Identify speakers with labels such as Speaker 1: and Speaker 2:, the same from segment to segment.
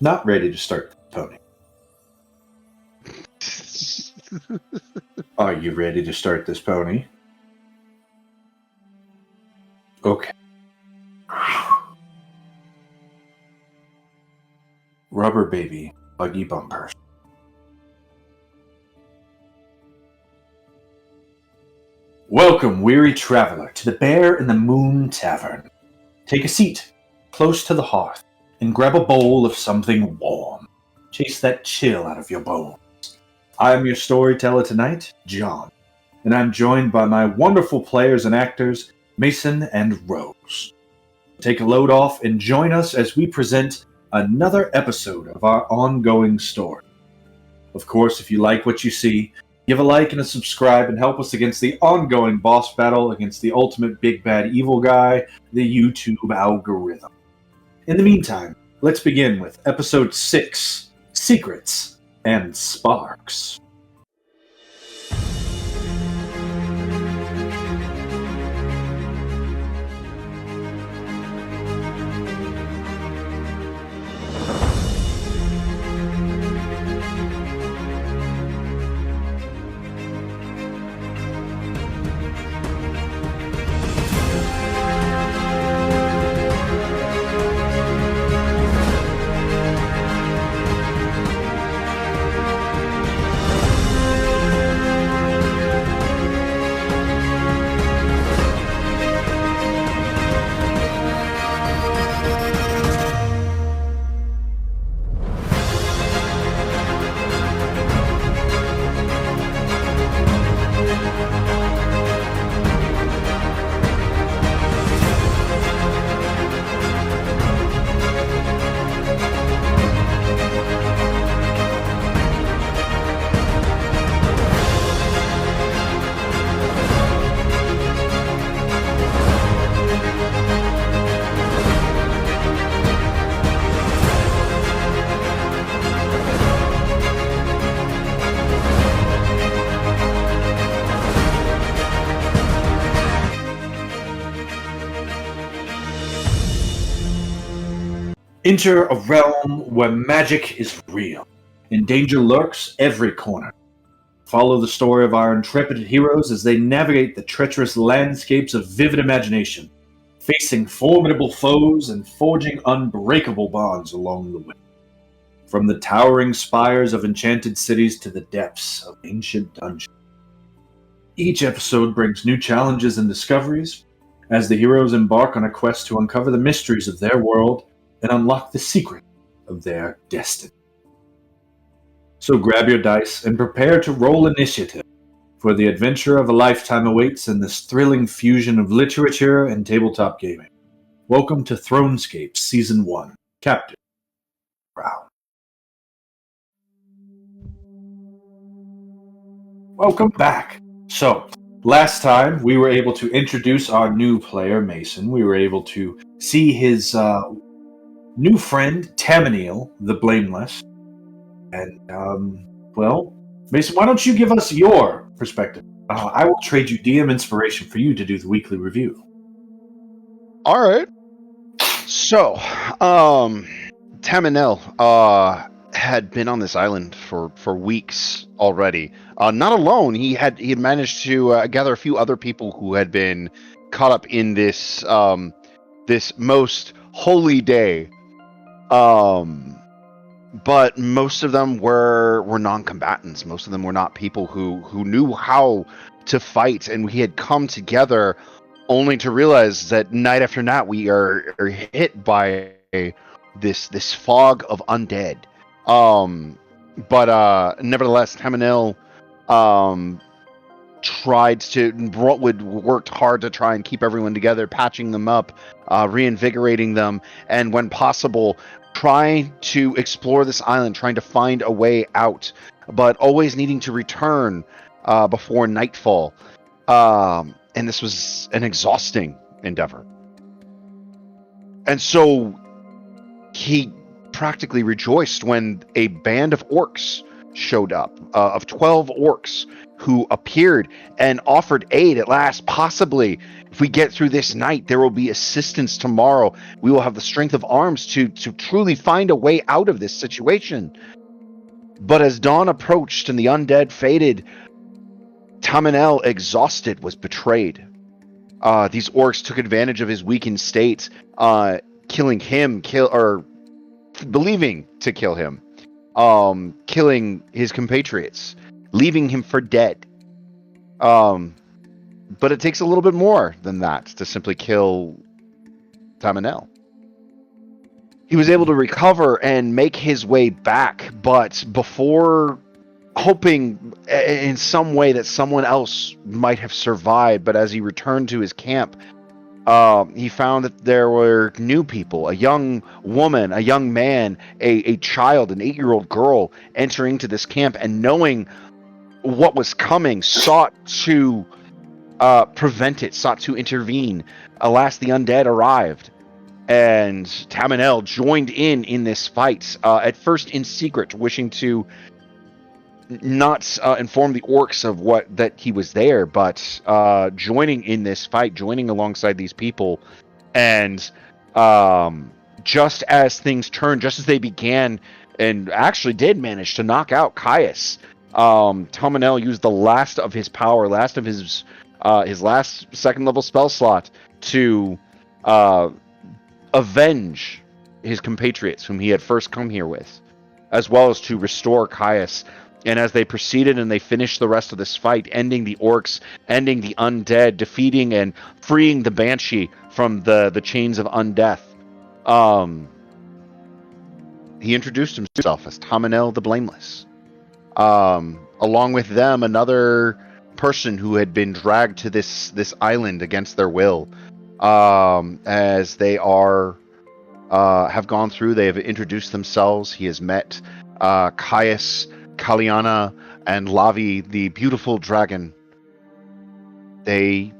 Speaker 1: Not ready to start the pony. Are you ready to start this pony? Okay. Rubber baby, buggy bumpers. Welcome, weary traveler, to the Bear in the Moon Tavern. Take a seat, close to the hearth, and grab a bowl of something warm. Chase that chill out of your bones. I am your storyteller tonight, John, and I'm joined by my wonderful players and actors, Mason and Rose. Take a load off and join us as we present another episode of our ongoing story. Of course, if you like what you see, give a like and a subscribe and help us against the ongoing boss battle against the ultimate big bad evil guy, the YouTube algorithm. In the meantime, let's begin with Episode 6, Secrets and Sparks. Enter a realm where magic is real, and danger lurks every corner. Follow the story of our intrepid heroes as they navigate the treacherous landscapes of vivid imagination, facing formidable foes and forging unbreakable bonds along the way. From the towering spires of enchanted cities to the depths of ancient dungeons. Each episode brings new challenges and discoveries as the heroes embark on a quest to uncover the mysteries of their world and unlock the secret of their destiny. So grab your dice and prepare to roll initiative, for the adventure of a lifetime awaits in this thrilling fusion of literature and tabletop gaming. Welcome to Thronescapes Season 1, Captain Brown. Welcome back. So, last time we were able to introduce our new player, Mason. We were able to see his new friend, Taminel the Blameless. And, well, Mason, why don't you give us your perspective? I will trade you DM inspiration for you to do the weekly review.
Speaker 2: All right. So, Taminel had been on this island for weeks already. Not alone. He had managed to gather a few other people who had been caught up in this this most holy day. But most of them were non-combatants. Most of them were not people who knew how to fight, and we had come together only to realize that night after night we are hit by this fog of undead. But nevertheless, Taminel worked hard to try and keep everyone together, patching them up, reinvigorating them, and when possible, trying to explore this island, trying to find a way out, but always needing to return before nightfall. And this was an exhausting endeavor. And so he practically rejoiced when a band of orcs showed up, of 12 orcs who appeared and offered aid at last. Possibly, if we get through this night, there will be assistance tomorrow. We will have the strength of arms to truly find a way out of this situation. But as dawn approached and the undead faded, Taminel, exhausted, was betrayed. These orcs took advantage of his weakened state, killing him, believing to kill him, killing his compatriots, leaving him for dead. But it takes a little bit more than that to simply kill Taminel. He was able to recover and make his way back, but before hoping in some way that someone else might have survived, but as he returned to his camp, he found that there were new people, a young woman, a young man, a child, an 8-year-old girl entering into this camp, and knowing what was coming, sought to prevent it, sought to intervene. Alas, the undead arrived, and Taminel joined in this fight, at first in secret, wishing to not inform the orcs of that he was there, but joining in this fight, joining alongside these people. And just as things turned, just as they began and actually did manage to knock out Caius, Taminel used the last of his power, last of his last second level spell slot to avenge his compatriots whom he had first come here with, as well as to restore Caius. And as they proceeded and they finished the rest of this fight, ending the orcs, ending the undead, defeating and freeing the Banshee from the chains of undeath, he introduced himself as Taminel the Blameless. Along with them, another person who had been dragged to this island against their will, as they have gone through. They have introduced themselves. He has met Caius, Kalianna, and Lavi, the beautiful dragon. They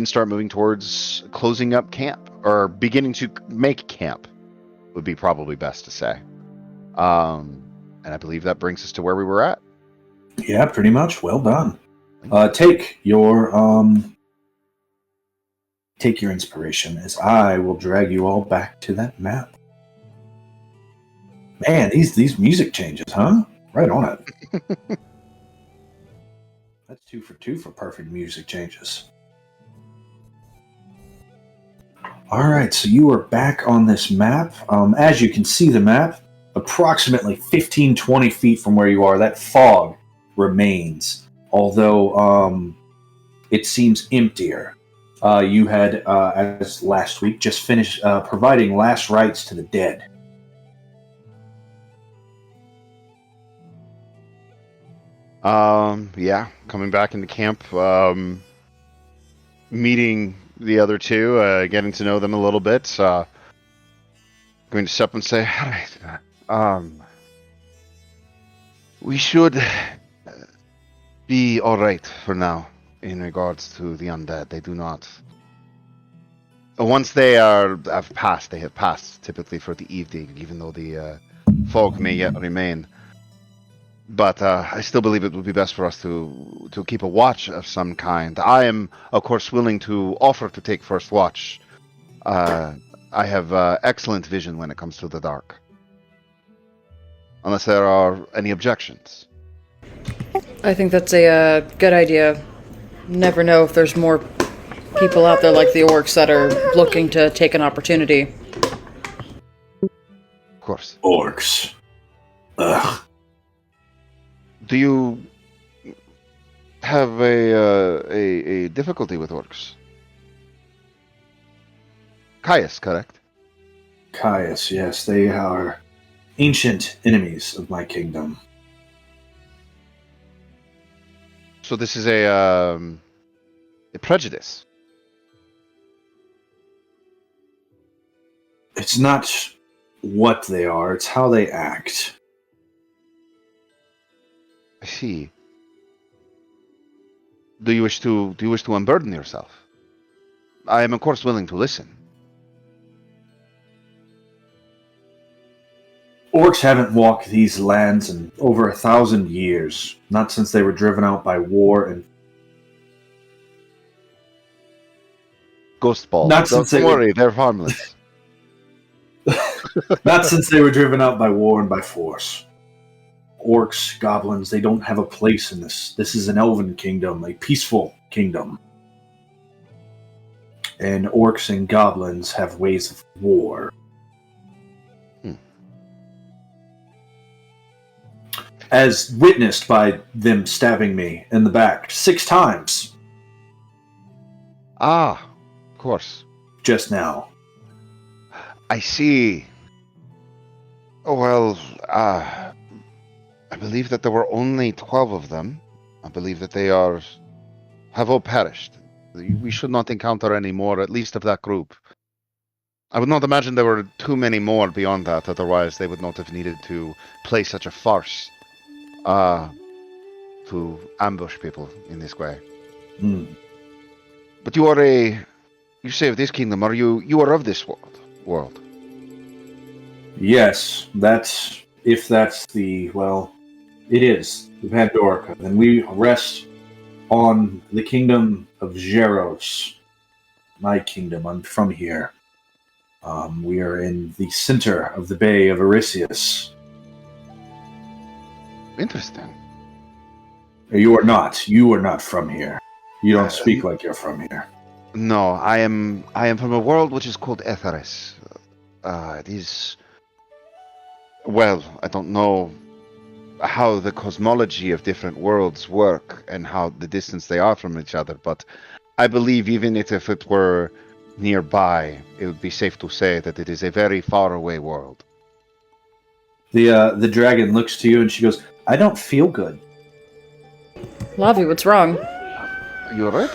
Speaker 2: start moving towards closing up camp, or beginning to make camp, would be probably best to say. And I believe that brings us to where we were at.
Speaker 1: Yeah, pretty much. Well done. Take your inspiration, as I will drag you all back to that map. Man, these music changes, huh? Right on it. That's 2 for 2 for perfect music changes. All right, so you are back on this map. As you can see the map, approximately 15-20 feet from where you are, that fog remains, although it seems emptier. You had, as last week, just finished providing last rites to the dead.
Speaker 2: Yeah, coming back into camp, meeting the other two, getting to know them a little bit, going to step and say, alright, we should be alright for now in regards to the undead. They do not... Once they have passed, typically for the evening, even though the fog may yet remain. But I still believe it would be best for us to keep a watch of some kind. I am, of course, willing to offer to take first watch. I have excellent vision when it comes to the dark. Unless there are any objections.
Speaker 3: I think that's a good idea. Never know if there's more people out there like the orcs that are looking to take an opportunity.
Speaker 2: Of course.
Speaker 1: Orcs. Ugh.
Speaker 2: Do you have a difficulty with orcs? Caius, correct?
Speaker 1: Caius, yes, they are ancient enemies of my kingdom.
Speaker 2: So this is a prejudice.
Speaker 1: It's not what they are, it's how they act.
Speaker 2: I see. Do you wish to unburden yourself? I am, of course, willing to listen.
Speaker 1: Orcs haven't walked these lands in over 1,000 years, not since they were driven out by war and
Speaker 2: Ghost balls.
Speaker 1: Not since
Speaker 2: Don't
Speaker 1: they
Speaker 2: worry, they're harmless.
Speaker 1: not since they were driven out by war and by force. Orcs, goblins, they don't have a place in this. This is an elven kingdom, a peaceful kingdom. And orcs and goblins have ways of war. As witnessed by them stabbing me in the back 6 times.
Speaker 2: Ah, of course.
Speaker 1: Just now.
Speaker 2: I see. Oh, well, I believe that there were only 12 of them. I believe that they have all perished. We should not encounter any more, at least of that group. I would not imagine there were too many more beyond that, otherwise they would not have needed to play such a farce to ambush people in this way. But you say of this kingdom, you are of this world?
Speaker 1: Yes, it is the Pandorica. And we rest on the kingdom of Geros. My kingdom, I'm from here. We are in the center of the Bay of Arisius.
Speaker 2: Interesting.
Speaker 1: You are not from here. You don't speak like you're from here.
Speaker 2: No, I am from a world which is called Etheris. It is... Well, I don't know how the cosmology of different worlds work and how the distance they are from each other, but I believe even if it were nearby, it would be safe to say that it is a very far away world.
Speaker 1: The dragon looks to you and she goes, I don't feel good.
Speaker 3: Lavi, what's wrong?
Speaker 2: You alright?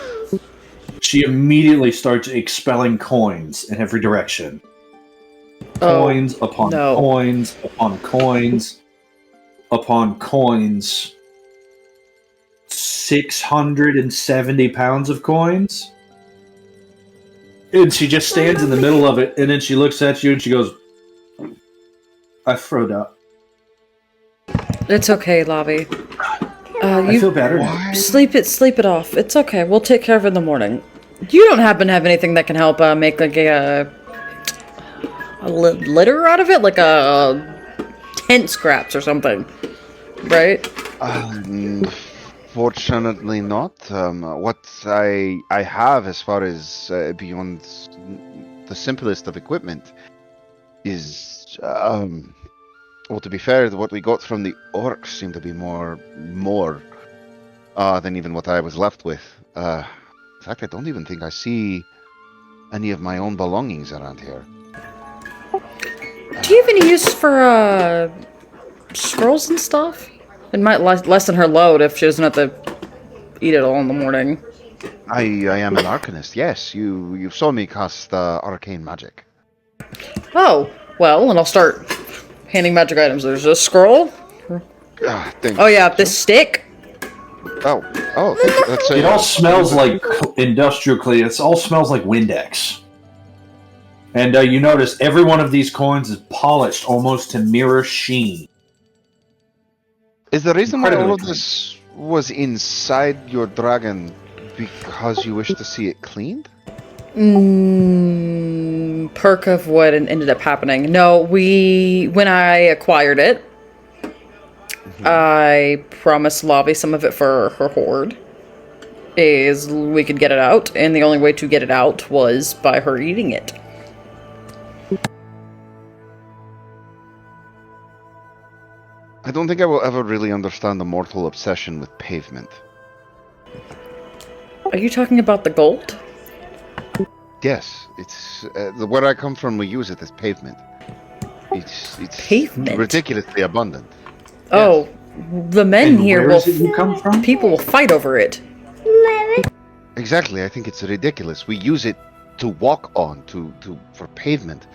Speaker 1: She immediately starts expelling coins in every direction. Coins upon coins upon coins upon coins. 670 pounds of coins. And she just stands in the middle of it, and then she looks at you and she goes, I throwed up.
Speaker 3: It's okay, Lavi.
Speaker 1: I feel better now.
Speaker 3: Sleep it off. It's okay. We'll take care of it in the morning. You don't happen to have anything that can help make like a litter out of it, like a tent scraps or something, right?
Speaker 2: Fortunately not. What I have as far as beyond the simplest of equipment is, well, to be fair, what we got from the orcs seemed to be more than even what I was left with. In fact, I don't even think I see any of my own belongings around here.
Speaker 3: Do you have any use for scrolls and stuff? It might lessen her load if she doesn't have to eat it all in the morning.
Speaker 2: I am an arcanist, yes. You saw me cast arcane magic.
Speaker 3: Oh, well, and I'll start handing magic items. There's a scroll.
Speaker 2: Thanks.
Speaker 3: Oh yeah, this stick.
Speaker 2: Oh, that's
Speaker 1: It all smells like industrial clean. It all smells like Windex. And you notice every one of these coins is polished almost to mirror sheen.
Speaker 2: Is the reason why all of
Speaker 1: Incredibly
Speaker 2: this was inside your dragon because you wish to see it cleaned?
Speaker 3: Perk of what ended up happening. No, when I acquired it, I promised Lavi some of it for her hoard. Is we could get it out, and the only way to get it out was by her eating it.
Speaker 2: I don't think I will ever really understand the mortal obsession with pavement.
Speaker 3: Are you talking about the gold?
Speaker 2: Yes, it's where I come from. We use it as pavement. It's
Speaker 3: Pavement?
Speaker 2: ridiculously abundant.
Speaker 3: Oh, the men
Speaker 1: And
Speaker 3: here
Speaker 1: where
Speaker 3: will.
Speaker 1: does it come from?
Speaker 3: People will fight over it.
Speaker 2: Exactly, I think it's ridiculous. We use it to walk on, for pavement.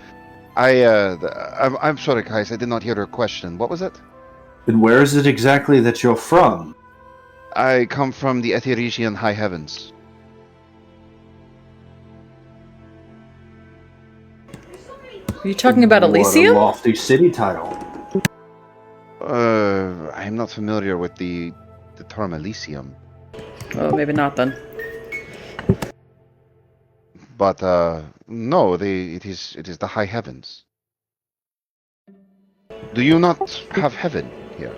Speaker 2: I'm sorry, Caius, I did not hear your question. What was it?
Speaker 1: And where is it exactly that you're from?
Speaker 2: I come from the Ethiresian high heavens.
Speaker 3: Are you talking about
Speaker 1: What
Speaker 3: Elysium?
Speaker 1: a lofty city title.
Speaker 2: I'm not familiar with the term Elysium,
Speaker 3: Oh, maybe not then.
Speaker 2: but no, it is the high heavens. Do you not have heaven here?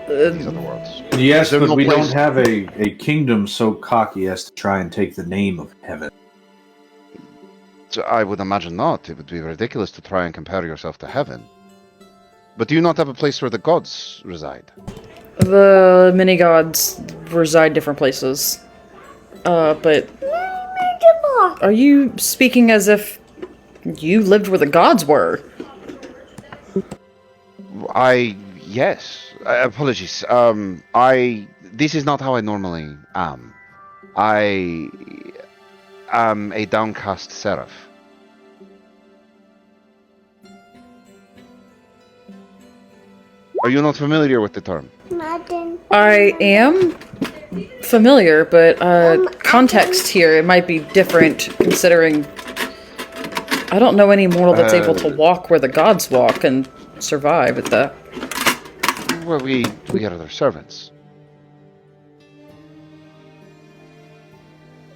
Speaker 2: These other worlds.
Speaker 1: Yes,
Speaker 2: Is there
Speaker 1: but
Speaker 2: no
Speaker 1: we
Speaker 2: place-
Speaker 1: don't have a kingdom so cocky as to try and take the name of heaven.
Speaker 2: So I would imagine not. It would be ridiculous to try and compare yourself to heaven. But do you not have a place where the gods reside?
Speaker 3: The mini-gods reside different places. But... Are you speaking as if you lived where the gods were?
Speaker 2: Yes. Apologies. This is not how I normally am. I am a downcast seraph. Are you not familiar with the term?
Speaker 3: I am familiar, but context here, it might be different considering I don't know any mortal that's able to walk where the gods walk and survive at that.
Speaker 2: Well, we get other servants.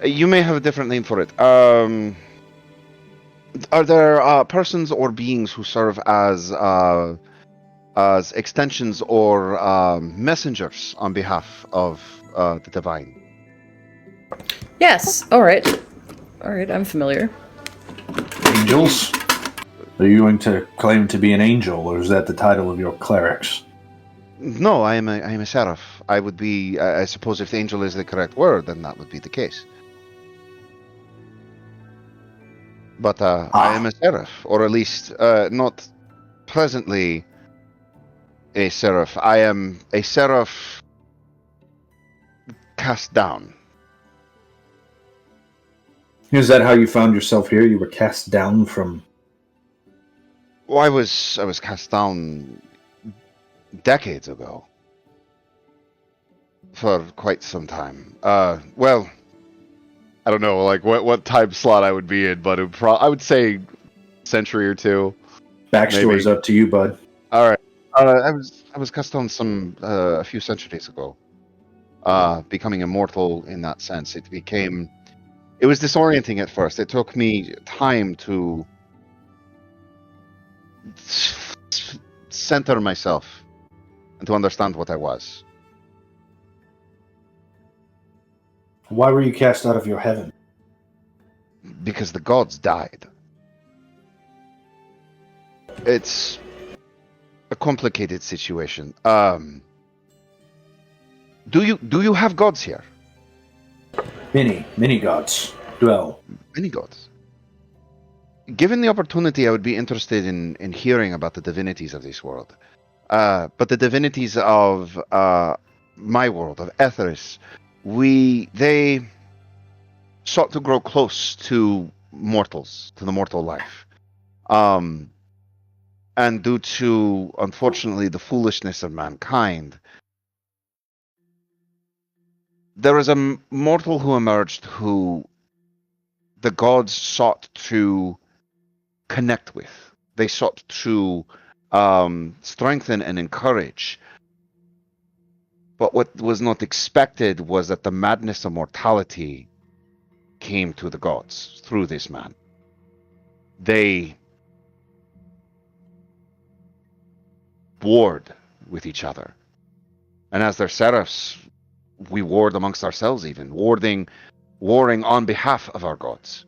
Speaker 2: You may have a different name for it. Are there persons or beings who serve as extensions or messengers on behalf of the divine?
Speaker 3: Yes, alright. Alright, I'm familiar.
Speaker 1: Angels? Are you going to claim to be an angel, or is that the title of your clerics?
Speaker 2: No, I am a seraph. I would be, I suppose if the angel is the correct word, then that would be the case. But I am a seraph, or at least not presently a seraph. I am a seraph cast down.
Speaker 1: Is that how you found yourself here? You were cast down from...
Speaker 2: Well, I was cast down decades ago. For quite some time. Well, I don't know, like what time slot I would be in, but I would say century or two.
Speaker 1: Backstory's
Speaker 2: Maybe.
Speaker 1: up to you, bud.
Speaker 2: All right. I was cast down a few centuries ago. Becoming immortal in that sense. It was disorienting at first. It took me time to center myself and to understand what I was.
Speaker 1: Why were you cast out of your heaven?
Speaker 2: Because the gods died. It's a complicated situation. Do you have gods here?
Speaker 1: Many gods dwell.
Speaker 2: Many gods. Given the opportunity, I would be interested in hearing about the divinities of this world. But the divinities of my world, of Etheris, they sought to grow close to mortals, to the mortal life. And due to, unfortunately, the foolishness of mankind, there was a mortal who emerged who the gods sought to connect with. They sought to strengthen and encourage. But what was not expected was that the madness of mortality came to the gods through this man. They warred with each other. And as their seraphs, we warred amongst ourselves even, warring on behalf of our gods.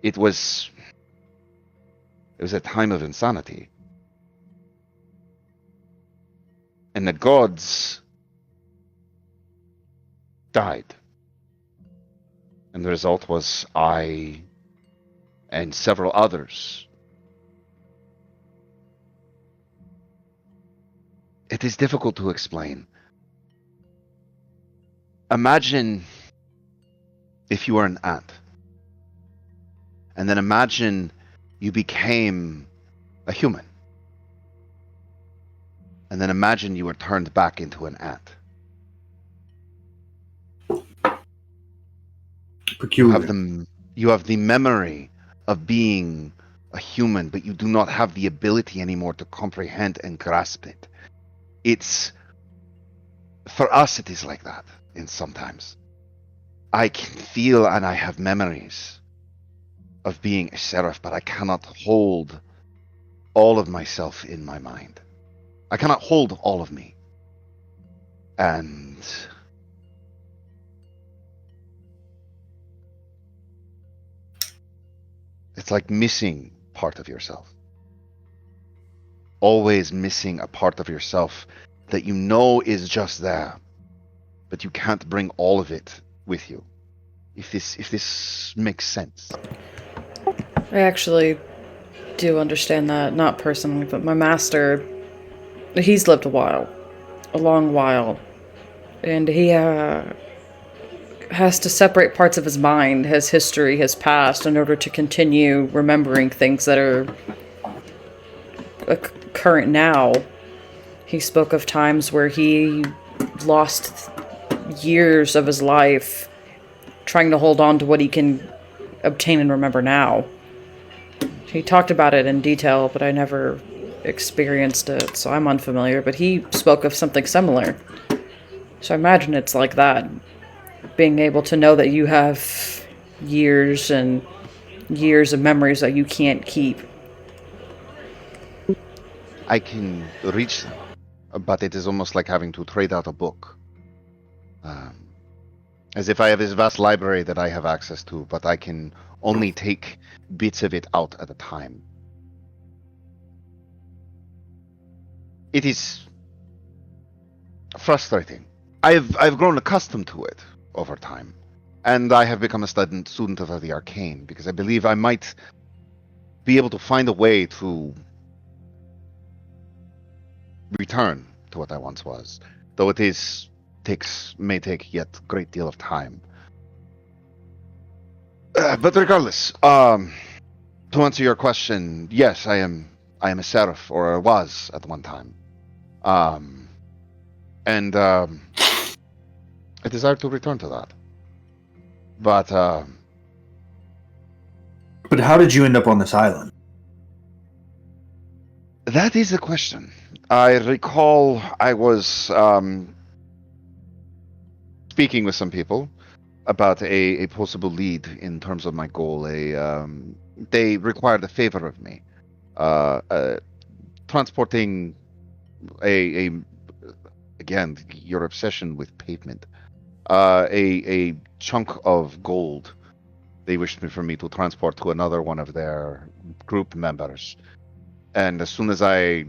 Speaker 2: It was a time of insanity. And the gods died. And the result was I and several others. It is difficult to explain. Imagine if you were an ant. And then imagine you became a human. And then imagine you were turned back into an ant.
Speaker 1: Peculiar.
Speaker 2: You have the memory of being a human, but you do not have the ability anymore to comprehend and grasp it. It's... For us, it is like that, and sometimes. I can feel and I have memories of being a Seraph, but I cannot hold all of myself in my mind. I cannot hold all of me. And... it's like missing part of yourself. Always missing a part of yourself that you know is just there, but you can't bring all of it with you. If this makes sense.
Speaker 3: I actually do understand that, not personally, but my master, he's lived a long while, and he has to separate parts of his mind, his history, his past, in order to continue remembering things that are current now. He spoke of times where he lost years of his life trying to hold on to what he can obtain and remember now. He talked about it in detail, but I never experienced it, so I'm unfamiliar, but he spoke of something similar. So I imagine it's like that. Being able to know that you have years and years of memories that you can't keep.
Speaker 2: I can reach them, but it is almost like having to trade out a book. As if I have this vast library that I have access to, but I can only take bits of it out at a time. It is frustrating. I've grown accustomed to it over time, and I have become a student of the arcane, because I believe I might be able to find a way to return to what I once was, though it may take yet a great deal of time. But regardless, to answer your question, yes, I am a Seraph, or I was at one time. And I desire to return to that. But
Speaker 1: how did you end up on this island?
Speaker 2: That is the question. I recall I was speaking with some people about a possible lead in terms of my goal. They required a favor of me, transporting again, your obsession with pavement, a chunk of gold. They wished for me to transport to another one of their group members. And as soon as I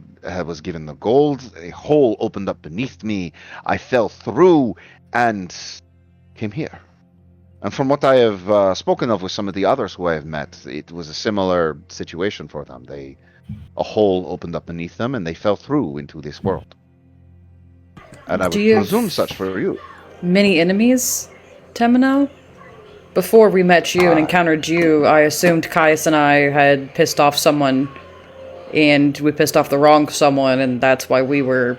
Speaker 2: was given the gold, a hole opened up beneath me. I fell through and came here. And from what I have spoken of with some of the others who I have met, it was a similar situation for them. A hole opened up beneath them and they fell through into this world. And I would presume such for you.
Speaker 3: Many enemies, Taminel? Before we met you and encountered you, I assumed Caius and I had pissed off someone, and we pissed off the wrong someone, and that's why we were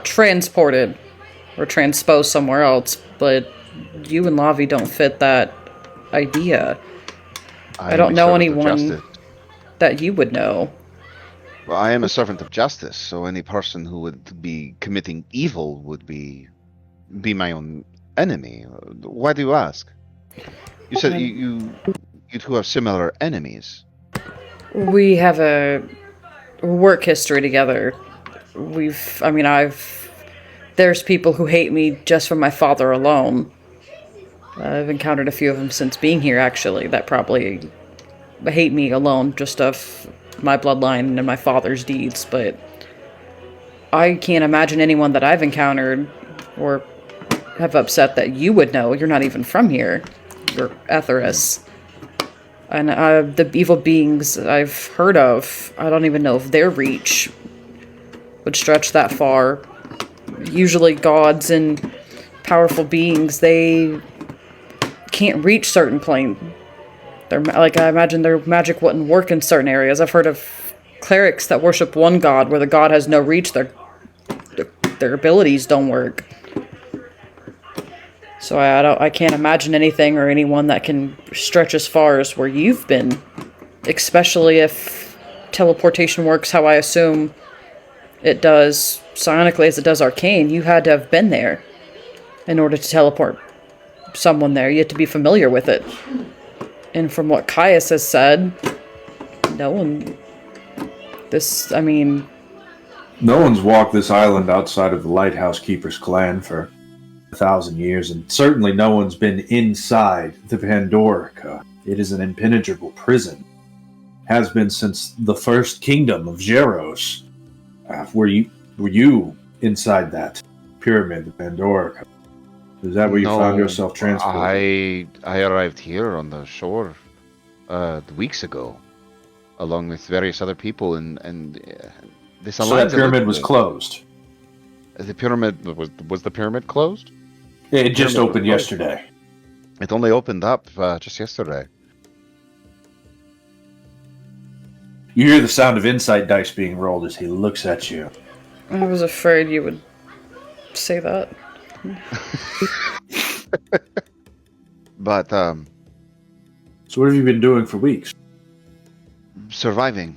Speaker 3: transported or transposed somewhere else. But you and Lavi don't fit that idea. I don't know anyone that you would know.
Speaker 2: Well, I am a servant of justice, so any person who would be committing evil would be my own enemy. Why do you ask? You said you two have similar enemies.
Speaker 3: We have a work history together. There's people who hate me just from my father alone. I've encountered a few of them since being here, actually, that probably hate me alone, just of my bloodline and my father's deeds, but I can't imagine anyone that I've encountered or have upset that you would know. You're not even from here. You're Etheris. And the evil beings I've heard of, I don't even know if their reach would stretch that far. Usually gods and powerful beings, they can't reach certain planes. I imagine their magic wouldn't work in certain areas. I've heard of clerics that worship one god where the god has no reach. Their abilities don't work. So I can't imagine anything or anyone that can stretch as far as where you've been. Especially if teleportation works how I assume it does psionically as it does arcane, you had to have been there in order to teleport someone there. You had to be familiar with it. And from what Caius has said, no one...
Speaker 1: No one's walked this island outside of the Lighthouse Keeper's clan for 1,000 years, and certainly no one's been inside the Pandorica. It is an impenetrable prison. Has been since the first kingdom of Geros. Were you inside that pyramid, the Pandorica? Is that where you found yourself transported?
Speaker 2: I arrived here on the shore weeks ago, along with various other people, and this.
Speaker 1: So that pyramid was closed.
Speaker 2: The pyramid was the pyramid closed?
Speaker 1: It just opened yesterday.
Speaker 2: It only opened up just yesterday.
Speaker 1: You hear the sound of insight dice being rolled as he looks at you.
Speaker 3: I was afraid you would say that.
Speaker 2: But,
Speaker 1: So what have you been doing for weeks?
Speaker 2: surviving.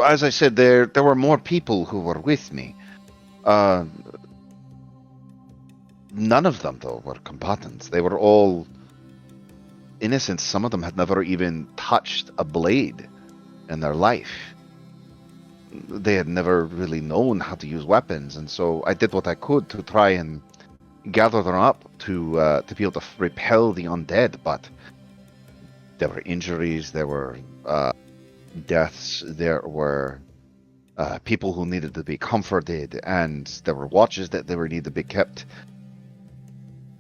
Speaker 2: As I said, there were more people who were with me. None of them, though, were combatants. They were all innocent. Some of them had never even touched a blade in their life. They had never really known how to use weapons, and so I did what I could to try and gather them up to be able to repel the undead. But there were injuries, there were deaths, there were people who needed to be comforted, and there were watches that they were needed to be kept.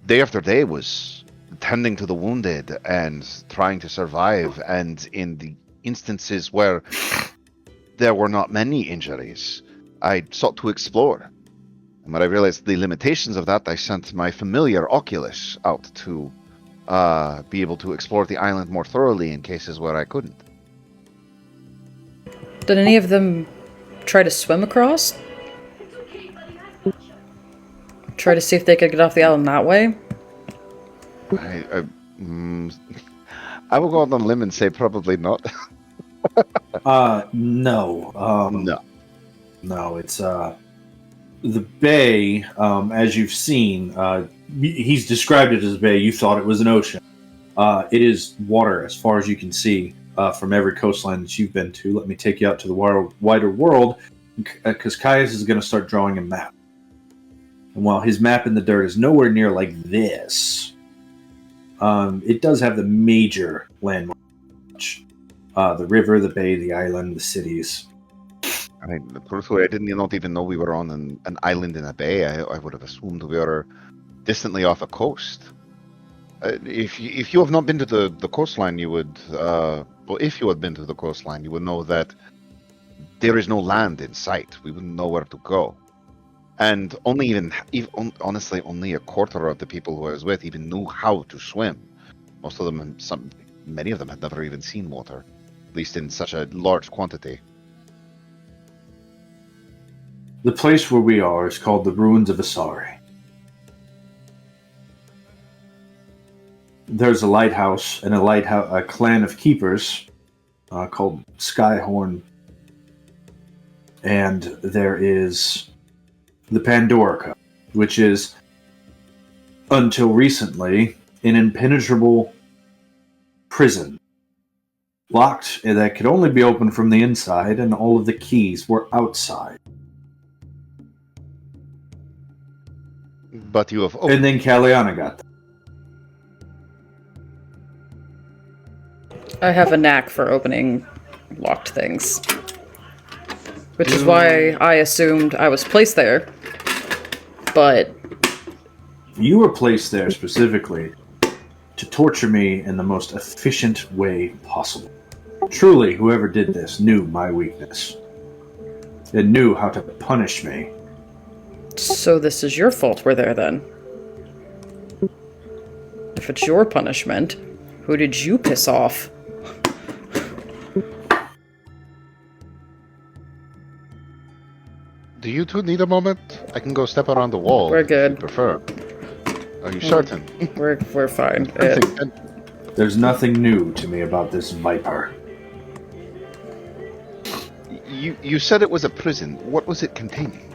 Speaker 2: Day after day was tending to the wounded and trying to survive, and in the instances where there were not many injuries, I sought to explore. And when I realized the limitations of that, I sent my familiar Oculus out to be able to explore the island more thoroughly in cases where I couldn't.
Speaker 3: Did any of them try to swim across? Try to see if they could get off the island that way?
Speaker 2: I will go on a limb and say probably not.
Speaker 1: No.
Speaker 2: No.
Speaker 1: No, it's the bay, as you've seen, he's described it as a bay. You thought it was an ocean. It is water as far as you can see from every coastline that you've been to. Let me take you out to the wider world, because Caius is going to start drawing a map. And while his map in the dirt is nowhere near like this, it does have the major landmarks. The river, the bay, the island, the cities.
Speaker 2: I mean, truthfully, I didn't not even know we were on an island in a bay. I would have assumed we were distantly off a coast. If you have not been to the coastline, you would... well, if you had been to the coastline, you would know that there is no land in sight. We wouldn't know where to go. And honestly, only a quarter of the people who I was with even knew how to swim. Most of them, many of them had never even seen water, at least in such a large quantity.
Speaker 1: The place where we are is called the Ruins of Asari. There's a lighthouse and a clan of keepers called Skyhorn, and there is the Pandorica, which is, until recently, an impenetrable prison, locked, and that could only be opened from the inside, and all of the keys were outside.
Speaker 2: But you have opened.
Speaker 1: And then Kalianna got them.
Speaker 3: I have a knack for opening locked things. Which is why I assumed I was placed there. But...
Speaker 1: You were placed there specifically to torture me in the most efficient way possible. Truly, whoever did this knew my weakness. It knew how to punish me.
Speaker 3: So this is your fault we're there, then? If it's your punishment, who did you piss off?
Speaker 2: Do you two need a moment? I can go step around the wall.
Speaker 3: We're good.
Speaker 2: If you prefer. Are you certain?
Speaker 3: We're fine.
Speaker 1: There's nothing new to me about this viper.
Speaker 2: You said it was a prison. What was it containing?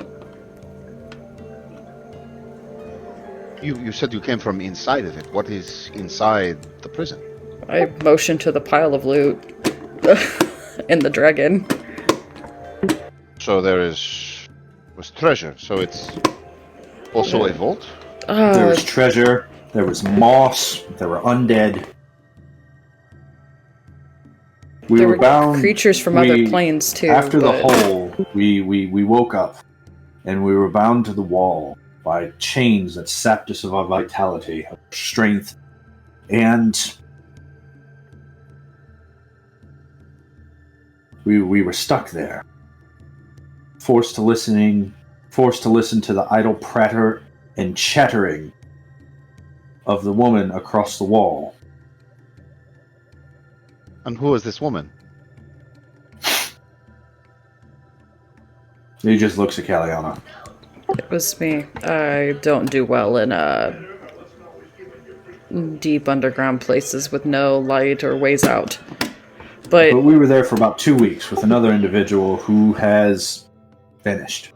Speaker 2: You said you came from inside of it. What is inside the prison?
Speaker 3: I motioned to the pile of loot in the dragon.
Speaker 2: So was treasure. So it's also a vault?
Speaker 1: There was treasure, there was moss, there were undead.
Speaker 3: There were bound creatures from other planes too.
Speaker 1: After the hole, we woke up and we were bound to the wall by chains that sapped us of our vitality, our strength, and we were stuck there. Forced to listen to the idle pratter and chattering of the woman across the wall.
Speaker 2: And who is this woman?
Speaker 1: He just looks at Kalianna.
Speaker 3: It was me. I don't do well in deep underground places with no light or ways out. But
Speaker 1: we were there for about 2 weeks with another individual who has vanished.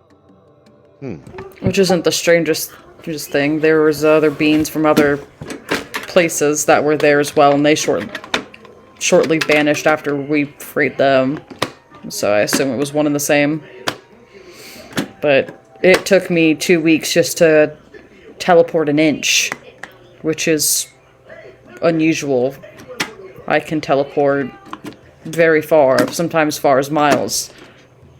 Speaker 3: Which isn't the strangest thing. There was other beings from other places that were there as well, and they shortly vanished after we freed them. So I assume it was one and the same. But it took me 2 weeks just to teleport an inch, which is unusual. I can teleport very far, sometimes far as miles,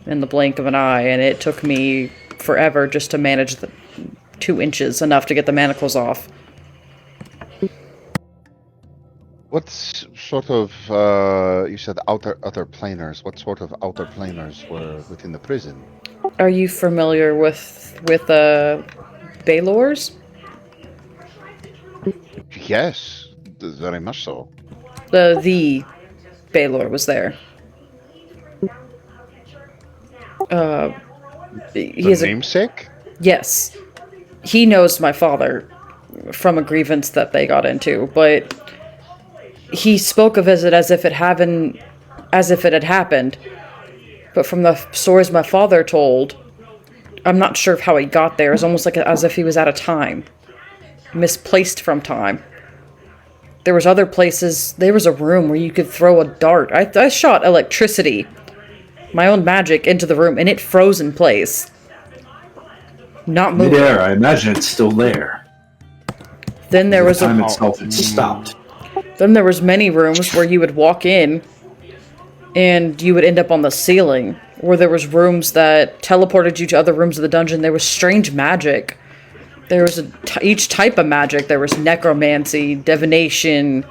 Speaker 3: in the blink of an eye, and it took me forever just to manage the 2 inches, enough to get the manacles off.
Speaker 2: What sort of, you said outer planers, what sort of outer planers were within the prison?
Speaker 3: Are you familiar with Baelors?
Speaker 2: Yes, very much so.
Speaker 3: The Baelor was there.
Speaker 2: He namesake?
Speaker 3: Yes. He knows my father from a grievance that they got into, but he spoke of it as if it had happened. But from the stories my father told, I'm not sure of how he got there. It's almost like as if he was out of time. Misplaced from time. There was other places. There was a room where you could throw a dart. I shot electricity, my own magic, into the room, and it froze in place. Not moving.
Speaker 1: Midair, I imagine it's still there.
Speaker 3: Then there was
Speaker 1: time itself had stopped.
Speaker 3: Then there was many rooms where you would walk in and you would end up on the ceiling, or there was rooms that teleported you to other rooms of the dungeon. There was strange magic. There was each type of magic. There was necromancy, divination.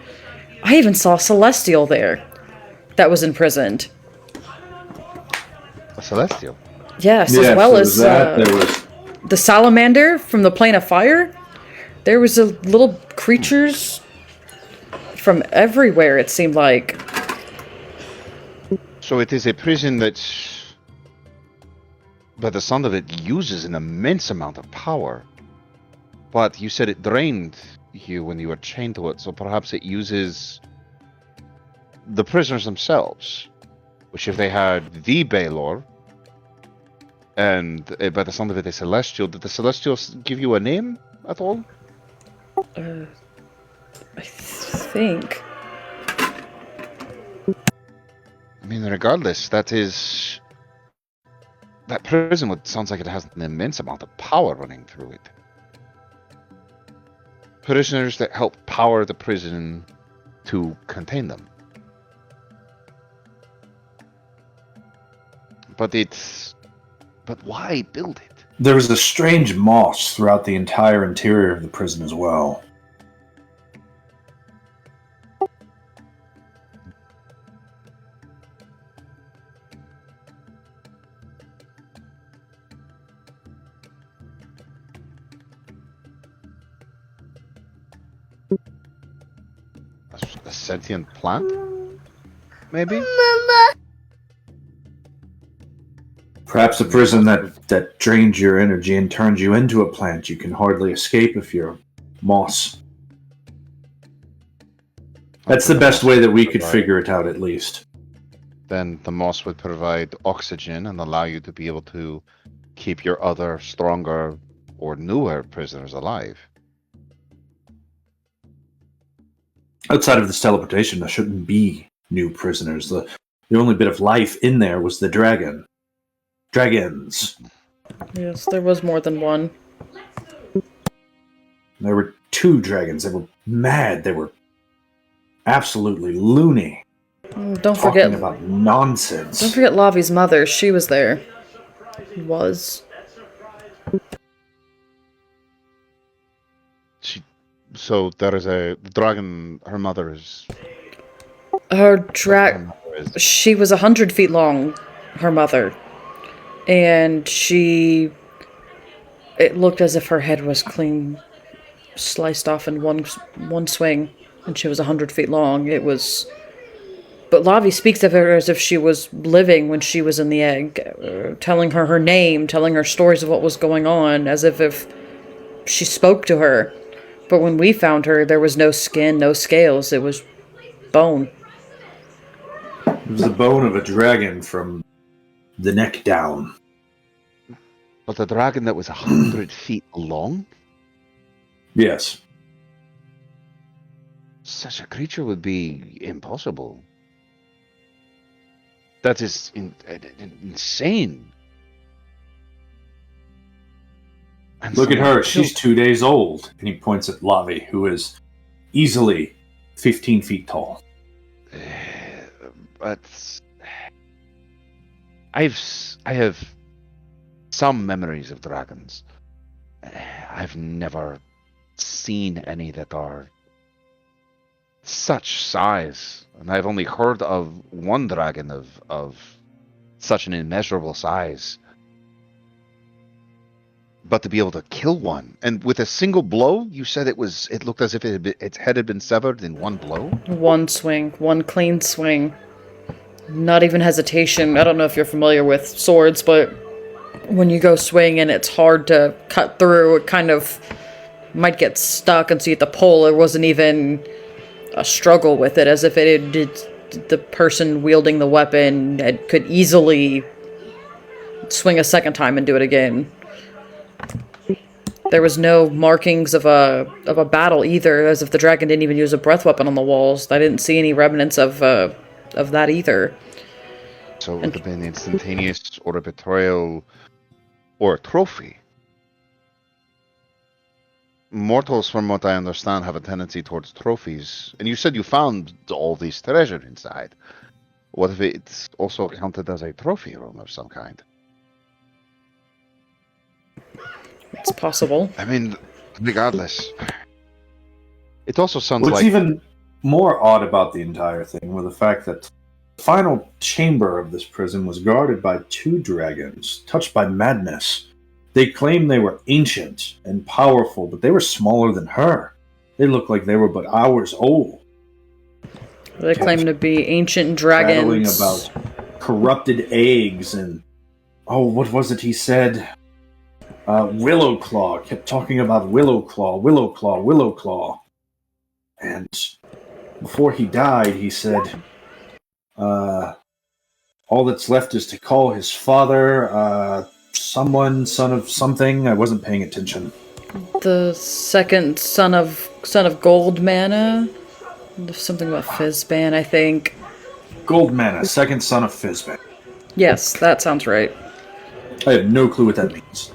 Speaker 3: I even saw Celestial there that was imprisoned.
Speaker 2: A Celestial?
Speaker 3: Yes, as well as there was the salamander from the plane of fire. There was little creatures from everywhere, it seemed like.
Speaker 2: So it is a prison that's, by the sound of it, uses an immense amount of power. But you said it drained you when you were chained to it, so perhaps it uses the prisoners themselves. Which if they had the Baelor, and by the sound of it, a Celestial, did the Celestials give you a name at all?
Speaker 3: I think.
Speaker 2: I mean, regardless, that prison sounds like it has an immense amount of power running through it. Prisoners that help power the prison to contain them. But why build it?
Speaker 1: There was a strange moss throughout the entire interior of the prison as well.
Speaker 2: A sentient plant? Maybe?
Speaker 4: Mama.
Speaker 1: Perhaps a prison that drains your energy and turns you into a plant you can hardly escape if you're moss. That's the best way that we could figure it out, at least.
Speaker 2: then the moss would provide oxygen and allow you to be able to keep your other stronger or newer prisoners alive.
Speaker 1: Outside of this teleportation, there shouldn't be new prisoners. The only bit of life in there was the dragon. Dragons.
Speaker 3: Yes, there was more than one.
Speaker 1: There were 2 dragons. They were mad. They were absolutely loony.
Speaker 3: Don't forget.
Speaker 1: Talking about nonsense.
Speaker 3: Don't forget Lavi's mother. She was there. Was.
Speaker 2: So there is a dragon. Her mother is.
Speaker 3: She was 100 feet long. Her mother, and it looked as if her head was clean sliced off in one swing, and she was 100 feet long. It was. But Lavi speaks of her as if she was living when she was in the egg, telling her name, telling her stories of what was going on, as if she spoke to her. But when we found her, there was no skin, no scales. It was bone.
Speaker 1: It was the bone of a dragon from the neck down.
Speaker 2: But the dragon that was 100 feet long?
Speaker 1: Yes.
Speaker 2: Such a creature would be impossible. That is insane. And
Speaker 1: Look at her. She's 2 days old. And he points at Lavi, who is easily 15 feet tall.
Speaker 2: But I have some memories of dragons. I've never seen any that are such size, and I've only heard of one dragon of such an immeasurable size. But to be able to kill one, and with a single blow, you said it looked as if its head had been severed in one blow?
Speaker 3: One swing, one clean swing. Not even hesitation. I don't know if you're familiar with swords, but when you go swing and it's hard to cut through, it kind of might get stuck, and so you have to pull. It wasn't even a struggle with it, as if the person wielding the weapon could easily swing a second time and do it again. There was no markings of a battle either, as if the dragon didn't even use a breath weapon on the walls. I didn't see any remnants of that either.
Speaker 2: So it would have been instantaneous, or a betrayal, or a trophy. Mortals, from what I understand, have a tendency towards trophies. And you said you found all these treasure inside. What if it's also counted as a trophy room of some kind?
Speaker 3: It's possible.
Speaker 2: I mean, regardless. It also sounds
Speaker 1: What's
Speaker 2: like...
Speaker 1: even more odd about the entire thing was the fact that the final chamber of this prison was guarded by 2 dragons, touched by madness. They claimed they were ancient and powerful, but they were smaller than her. They looked like they were but hours old.
Speaker 3: They claim to be ancient dragons.
Speaker 1: Battling about corrupted eggs and... Oh, what was it he said? Willowclaw. Kept talking about Willowclaw, Willowclaw, Willowclaw. And before he died, he said, all that's left is to call his father, someone, son of something. I wasn't paying attention.
Speaker 3: The second son of Gold Mana? There's something about Fizzban, I think.
Speaker 1: Gold Mana, second son of Fizzban.
Speaker 3: Yes, that sounds right.
Speaker 1: I have no clue what that means.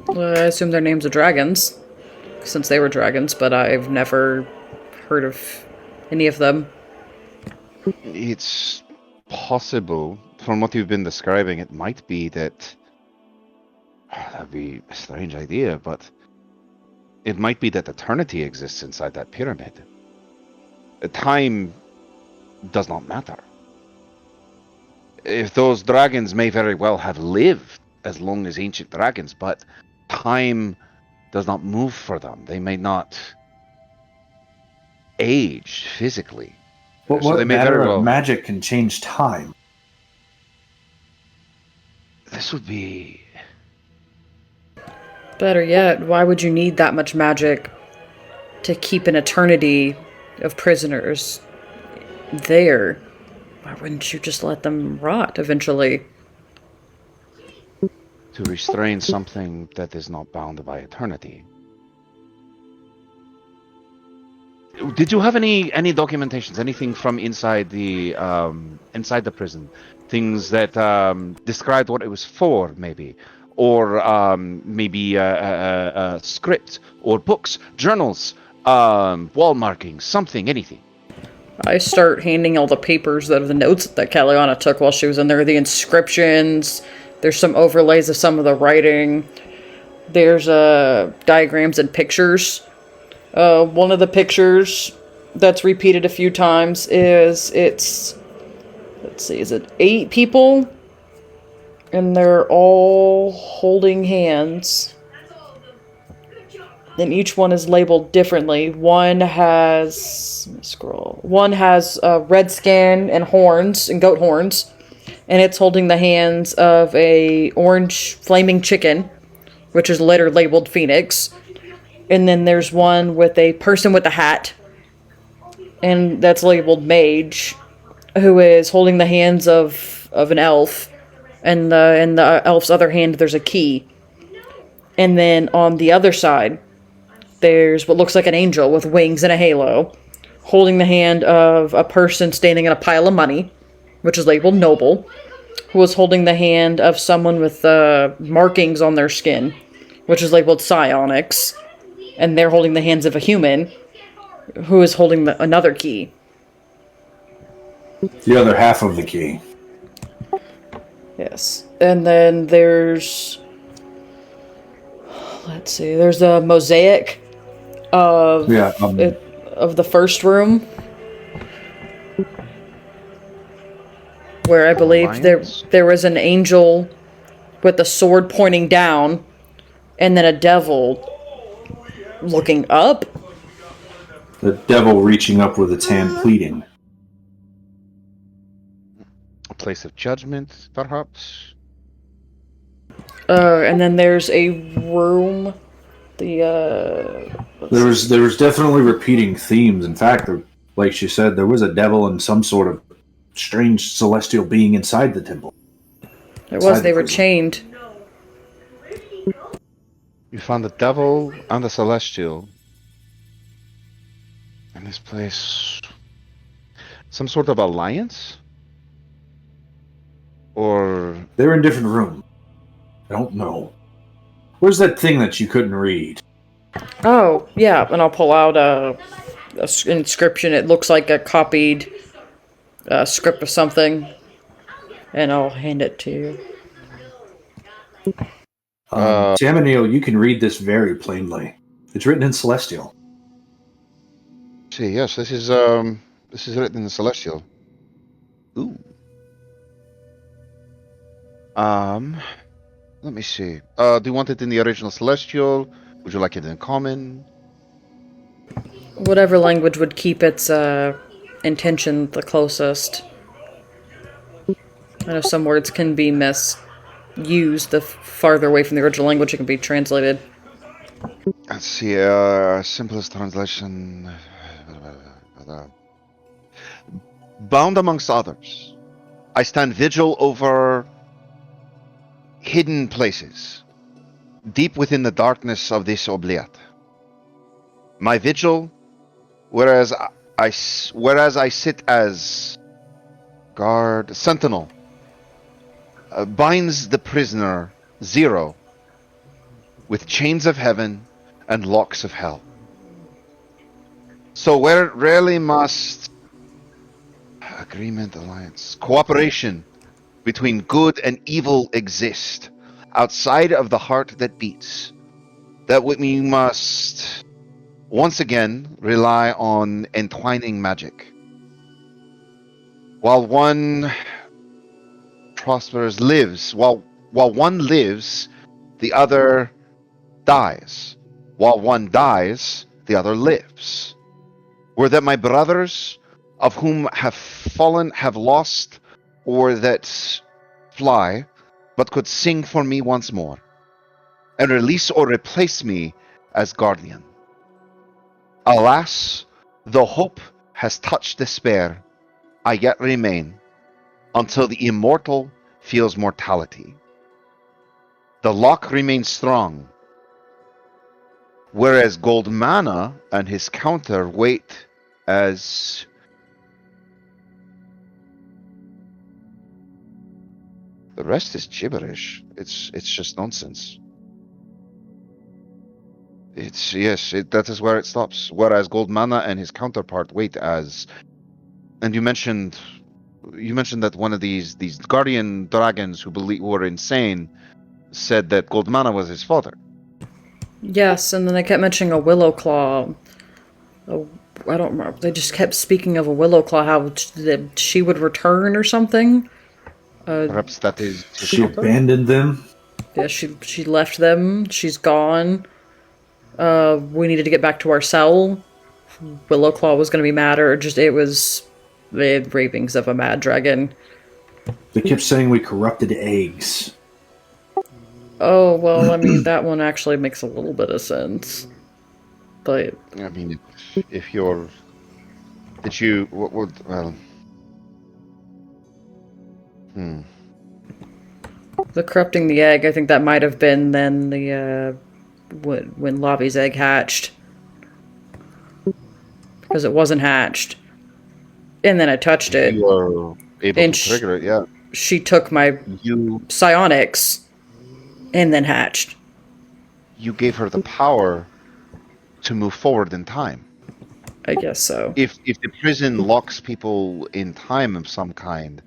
Speaker 3: I assume their names are dragons, since they were dragons, but I've never heard of any of them.
Speaker 2: It's possible, from what you've been describing, it might be that... That'd be a strange idea, but it might be that eternity exists inside that pyramid. Time does not matter. If those dragons may very well have lived as long as ancient dragons, but time does not move for them. They may not age physically.
Speaker 1: But
Speaker 2: So
Speaker 1: what
Speaker 2: they may
Speaker 1: matter
Speaker 2: very
Speaker 1: of
Speaker 2: well...
Speaker 1: magic can change time?
Speaker 2: This would be...
Speaker 3: Better yet, why would you need that much magic to keep an eternity of prisoners there? Why wouldn't you just let them rot eventually?
Speaker 2: To restrain something that is not bound by eternity. Did you have any documentations, anything from inside the prison, things that described what it was for, maybe, or maybe a script or books, journals, wall markings, something, anything?
Speaker 3: I start handing all the papers that are the notes that Kalianna took while she was in there. The inscriptions. There's some overlays of some of the writing. There's diagrams and pictures. One of the pictures that's repeated a few times is is it 8 people? And they're all holding hands. And each one is labeled differently. One has, let me scroll. One has red skin and horns and goat horns. And it's holding the hands of a orange flaming chicken, which is later labeled Phoenix. And then there's one with a person with a hat, and that's labeled Mage, who is holding the hands of an elf, and in the elf's other hand there's a key. And then on the other side, there's what looks like an angel with wings and a halo, holding the hand of a person standing in a pile of money, which is labeled Noble, who is holding the hand of someone with markings on their skin, which is labeled Psionics. And they're holding the hands of a human who is holding another key.
Speaker 1: The other half of the key.
Speaker 3: Yes. And then there's... Let's see. There's a mosaic of the first room. Where I believe there was an angel with a sword pointing down. And then a devil looking up.
Speaker 1: The devil reaching up with its hand pleading.
Speaker 2: A place of judgment, perhaps?
Speaker 3: And then there's a room.
Speaker 1: There was definitely repeating themes. In fact, like she said, there was a devil and some sort of strange celestial being inside the temple.
Speaker 3: There was. They were chained.
Speaker 2: You found the devil and the celestial in this place. Some sort of alliance? Or...
Speaker 1: They're in different rooms. I don't know. Where's that thing that you couldn't read?
Speaker 3: Oh, yeah, and I'll pull out a inscription. It looks like a copied script of something, and I'll hand it to you.
Speaker 1: Taminel, you can read this very plainly. It's written in Celestial.
Speaker 2: See, yes, this is written in Celestial. Ooh. Let me see. Do you want it in the original Celestial? Would you like it in Common?
Speaker 3: Whatever language would keep its intention the closest. I know some words can be misused the farther away from the original language it can be translated.
Speaker 2: Let's see, simplest translation. Bound amongst others, I stand vigil over hidden places, deep within the darkness of this oubliette. My vigil, whereas I sit as guard, sentinel, binds the prisoner, Zero, with chains of heaven and locks of hell. So where rarely must agreement, alliance, cooperation between good and evil exist outside of the heart that beats, that we must once again rely on entwining magic. While one prospers, lives, while one lives, the other dies. While one dies, the other lives. Were that my brothers, of whom have fallen, have lost, or that fly, but could sing for me once more, and release or replace me as guardian. Alas, though hope has touched despair, I yet remain, until the immortal feels mortality. The lock remains strong, whereas Gold Mana and his counter wait as the rest is gibberish. It's just nonsense. That is where it stops. Whereas Gold Mana and his counterpart wait as, and you mentioned that one of these guardian dragons who were insane said that Gold Mana was his father.
Speaker 3: Yes, and then they kept mentioning a Willow Claw. I don't remember. They just kept speaking of a Willow Claw, how she would return or something.
Speaker 2: Perhaps that is his
Speaker 1: She
Speaker 2: father?
Speaker 1: abandoned them.
Speaker 3: Yeah, she left them. She's gone. We needed to get back to our cell. Willow Claw was going to be mad, or it was the ravings of a mad dragon.
Speaker 1: They kept saying we corrupted eggs.
Speaker 3: Oh, well, I mean, that one actually makes a little bit of sense. But...
Speaker 2: I mean, if you're... Did you... What would... Well...
Speaker 3: The corrupting the egg, I think that might have been then the, when Lobby's egg hatched. Because it wasn't hatched. And then I touched it.
Speaker 2: You were able
Speaker 3: And
Speaker 2: to trigger it, yeah.
Speaker 3: She took my psionics and then hatched.
Speaker 2: You gave her the power to move forward in time.
Speaker 3: I guess so.
Speaker 2: If the prison locks people in time of some kind,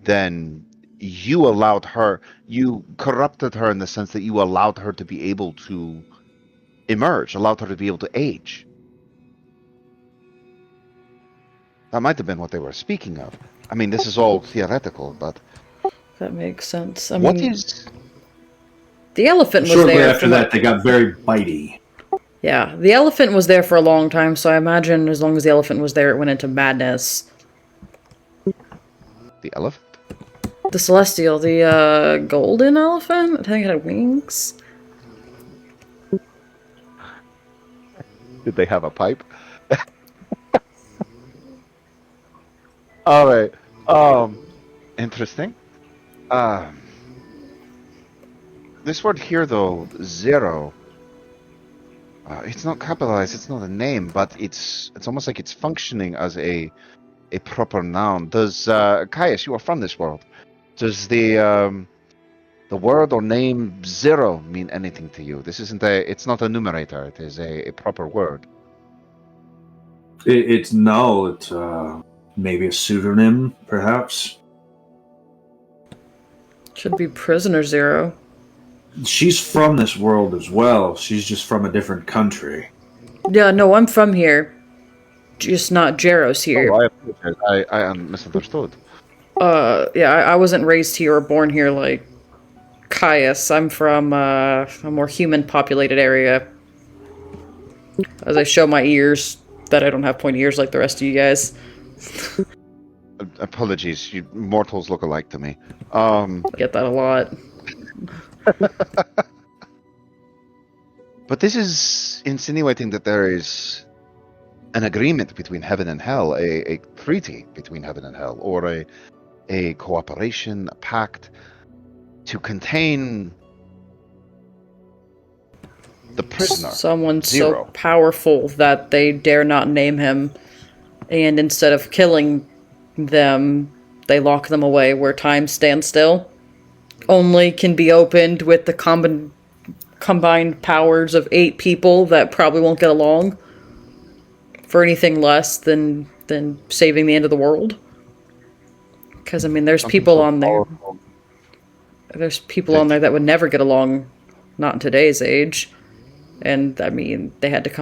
Speaker 2: then you corrupted her in the sense that you allowed her to be able to emerge, allowed her to be able to age. That might have been what they were speaking of. I mean, this is all theoretical, but...
Speaker 3: That makes sense. I
Speaker 2: What
Speaker 3: mean,
Speaker 2: is...
Speaker 3: The elephant was
Speaker 1: Shortly
Speaker 3: there.
Speaker 1: after that, they got very bitey.
Speaker 3: Yeah, the elephant was there for a long time, so I imagine as long as the elephant was there, it went into madness.
Speaker 2: The elephant?
Speaker 3: The celestial, the golden elephant? I think it had wings.
Speaker 2: Did they have a pipe? All right. Interesting. This word here, though, zero. It's not capitalized. It's not a name, but it's almost like it's functioning as a proper noun. Does Caius, you are from this world? Does the word or name zero mean anything to you? This isn't it's not a numerator. It is a proper word.
Speaker 1: It's maybe a pseudonym, perhaps.
Speaker 3: Should be Prisoner Zero.
Speaker 1: She's from this world as well. She's just from a different country.
Speaker 3: Yeah, no, I'm from here. Just not Jeros here.
Speaker 2: Oh, I apologize. I misunderstood.
Speaker 3: Yeah, I wasn't raised here or born here like Caius. I'm from a more human-populated area. As I show my ears, that I don't have pointy ears like the rest of you guys.
Speaker 2: Apologies. You mortals look alike to me.
Speaker 3: I get that a lot.
Speaker 2: But this is insinuating that there is an agreement between heaven and hell, a treaty between heaven and hell, or a cooperation, a pact to contain the prisoner.
Speaker 3: Someone
Speaker 2: Zero.
Speaker 3: so powerful that they dare not name him, and instead of killing them, they lock them away where time stands still. Only can be opened with the combined powers of 8 people that probably won't get along for anything less than saving the end of the world. Because, I mean, there's people on there. There's people on there that would never get along, not in today's age. And, I mean, they had to get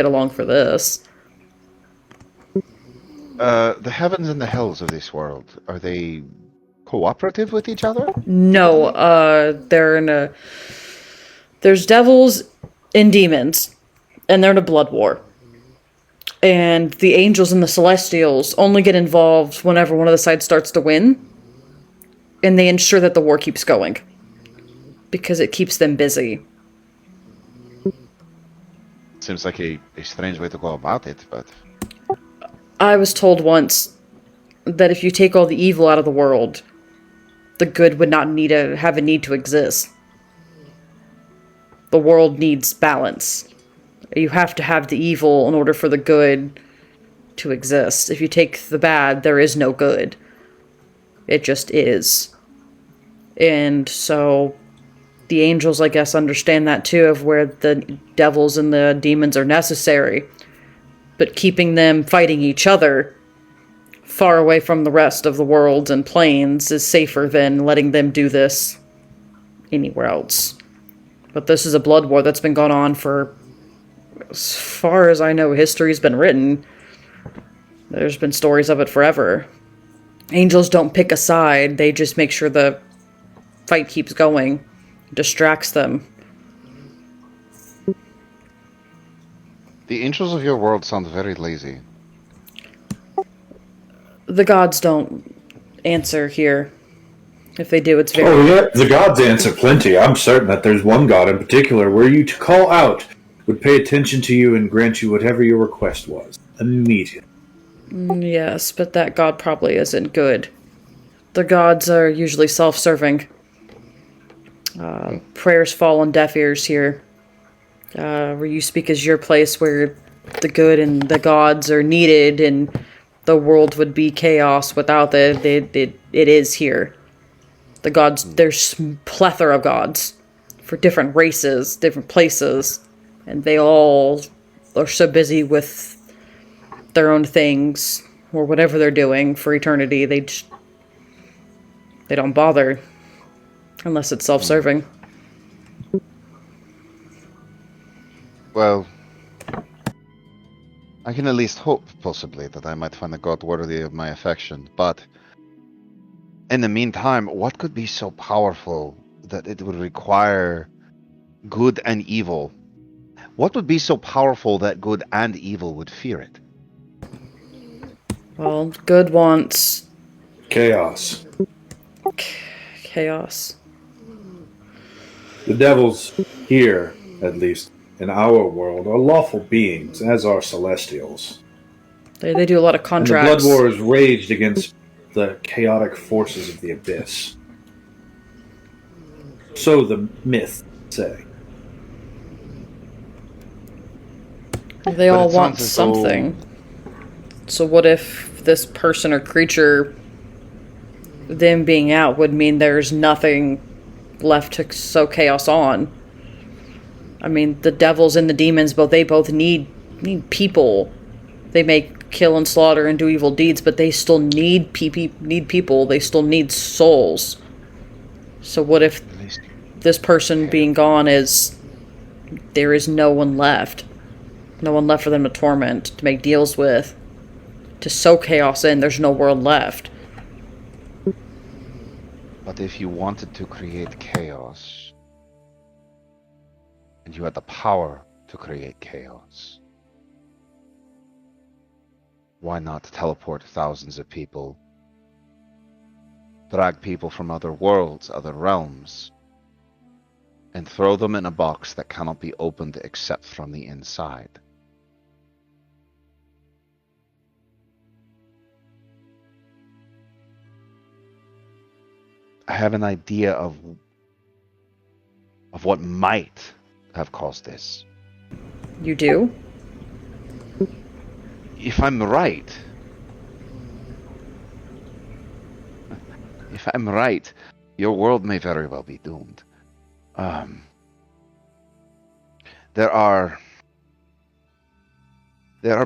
Speaker 3: along for this.
Speaker 2: The heavens and the hells of this world, are they cooperative with each other?
Speaker 3: No, there's devils and demons, and they're in a blood war. And the angels and the celestials only get involved whenever one of the sides starts to win, and they ensure that the war keeps going, because it keeps them busy.
Speaker 2: Seems like a strange way to go about it, but...
Speaker 3: I was told once that if you take all the evil out of the world, the good would not have a need to exist. The world needs balance. You have to have the evil in order for the good to exist. If you take the bad, there is no good. It just is. And so the angels, I guess, understand that too, of where the devils and the demons are necessary. But keeping them fighting each other far away from the rest of the world and planes is safer than letting them do this anywhere else. But this is a blood war that's been going on for, as far as I know, history's been written. There's been stories of it forever. Angels don't pick a side, they just make sure the fight keeps going, distracts them.
Speaker 2: The angels of your world sound very lazy.
Speaker 3: The gods don't answer here. If they do, it's very...
Speaker 1: Oh, yeah, the gods answer plenty. I'm certain that there's one god in particular where you to call out would pay attention to you and grant you whatever your request was. Immediately.
Speaker 3: Yes, but that god probably isn't good. The gods are usually self-serving. Prayers fall on deaf ears here. Where you speak is your place where the good and the gods are needed and the world would be chaos without it. It is here. The gods, there's plethora of gods for different races, different places, and they all are so busy with their own things or whatever they're doing for eternity. They don't bother unless it's self-serving.
Speaker 2: Well, I can at least hope, possibly, that I might find a god worthy of my affection, but in the meantime, what could be so powerful that it would require good and evil? What would be so powerful that good and evil would fear it?
Speaker 3: Well, good wants...
Speaker 1: Chaos.
Speaker 3: chaos.
Speaker 1: The devils here, at least, in our world, are lawful beings, as are celestials.
Speaker 3: They do a lot of
Speaker 1: And the
Speaker 3: contracts.
Speaker 1: blood war is waged against the chaotic forces of the abyss. So the myths say.
Speaker 3: They all
Speaker 2: it sounds
Speaker 3: want
Speaker 2: as though-
Speaker 3: something. So what if this person or creature, them being out, would mean there's nothing left to sow chaos on? I mean, the devils and the demons, they both need people. They may kill and slaughter and do evil deeds, but they still need people. They still need souls. So what if this person being gone is there is no one left? No one left for them to torment, to make deals with, to sow chaos in. There's no world left.
Speaker 2: But if you wanted to create chaos, and you had the power to create chaos, why not teleport thousands of people, drag people from other worlds, other realms, and throw them in a box that cannot be opened except from the inside? I have an idea of what might have caused this.
Speaker 3: You do?
Speaker 2: If I'm right, your world may very well be doomed. There are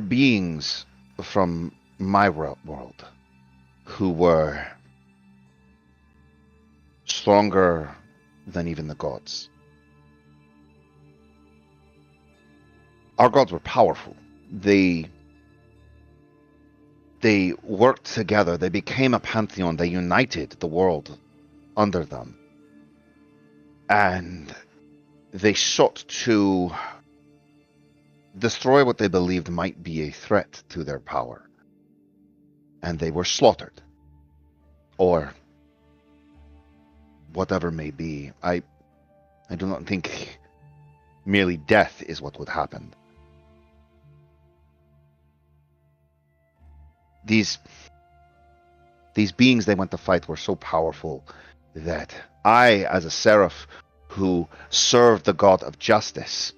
Speaker 2: beings from my world who were stronger than even the gods. Our gods were powerful. They worked together. They became a pantheon. They united the world under them. And they sought to destroy what they believed might be a threat to their power. And they were slaughtered. Or whatever may be. I do not think merely death is what would happen. These beings they went to fight were so powerful that I, as a Seraph who served the god of justice,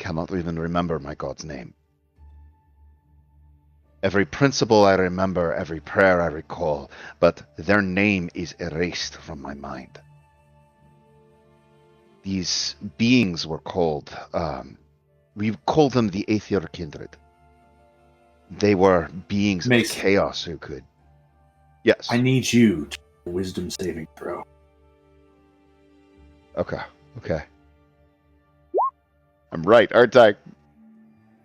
Speaker 2: cannot even remember my god's name. Every principle I remember, every prayer I recall, but their name is erased from my mind. These beings were called, we called them the Aether Kindred. They were beings of chaos who could... Yes.
Speaker 1: I need you to do a wisdom saving throw.
Speaker 2: Okay. I'm right, aren't I?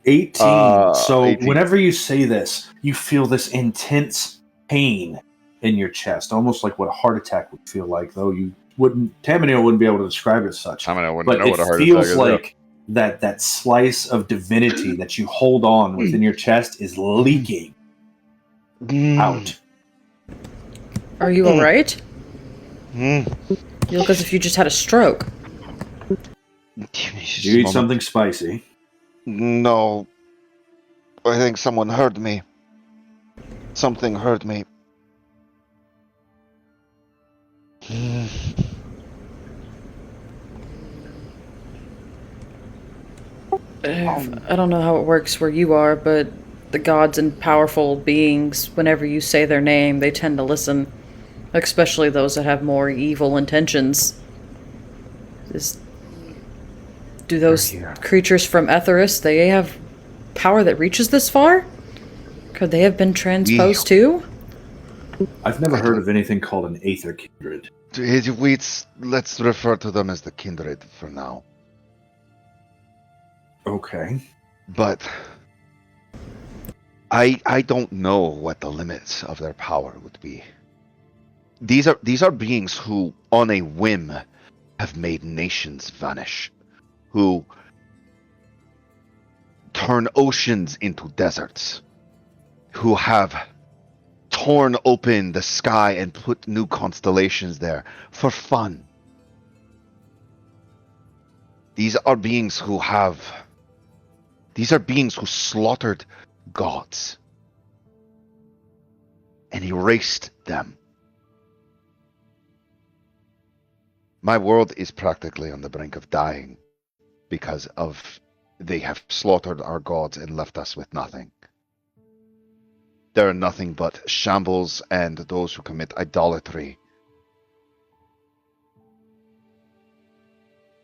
Speaker 1: 18. So
Speaker 2: 18.
Speaker 1: whenever you say this, you feel this intense pain in your chest, almost like what a heart attack would feel like, though Taminel wouldn't be able to describe it as such.
Speaker 2: Taminel wouldn't
Speaker 1: but
Speaker 2: know what a heart
Speaker 1: it
Speaker 2: attack
Speaker 1: feels
Speaker 2: is.
Speaker 1: like that slice of divinity that you hold on within your chest is leaking out.
Speaker 3: Are you alright? You look as if you just had a stroke.
Speaker 1: Did you eat something spicy?
Speaker 2: No. I think someone heard me. Something heard me.
Speaker 3: I don't know how it works where you are, but the gods and powerful beings, whenever you say their name, they tend to listen. Especially those that have more evil intentions. Do those creatures from Etheris, they have power that reaches this far? Could they have been transposed too?
Speaker 1: I've never heard of anything called an Aether Kindred.
Speaker 2: Let's refer to them as the Kindred for now.
Speaker 1: Okay.
Speaker 2: But I don't know what the limits of their power would be. These are beings who, on a whim, have made nations vanish, who turn oceans into deserts, who have torn open the sky and put new constellations there for fun. These are beings who slaughtered gods and erased them. My world is practically on the brink of dying because they have slaughtered our gods and left us with nothing. There are nothing but shambles and those who commit idolatry.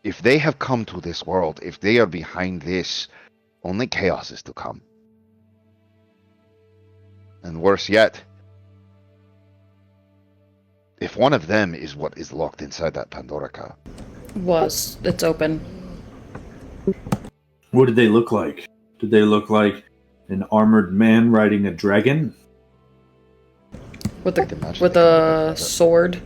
Speaker 2: If they have come to this world, if they are behind this, only chaos is to come. And worse yet, if one of them is what is locked inside that Pandorica.
Speaker 3: It's open.
Speaker 1: What did they look like? Did they look like an armored man riding a dragon?
Speaker 3: With a sword?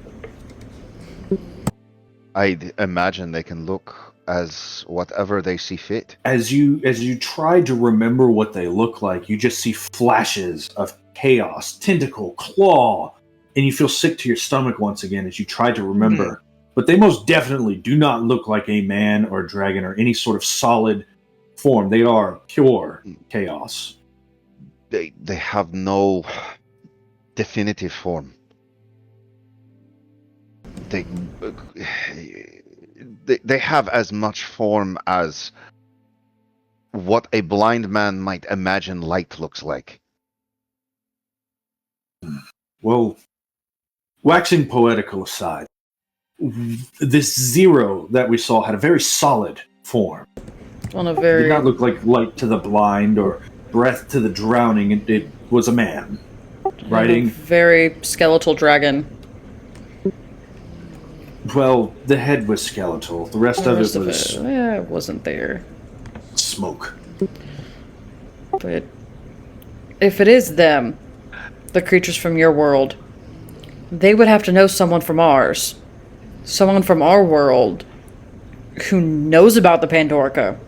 Speaker 2: I'd imagine they can look as whatever they see fit.
Speaker 1: As you try to remember what they look like, you just see flashes of chaos, tentacle, claw, and you feel sick to your stomach once again as you try to remember. But they most definitely do not look like a man or a dragon or any sort of solid form. They are pure chaos.
Speaker 2: They have no definitive form. They have as much form as what a blind man might imagine light looks like.
Speaker 1: Well, waxing poetical aside, this zero that we saw had a very solid form. It did not look like light to the blind or breath to the drowning. It was a man riding...
Speaker 3: very skeletal dragon.
Speaker 1: Well, the head was skeletal. The rest of it was...
Speaker 3: it wasn't there.
Speaker 1: Smoke.
Speaker 3: But if it is them, the creatures from your world, they would have to know someone from ours. Someone from our world who knows about the Pandorica,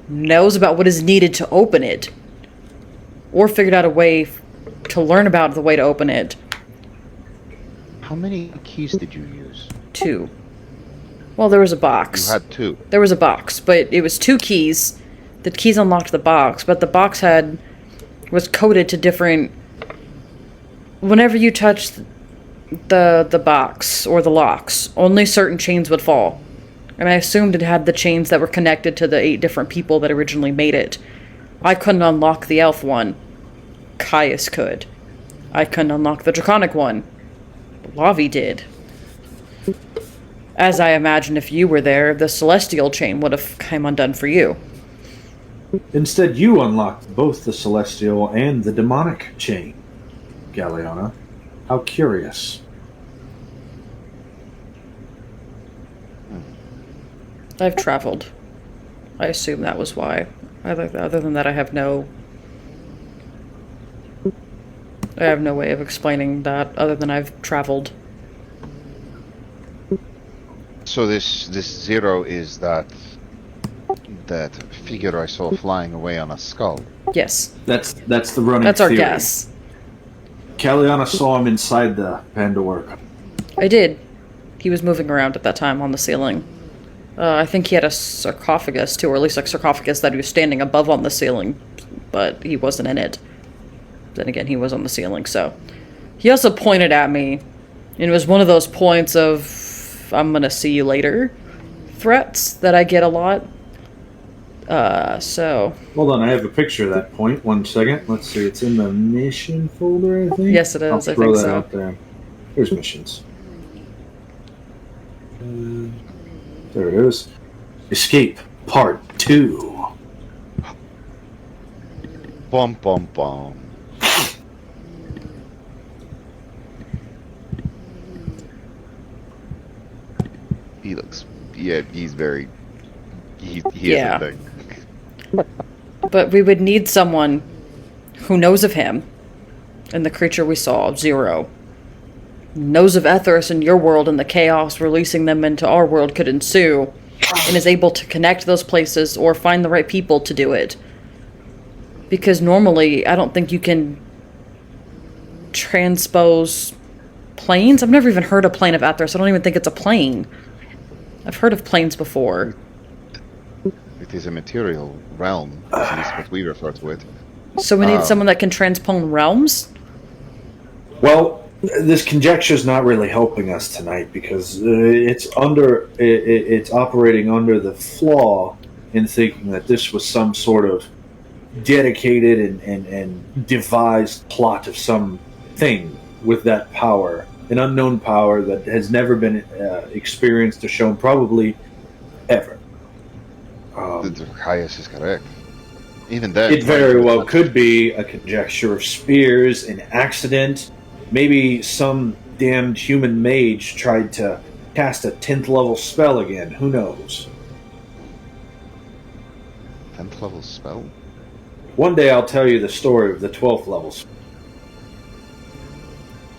Speaker 3: knows about what is needed to open it, or figured out a way to learn about the way to open it.
Speaker 2: How many keys did you use?
Speaker 3: 2. Well, there was a box.
Speaker 2: You had 2.
Speaker 3: There was a box, but it was 2 keys. The keys unlocked the box, but the box was coded to different Whenever you touch the box or the locks, only certain chains would fall. And I assumed it had the chains that were connected to the 8 different people that originally made it. I couldn't unlock the elf one. Caius could. I couldn't unlock the draconic one. Lavi did. As I imagine if you were there, the celestial chain would have come undone for you.
Speaker 1: Instead, you unlocked both the celestial and the demonic chain, Kalianna. How curious.
Speaker 3: I've traveled. I assume that was why. Other than that, I have no way of explaining that other than I've traveled.
Speaker 2: So this zero is that figure I saw flying away on a skull.
Speaker 3: Yes.
Speaker 1: That's the running
Speaker 3: That's our
Speaker 1: theory.
Speaker 3: guess.
Speaker 1: Kalianna saw him inside the Pandorica.
Speaker 3: I did. He was moving around at that time on the ceiling. I think he had a sarcophagus too, or at least a sarcophagus that he was standing above on the ceiling, but he wasn't in it. Then again, he was on the ceiling, so. He also pointed at me, and it was one of those points of, I'm gonna see you later threats that I get a lot. So.
Speaker 1: Hold on, I have a picture of that point. 1 second. Let's see, it's in the mission folder, I think?
Speaker 3: Yes, it is.
Speaker 1: I'll
Speaker 3: I
Speaker 1: throw
Speaker 3: think
Speaker 1: that
Speaker 3: so.
Speaker 1: out there. Here's missions. There it is. Escape, Part 2.
Speaker 2: Bum bum bum. He looks. Yeah, he's very. He
Speaker 3: Yeah.
Speaker 2: is a thing.
Speaker 3: But we would need someone who knows of him and the creature we saw, Zero. Knows of Ethers in your world and the chaos releasing them into our world could ensue, and is able to connect those places or find the right people to do it. Because normally, I don't think you can transpose planes. I've never even heard a plane of Ethers. I don't even think it's a plane. I've heard of planes before.
Speaker 2: It is a material realm, at least what we refer to it.
Speaker 3: So we need someone that can transpone realms?
Speaker 1: Well, this conjecture is not really helping us tonight because it's operating under the flaw in thinking that this was some sort of dedicated and devised plot of some thing with that power, an unknown power that has never been experienced or shown probably ever.
Speaker 2: Caius is correct. Even then,
Speaker 1: It very well could be a conjecture of spears, an accident. Maybe some damned human mage tried to cast a 10th level spell again. Who knows?
Speaker 2: 10th level spell?
Speaker 1: One day I'll tell you the story of the 12th level spell.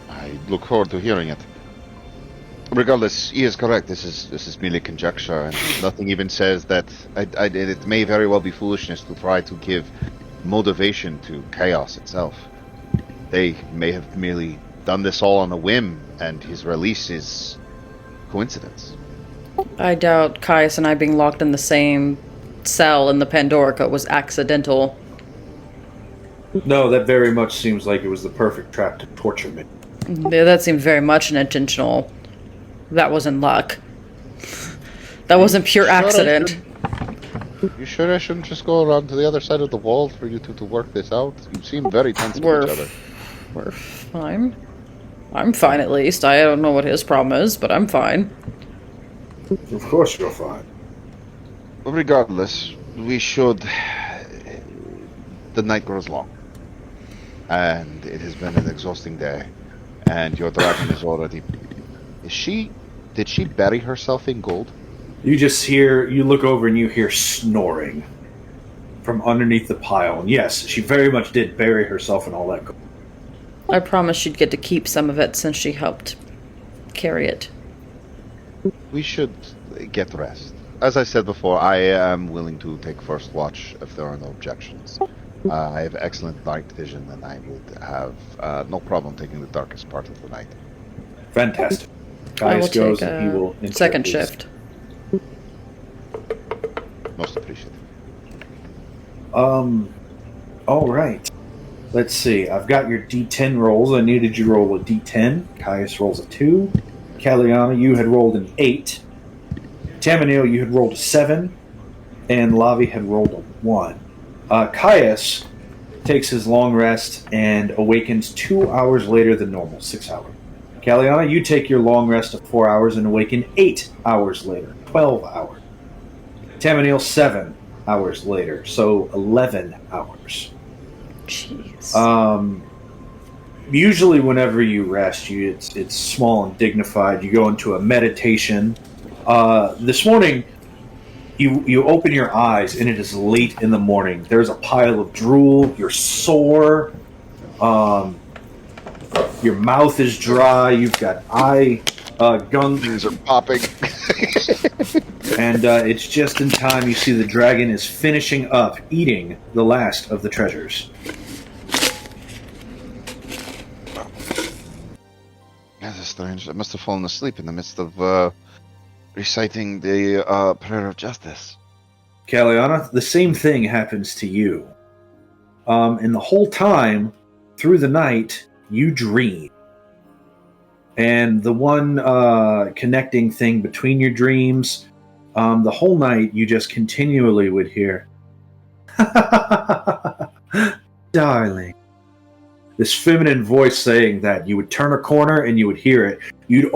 Speaker 2: I look forward to hearing it. Regardless, he is correct. This is merely conjecture, and nothing even says that. It may very well be foolishness to try to give motivation to chaos itself. They may have merely done this all on a whim, and his release is coincidence.
Speaker 3: I doubt Caius and I being locked in the same cell in the Pandorica was accidental.
Speaker 1: No, that very much seems like it was the perfect trap to torture me.
Speaker 3: Yeah, that seemed very much unintentional. That wasn't luck. That wasn't pure accident.
Speaker 2: You sure I shouldn't just go around to the other side of the wall for you two to work this out? You seem very tense with each other.
Speaker 3: We're fine. I'm fine at least. I don't know what his problem is, but I'm fine.
Speaker 1: Of course you're fine.
Speaker 2: Regardless, we should... The night grows long. And it has been an exhausting day. And your dragon is already... Did she bury herself in gold?
Speaker 1: You look over and you hear snoring from underneath the pile. And yes, she very much did bury herself in all that gold.
Speaker 3: I promised she'd get to keep some of it since she helped carry it.
Speaker 2: We should get rest. As I said before, I am willing to take first watch if there are no objections. I have excellent night vision, and I would have no problem taking the darkest part of the night.
Speaker 1: Fantastic.
Speaker 3: I will
Speaker 1: Caius goes
Speaker 3: take
Speaker 1: and he will
Speaker 3: a second
Speaker 1: interpret.
Speaker 3: shift.
Speaker 2: Most appreciated.
Speaker 1: All right. Let's see. I've got your D10 rolls. I needed you to roll a D10. Caius rolls a 2. Kalianna, you had rolled an 8. Taminel, you had rolled a 7. And Lavi had rolled a 1. Caius takes his long rest and awakens 2 hours later than normal, 6 hours. Kalianna, you take your long rest of 4 hours and awaken 8 hours later, 12 hours. Taminel, 7 hours later, so 11 hours.
Speaker 3: Jeez.
Speaker 1: Usually whenever you rest, it's small and dignified. You go into a meditation. This morning, you open your eyes, and it is late in the morning. There's a pile of drool. You're sore. Your mouth is dry. You've got eye gunk.
Speaker 2: Things are popping.
Speaker 1: And it's just in time you see the dragon is finishing up eating the last of the treasures.
Speaker 2: That's strange. I must have fallen asleep in the midst of reciting the prayer of justice.
Speaker 1: Kalianna, the same thing happens to you. And the whole time, through the night, you dream. And the one connecting thing between your dreams, the whole night you just continually would hear, darling. This feminine voice saying that. You would turn a corner and you would hear it. You'd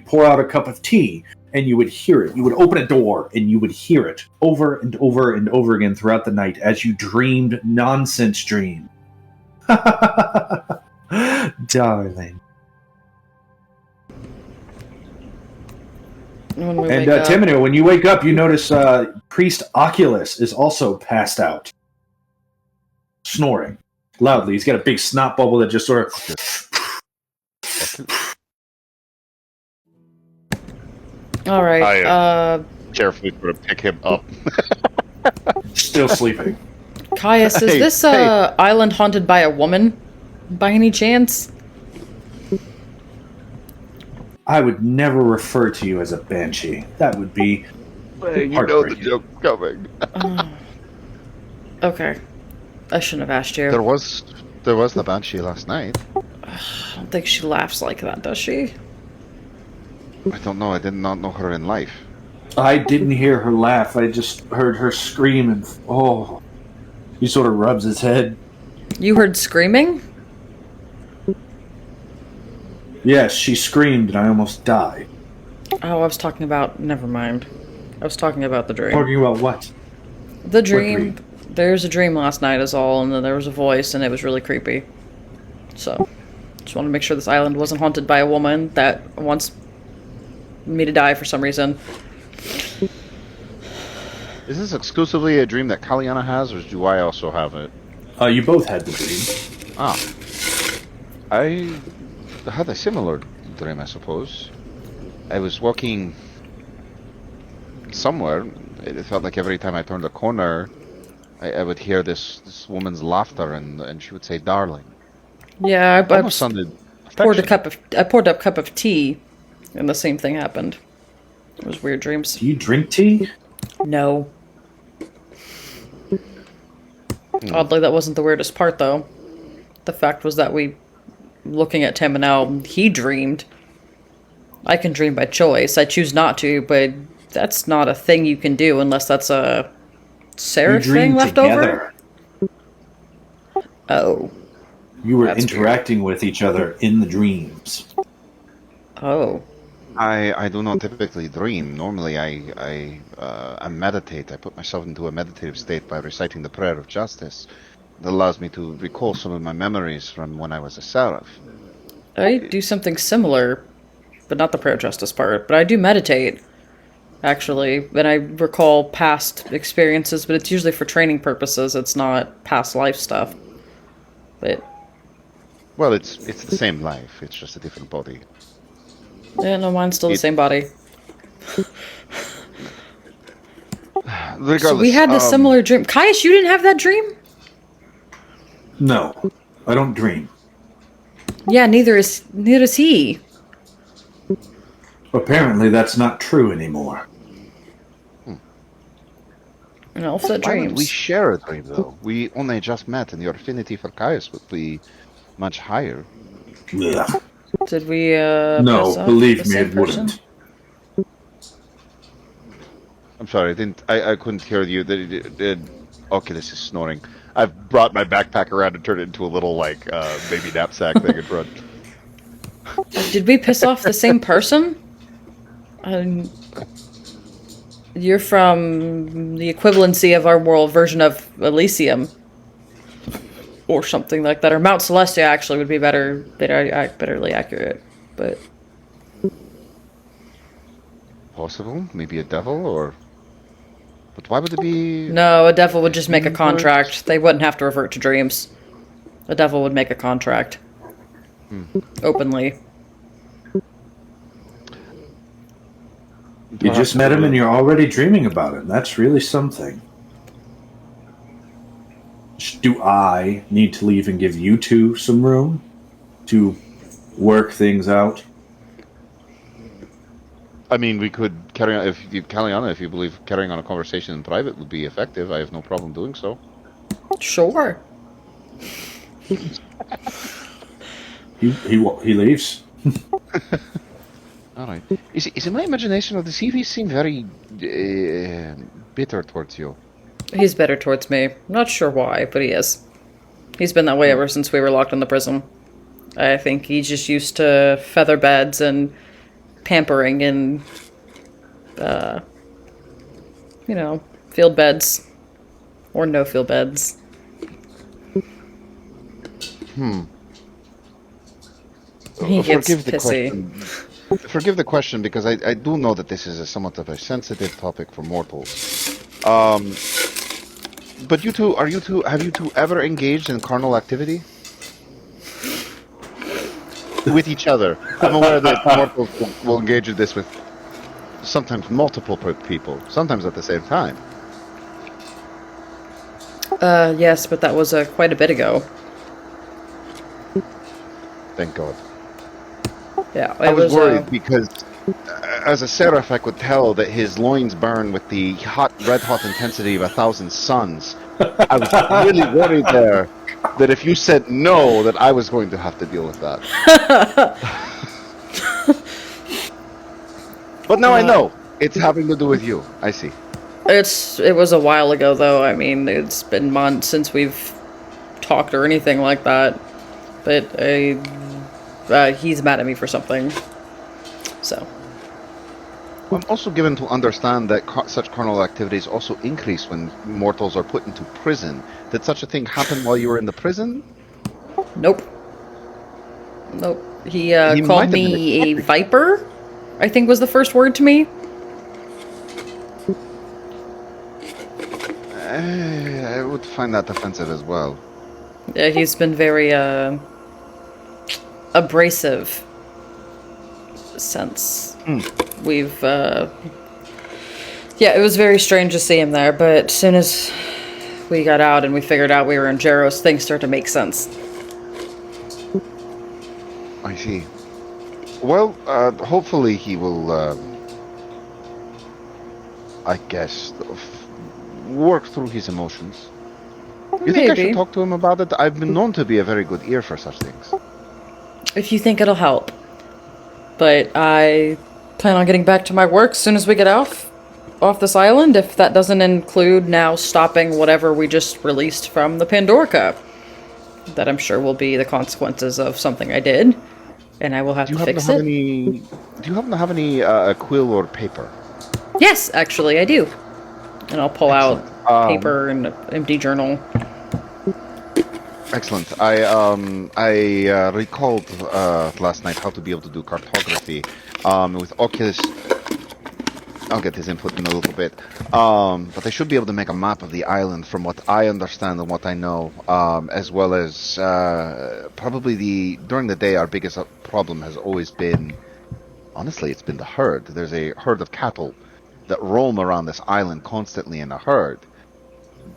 Speaker 1: pour out a cup of tea and you would hear it. You would open a door and you would hear it over and over and over again throughout the night as you dreamed nonsense dream. Darling. And Taminel, when you wake up, you notice Priest Oculus is also passed out. Snoring. Loudly. He's got a big snot bubble that just sort of...
Speaker 3: Alright,
Speaker 2: I carefully sort of pick him up.
Speaker 1: Still sleeping.
Speaker 3: Caius, is this island haunted by a woman, by any chance?
Speaker 1: I would never refer to you as a banshee. That would be
Speaker 2: You know the joke's coming.
Speaker 3: Okay. I shouldn't have asked you.
Speaker 2: There was the banshee last night.
Speaker 3: I don't think she laughs like that, does she?
Speaker 2: I don't know. I did not know her in life.
Speaker 1: I didn't hear her laugh. I just heard her scream and... Oh. He sort of rubs his head.
Speaker 3: You heard screaming?
Speaker 1: Yes, she screamed and I almost died.
Speaker 3: Oh, I was talking about... Never mind. I was talking about the dream.
Speaker 1: Talking about what?
Speaker 3: The dream. There's a dream last night is all, and then there was a voice, and it was really creepy. So, just want to make sure this island wasn't haunted by a woman that wants me to die for some reason.
Speaker 2: Is this exclusively a dream that Kalianna has, or do I also have it?
Speaker 1: You both had the dream.
Speaker 2: Ah. I had a similar dream, I suppose. I was walking somewhere. It felt like every time I turned a corner, I would hear this woman's laughter, and she would say, "Darling."
Speaker 3: Yeah, I
Speaker 2: almost sounded
Speaker 3: poured a cup of tea, and the same thing happened. It was weird dreams.
Speaker 1: Do you drink tea?
Speaker 3: No. Oddly, that wasn't the weirdest part, though. The fact was that looking at Taminel, he dreamed. I can dream by choice. I choose not to, but that's not a thing you can do unless that's a Seraph thing left
Speaker 1: together.
Speaker 3: over? Oh.
Speaker 1: You were interacting with each other in the dreams.
Speaker 3: Oh.
Speaker 2: I do not typically dream. Normally I meditate. I put myself into a meditative state by reciting the prayer of justice. That allows me to recall some of my memories from when I was a Seraph.
Speaker 3: I do something similar, but not the prayer of justice part. But I do meditate, actually, and I recall past experiences, but it's usually for training purposes. It's not past life stuff. But
Speaker 2: well, it's the same life. It's just a different body.
Speaker 3: yeah, no, mine's still the same body.
Speaker 2: Regardless,
Speaker 3: so we had a similar dream. Caius, you didn't have that dream?
Speaker 1: No, I don't dream.
Speaker 3: Yeah, neither is he.
Speaker 1: Apparently that's not true anymore.
Speaker 3: An elf that
Speaker 2: Why would we
Speaker 3: dreams.
Speaker 2: share a dream, though? We only just met, and your affinity for Caius would be much higher.
Speaker 1: Ugh.
Speaker 3: Did we
Speaker 1: No,
Speaker 3: piss off
Speaker 1: believe
Speaker 3: the
Speaker 1: me,
Speaker 3: same
Speaker 1: it
Speaker 3: person?
Speaker 1: wouldn't.
Speaker 2: I'm sorry, I couldn't hear you. Oculus is snoring. I've brought my backpack around and turned it into a little, baby knapsack thing in front.
Speaker 3: Did we piss off the same person? You're from the equivalency of our world version of Elysium. Or something like that. Or Mount Celestia actually would be betterly accurate. But
Speaker 2: Possible? Maybe a devil, or... But why would it be...
Speaker 3: no, a devil would just make a contract. They wouldn't have to revert to dreams. A devil would make a contract. Openly.
Speaker 1: You just met him and you're already dreaming about him. That's really something. Do I need to leave and give you two some room to work things out?
Speaker 2: I mean, we could carry on... Kalianna, if you believe carrying on a conversation in private would be effective, I have no problem doing so.
Speaker 3: Sure.
Speaker 1: He leaves.
Speaker 2: All right. Is it my imagination, or does he seem very bitter towards you?
Speaker 3: He's better towards me. Not sure why, but he is. He's been that way ever since we were locked in the prison. I think he's just used to feather beds and pampering and, field beds. Or no field beds. He gets pissy.
Speaker 2: Forgive the question, because I do know that this is somewhat of a sensitive topic for mortals. But have you two ever engaged in carnal activity? With each other. I'm aware that mortals will engage in this with sometimes multiple people, sometimes at the same time.
Speaker 3: Yes, but that was quite a bit ago.
Speaker 2: Thank God.
Speaker 3: Yeah,
Speaker 2: I was worried because, as a Seraph, I could tell that his loins burn with the red-hot intensity of 1,000 suns. I was really worried there that if you said no, that I was going to have to deal with that. But now I know. It's having to do with you. I see.
Speaker 3: It was a while ago, though. I mean, it's been months since we've talked or anything like that. But he's mad at me for something. So.
Speaker 2: I'm also given to understand that such carnal activities also increase when mortals are put into prison. Did such a thing happen while you were in the prison?
Speaker 3: Nope. He called me a viper, I think was the first word to me.
Speaker 2: I would find that offensive as well.
Speaker 3: Yeah, he's been very abrasive since we've it was very strange to see him there, but as soon as we got out and we figured out we were in Jaros, things started to make sense.
Speaker 2: I see. Well, hopefully he will I guess work through his emotions. You think I should talk to him about it? I've been known to be a very good ear for such things.
Speaker 3: If you think it'll help. But I plan on getting back to my work as soon as we get off this island, if that doesn't include now stopping whatever we just released from the Pandorica. That I'm sure will be the consequences of something I did, and I will have to fix it. Do
Speaker 2: you happen to have any quill or paper?
Speaker 3: Yes, actually, I do. And I'll pull out paper and an empty journal.
Speaker 2: Excellent. I recalled last night how to be able to do cartography with Oculus. I'll get his input in a little bit. But I should be able to make a map of the island from what I understand and what I know, as well as probably during the day our biggest problem has always been, honestly, it's been the herd. There's a herd of cattle that roam around this island constantly in a herd.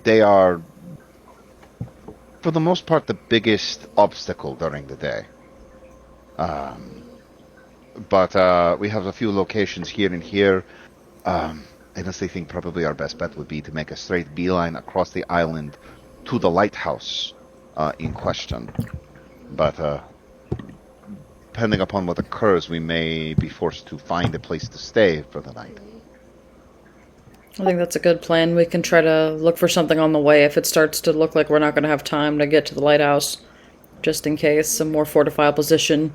Speaker 2: They are, for the most part, the biggest obstacle during the day. But we have a few locations here and here. I honestly think probably our best bet would be to make a straight beeline across the island to the lighthouse in question. But depending upon what occurs, we may be forced to find a place to stay for the night.
Speaker 3: I think that's a good plan. We can try to look for something on the way if it starts to look like we're not going to have time to get to the lighthouse. Just in case, some more fortified position.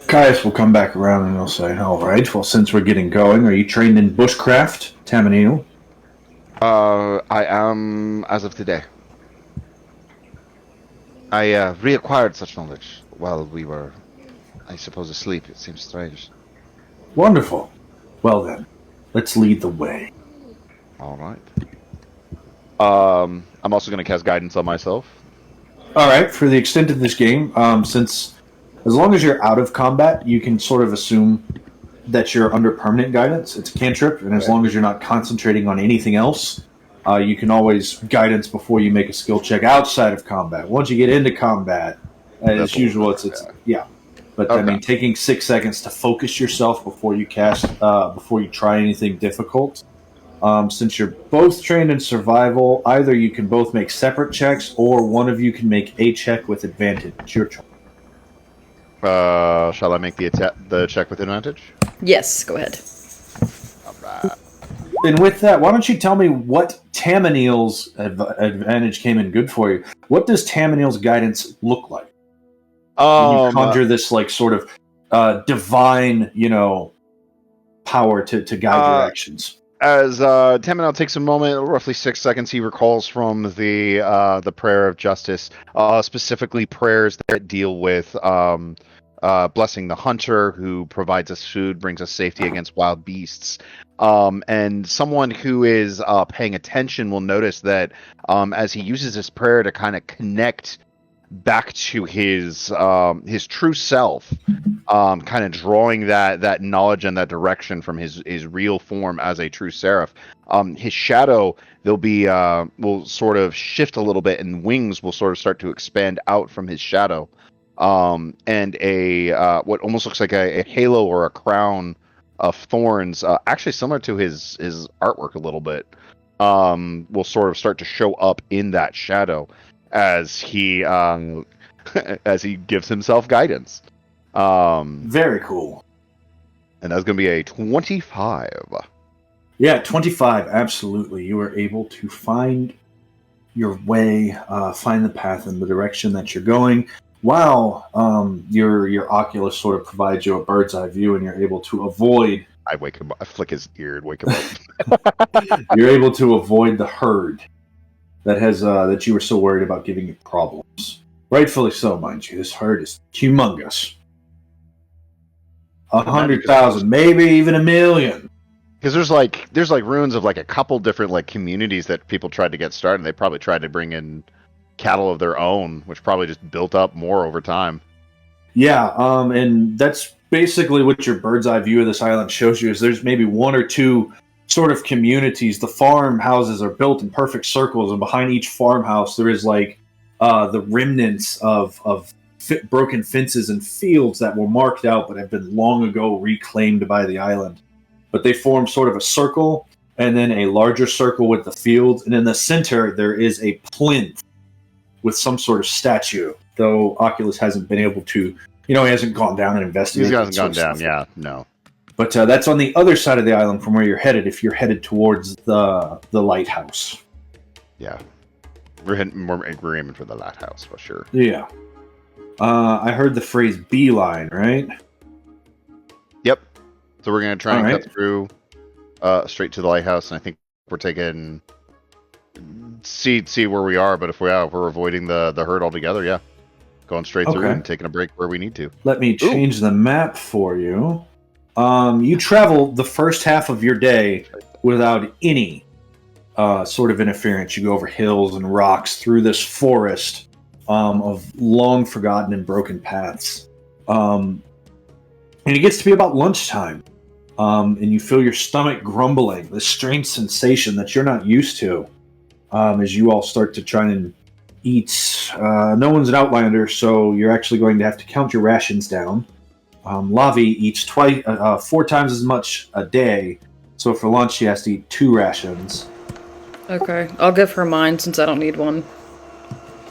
Speaker 1: Caius will come back around and he'll say, all right, well, since we're getting going, are you trained in bushcraft, Taminel?
Speaker 2: I am as of today. I reacquired such knowledge while we were, I suppose, asleep. It seems strange.
Speaker 1: Wonderful. Well then, let's lead the way.
Speaker 2: All right. I'm also going to cast guidance on myself.
Speaker 1: All right, for the extent of this game, since as long as you're out of combat, you can sort of assume that you're under permanent guidance. It's a cantrip, and as long as you're not concentrating on anything else, you can always guidance before you make a skill check outside of combat. Once you get into combat, as usual, it's yeah. But okay. I mean, taking 6 seconds to focus yourself before you cast, before you try anything difficult. Since you're both trained in survival, either you can both make separate checks, or one of you can make a check with advantage. It's your choice.
Speaker 2: Shall I make the check with advantage?
Speaker 3: Yes, go ahead.
Speaker 2: All right.
Speaker 1: And with that, why don't you tell me what Taminel's advantage came in good for you? What does Taminel's guidance look like? When you conjure this like sort of divine, power to guide your actions.
Speaker 2: As Taminel takes a moment, roughly 6 seconds, he recalls from the prayer of justice, specifically prayers that deal with blessing the hunter who provides us food, brings us safety against wild beasts. And someone who is paying attention will notice that as he uses this prayer to kind of connect back to his true self, kind of drawing that knowledge and that direction from his real form as a true Seraph. His shadow will sort of shift a little bit, and wings will sort of start to expand out from his shadow, and what almost looks like a halo or a crown of thorns, actually similar to his artwork a little bit, will sort of start to show up in that shadow as he gives himself guidance.
Speaker 1: Very cool.
Speaker 2: And that's going to be a 25.
Speaker 1: Yeah, 25, absolutely. You are able to find your way, find the path in the direction that you're going, while your Oculus sort of provides you a bird's eye view, and you're able to avoid...
Speaker 2: I wake him up. I flick his ear and wake him up.
Speaker 1: You're able to avoid the herd that you were so worried about giving you problems. Rightfully so, mind you. This herd is humongous. 100,000, maybe even 1 million.
Speaker 2: Because there's ruins of like a couple different like communities that people tried to get started. They probably tried to bring in cattle of their own, which probably just built up more over time.
Speaker 1: Yeah, and that's basically what your bird's eye view of this island shows you. Is there's maybe 1 or 2 sort of communities. The farmhouses are built in perfect circles, and behind each farmhouse there is like the remnants of broken fences and fields that were marked out but have been long ago reclaimed by the island. But they form sort of a circle, and then a larger circle with the fields, and in the center there is a plinth with some sort of statue, though Oculus hasn't been able to, he hasn't gone down and investigated.
Speaker 2: He hasn't gone down, yeah, no.
Speaker 1: But that's on the other side of the island from where you're headed, if you're headed towards the lighthouse.
Speaker 2: Yeah. We're aiming for the lighthouse, for sure.
Speaker 1: Yeah. I heard the phrase beeline, right?
Speaker 2: Yep. So we're going to try and cut through straight to the lighthouse, and I think we're taking... See where we are, but if we're avoiding the herd altogether, yeah. Going straight through and taking a break where we need to.
Speaker 1: Let me change the map for you. You travel the first half of your day without any sort of interference. You go over hills and rocks through this forest of long forgotten and broken paths. And it gets to be about lunchtime. And you feel your stomach grumbling, this strange sensation that you're not used to, as you all start to try and eat. No one's an outlander, so you're actually going to have to count your rations down. Lavi eats 4 times as much a day, so for lunch she has to eat 2 rations.
Speaker 3: Okay, I'll give her mine since I don't need one.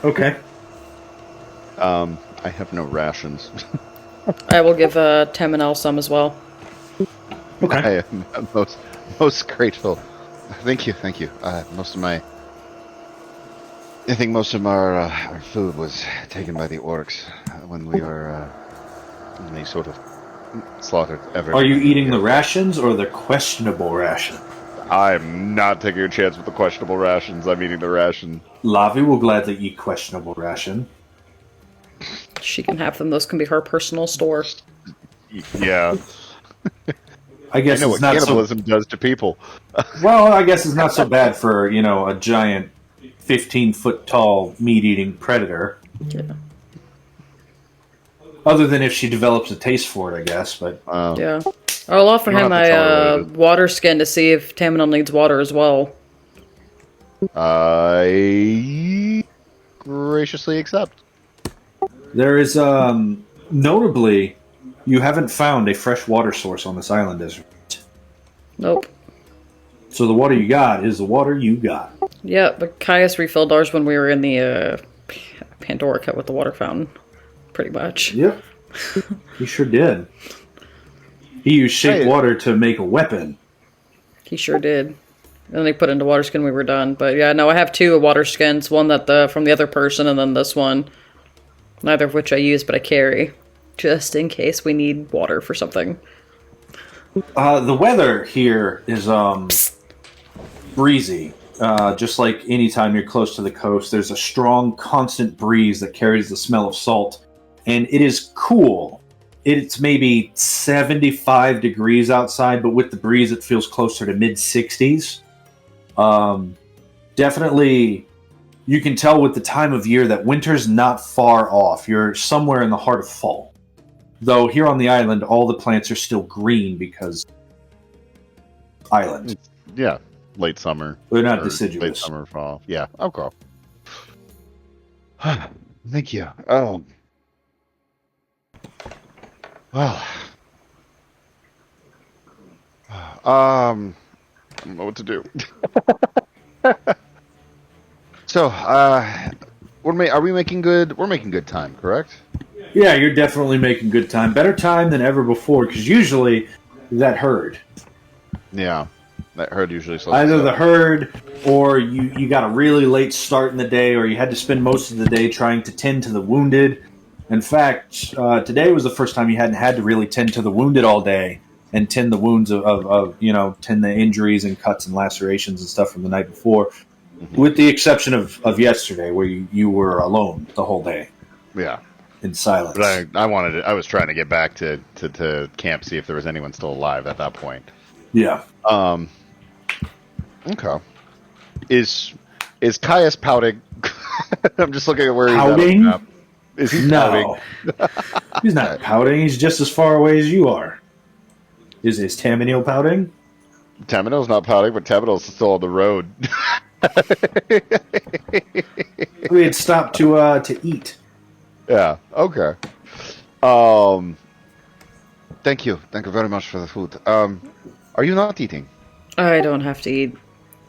Speaker 1: Okay.
Speaker 2: I have no rations.
Speaker 3: I will give Taminel some as well.
Speaker 1: Okay.
Speaker 2: I am most grateful. Thank you. I think most of our food was taken by the orcs when we were when they sort of slaughtered everything.
Speaker 1: Are you eating the rations or the questionable ration?
Speaker 2: I'm not taking a chance with the questionable rations. I'm eating the ration.
Speaker 1: Lavi will gladly eat questionable ration.
Speaker 3: She can have them. Those can be her personal store.
Speaker 2: Yeah.
Speaker 1: I guess
Speaker 2: I know
Speaker 1: it's
Speaker 2: what
Speaker 1: not
Speaker 2: cannibalism does to people.
Speaker 1: Well, I guess it's not so bad for, a giant 15-foot tall meat-eating predator.
Speaker 3: Yeah.
Speaker 1: Other than if she develops a taste for it, I guess, but...
Speaker 3: Yeah. I'll offer
Speaker 2: You don't
Speaker 3: him
Speaker 2: have to
Speaker 3: my
Speaker 2: tolerate it.
Speaker 3: water skin to see if Taminel needs water as well.
Speaker 2: I graciously accept.
Speaker 1: There is, notably, you haven't found a fresh water source on this island as yet.
Speaker 3: Nope.
Speaker 1: So the water you got is the water you got.
Speaker 3: Yeah, but Caius refilled ours when we were in the Pandorica with the water fountain. Pretty much.
Speaker 1: Yep. He sure did. He used shape water to make a weapon.
Speaker 3: He sure did. And then he put into water skin when we were done. But yeah, no, I have 2 water skins. One that from the other person, and then this one. Neither of which I use, but I carry. Just in case we need water for something.
Speaker 1: The weather here is breezy. Just like anytime you're close to the coast, there's a strong, constant breeze that carries the smell of salt. And it is cool. It's maybe 75 degrees outside, but with the breeze, it feels closer to mid-60s. Definitely, you can tell with the time of year that winter's not far off. You're somewhere in the heart of fall. Though here on the island, all the plants are still green because island.
Speaker 2: Yeah, late summer.
Speaker 1: They're not
Speaker 2: or
Speaker 1: deciduous.
Speaker 2: Late summer, fall. Yeah, okay. Thank you. Oh. Well. I don't know what to do. So, are we making good? We're making good time, correct?
Speaker 1: Yeah, you're definitely making good time. Better time than ever before, because usually that herd.
Speaker 2: Yeah, that herd usually slows.
Speaker 1: Either the herd, or you got a really late start in the day, or you had to spend most of the day trying to tend to the wounded. In fact, today was the first time you hadn't had to really tend to the wounded all day and tend the wounds tend the injuries and cuts and lacerations and stuff from the night before, with the exception of yesterday, where you were alone the whole day.
Speaker 2: Yeah.
Speaker 1: In silence.
Speaker 2: But I was trying to get back to camp, see if there was anyone still alive at that point.
Speaker 1: Yeah.
Speaker 2: Okay. Is Caius pouting? I'm just looking at where
Speaker 1: pouting?
Speaker 2: He's at. Is he pouting?
Speaker 1: No. He's not pouting. He's just as far away as you are. Is Taminel pouting?
Speaker 2: Taminel's not pouting, but Taminel's still on the road.
Speaker 1: We had stopped to eat.
Speaker 2: Yeah. Okay. Thank you. Thank you very much for the food. Are you not eating?
Speaker 3: I don't have to eat.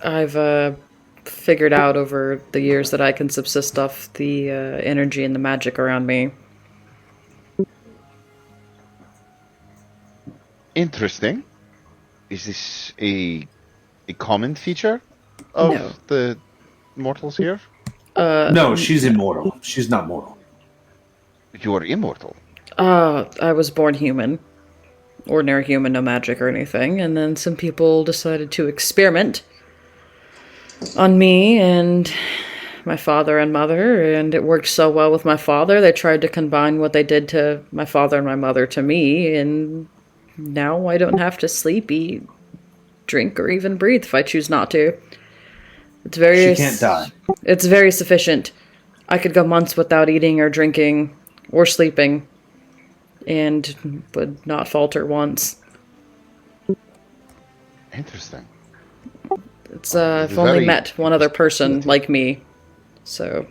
Speaker 3: I've figured out over the years that I can subsist off the energy and the magic around me.
Speaker 2: Interesting. Is this a common feature of the mortals here?
Speaker 1: No, she's immortal. She's not mortal.
Speaker 2: You are immortal.
Speaker 3: I was born human. Ordinary human, no magic or anything. And then some people decided to experiment on me and my father and mother, and it worked so well with my father. They tried to combine what they did to my father and my mother to me, and now I don't have to sleep, eat, drink, or even breathe if I choose not to.
Speaker 1: She can't die.
Speaker 3: It's very sufficient. I could go months without eating or drinking or sleeping and would not falter once.
Speaker 2: Interesting.
Speaker 3: It's I've only met one other person like me, so.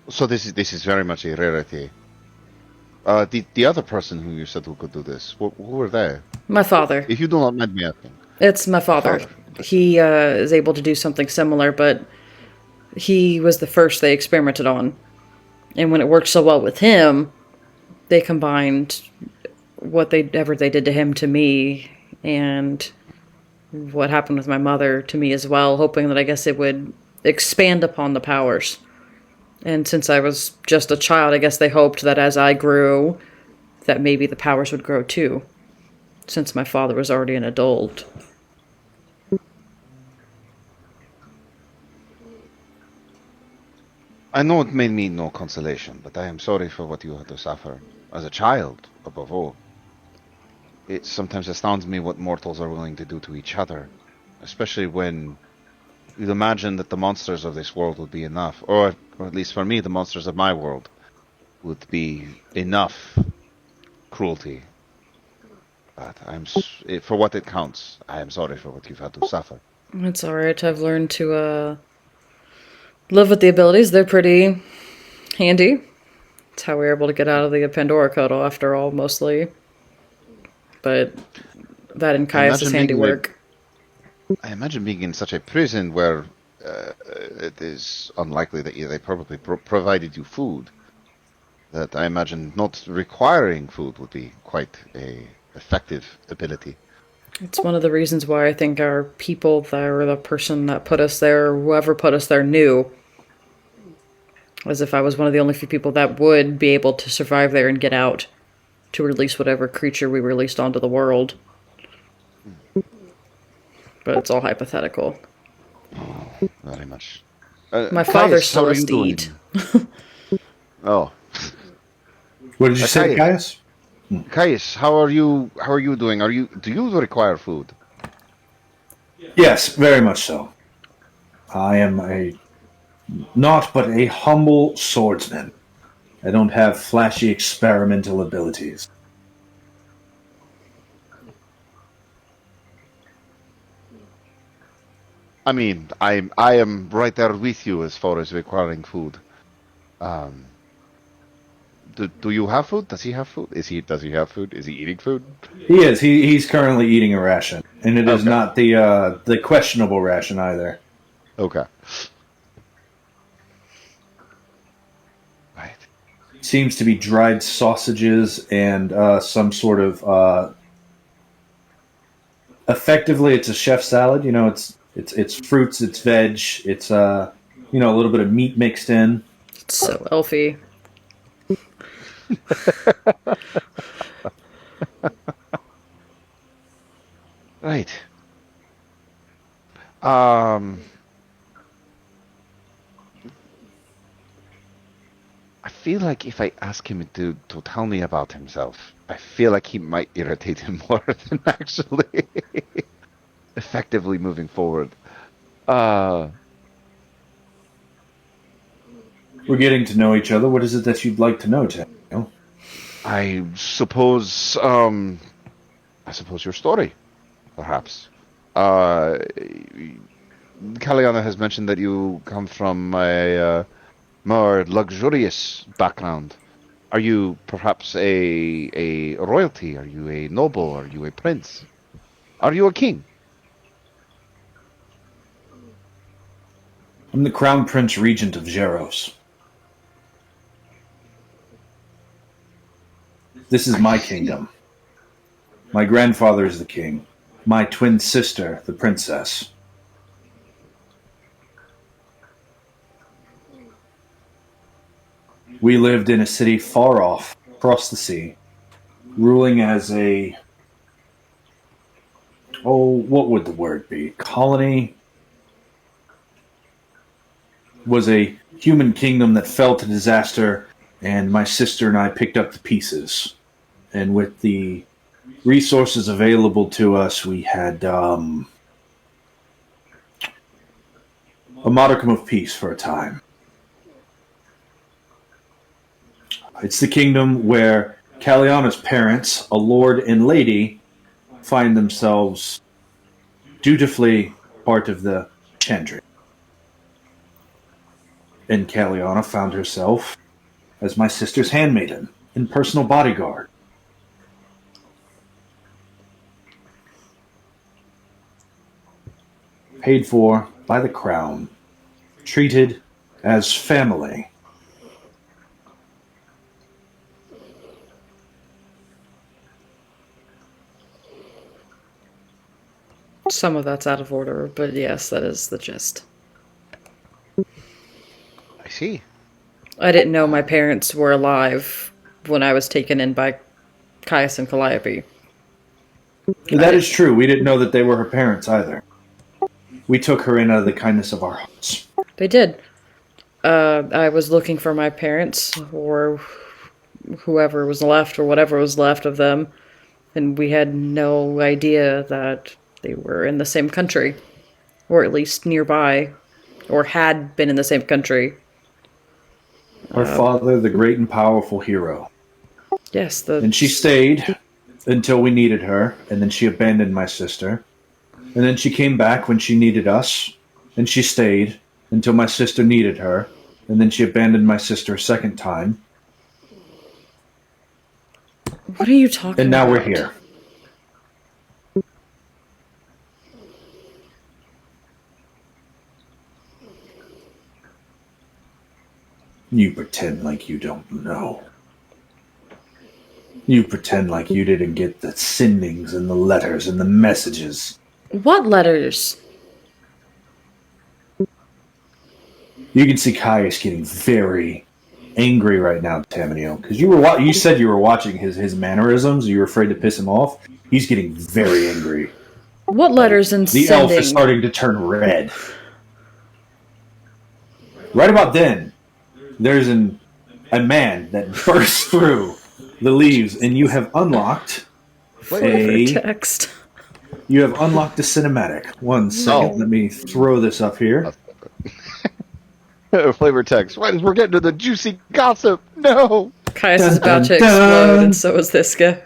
Speaker 2: So this is very much a rarity The other person who you said who could do this, who were they?
Speaker 3: My father.
Speaker 2: If you do not mind me asking.
Speaker 3: It's my father.
Speaker 2: Father.
Speaker 3: He is able to do something similar, but he was the first they experimented on. And when it worked so well with him, they combined whatever they did to him to me, and what happened with my mother to me as well, hoping that I guess it would expand upon the powers. And since I was just a child, I guess they hoped that as I grew, that maybe the powers would grow too, since my father was already an adult.
Speaker 2: I know it may mean no consolation, but I am sorry for what you had to suffer. As a child, above all. It sometimes astounds me what mortals are willing to do to each other. Especially when you'd imagine that the monsters of this world would be enough. Or at least for me, the monsters of my world would be enough cruelty. But for what it counts, I am sorry for what you've had to suffer.
Speaker 3: It's alright, I've learned to, live with the abilities. They're pretty handy. It's how we were able to get out of the Pandorica, after all, mostly. But that and Caius' handiwork.
Speaker 2: I imagine being in such a prison where it is unlikely that they probably provided you food. That I imagine not requiring food would be quite a effective ability.
Speaker 3: It's one of the reasons why I think our people there, or the person that put us there, or whoever put us there, knew. As if I was one of the only few people that would be able to survive there and get out to release whatever creature we released onto the world. But it's all hypothetical.
Speaker 2: Oh, very much.
Speaker 3: My father still has to eat.
Speaker 2: Oh.
Speaker 1: What did you say, Caius?
Speaker 2: Caius, how are you doing? Do you require food?
Speaker 1: Yes, very much so. I am not but a humble swordsman. I don't have flashy experimental abilities.
Speaker 2: I mean, I am right there with you as far as requiring food. Do you have food? Does he have food? Does he have food? Is he eating food?
Speaker 1: He is. He's currently eating a ration, and it is not the questionable ration either.
Speaker 2: Okay. Right.
Speaker 1: Seems to be dried sausages and some sort of. Effectively, it's a chef salad. You know, it's fruits, it's veg, it's a little bit of meat mixed in.
Speaker 3: It's so elfy.
Speaker 2: Right. I feel like if I ask him to tell me about himself, I feel like he might irritate him more than actually effectively moving forward.
Speaker 1: We're getting to know each other. What is it that you'd like to know, Tim?
Speaker 2: I suppose your story, perhaps. Kalianna has mentioned that you come from a more luxurious background. Are you perhaps a royalty? Are you a noble? Are you a prince? Are you a king?
Speaker 1: I'm the Crown Prince Regent of Geros. This is my kingdom. My grandfather is the king. My twin sister, the princess. We lived in a city far off, across the sea, ruling as what would the word be? Colony? Was a human kingdom that fell to disaster, and my sister and I picked up the pieces. And with the resources available to us, we had a modicum of peace for a time. It's the kingdom where Kalianna's parents, a lord and lady, find themselves dutifully part of the Chandri. And Kalianna found herself as my sister's handmaiden, and personal bodyguard. Paid for by the crown. Treated as family.
Speaker 3: Some of that's out of order, but yes, that is the gist.
Speaker 2: I see.
Speaker 3: I didn't know my parents were alive when I was taken in by Caius and Calliope.
Speaker 1: That is true. We didn't know that they were her parents either. We took her in out of the kindness of our hearts.
Speaker 3: They did. I was looking for my parents, or whoever was left, or whatever was left of them, and we had no idea that they were in the same country, or at least nearby, or had been in the same country.
Speaker 1: Our father, the great and powerful hero.
Speaker 3: Yes,
Speaker 1: And she stayed until we needed her, and then she abandoned my sister. And then she came back when she needed us, and she stayed until my sister needed her, and then she abandoned my sister a second time.
Speaker 3: What are you talking about?
Speaker 1: And now we're here. You pretend like you don't know. You pretend like you didn't get the sendings and the letters and the messages.
Speaker 3: What letters?
Speaker 1: You can see Caius getting very angry right now, Taminel, because you said you were watching his mannerisms. You were afraid to piss him off. He's getting very angry.
Speaker 3: What letters and
Speaker 1: the
Speaker 3: sending?
Speaker 1: elf is starting to turn red. Right about then, there's a man that bursts through the leaves, and you have unlocked
Speaker 3: text.
Speaker 1: You have unlocked the cinematic. One second,
Speaker 2: No.
Speaker 1: let me throw this up here.
Speaker 2: Flavor text. Why? We're getting to the juicy gossip. No.
Speaker 3: Caius is
Speaker 1: Dun,
Speaker 3: about to
Speaker 1: dun,
Speaker 3: explode,
Speaker 1: dun.
Speaker 3: and so is this guy.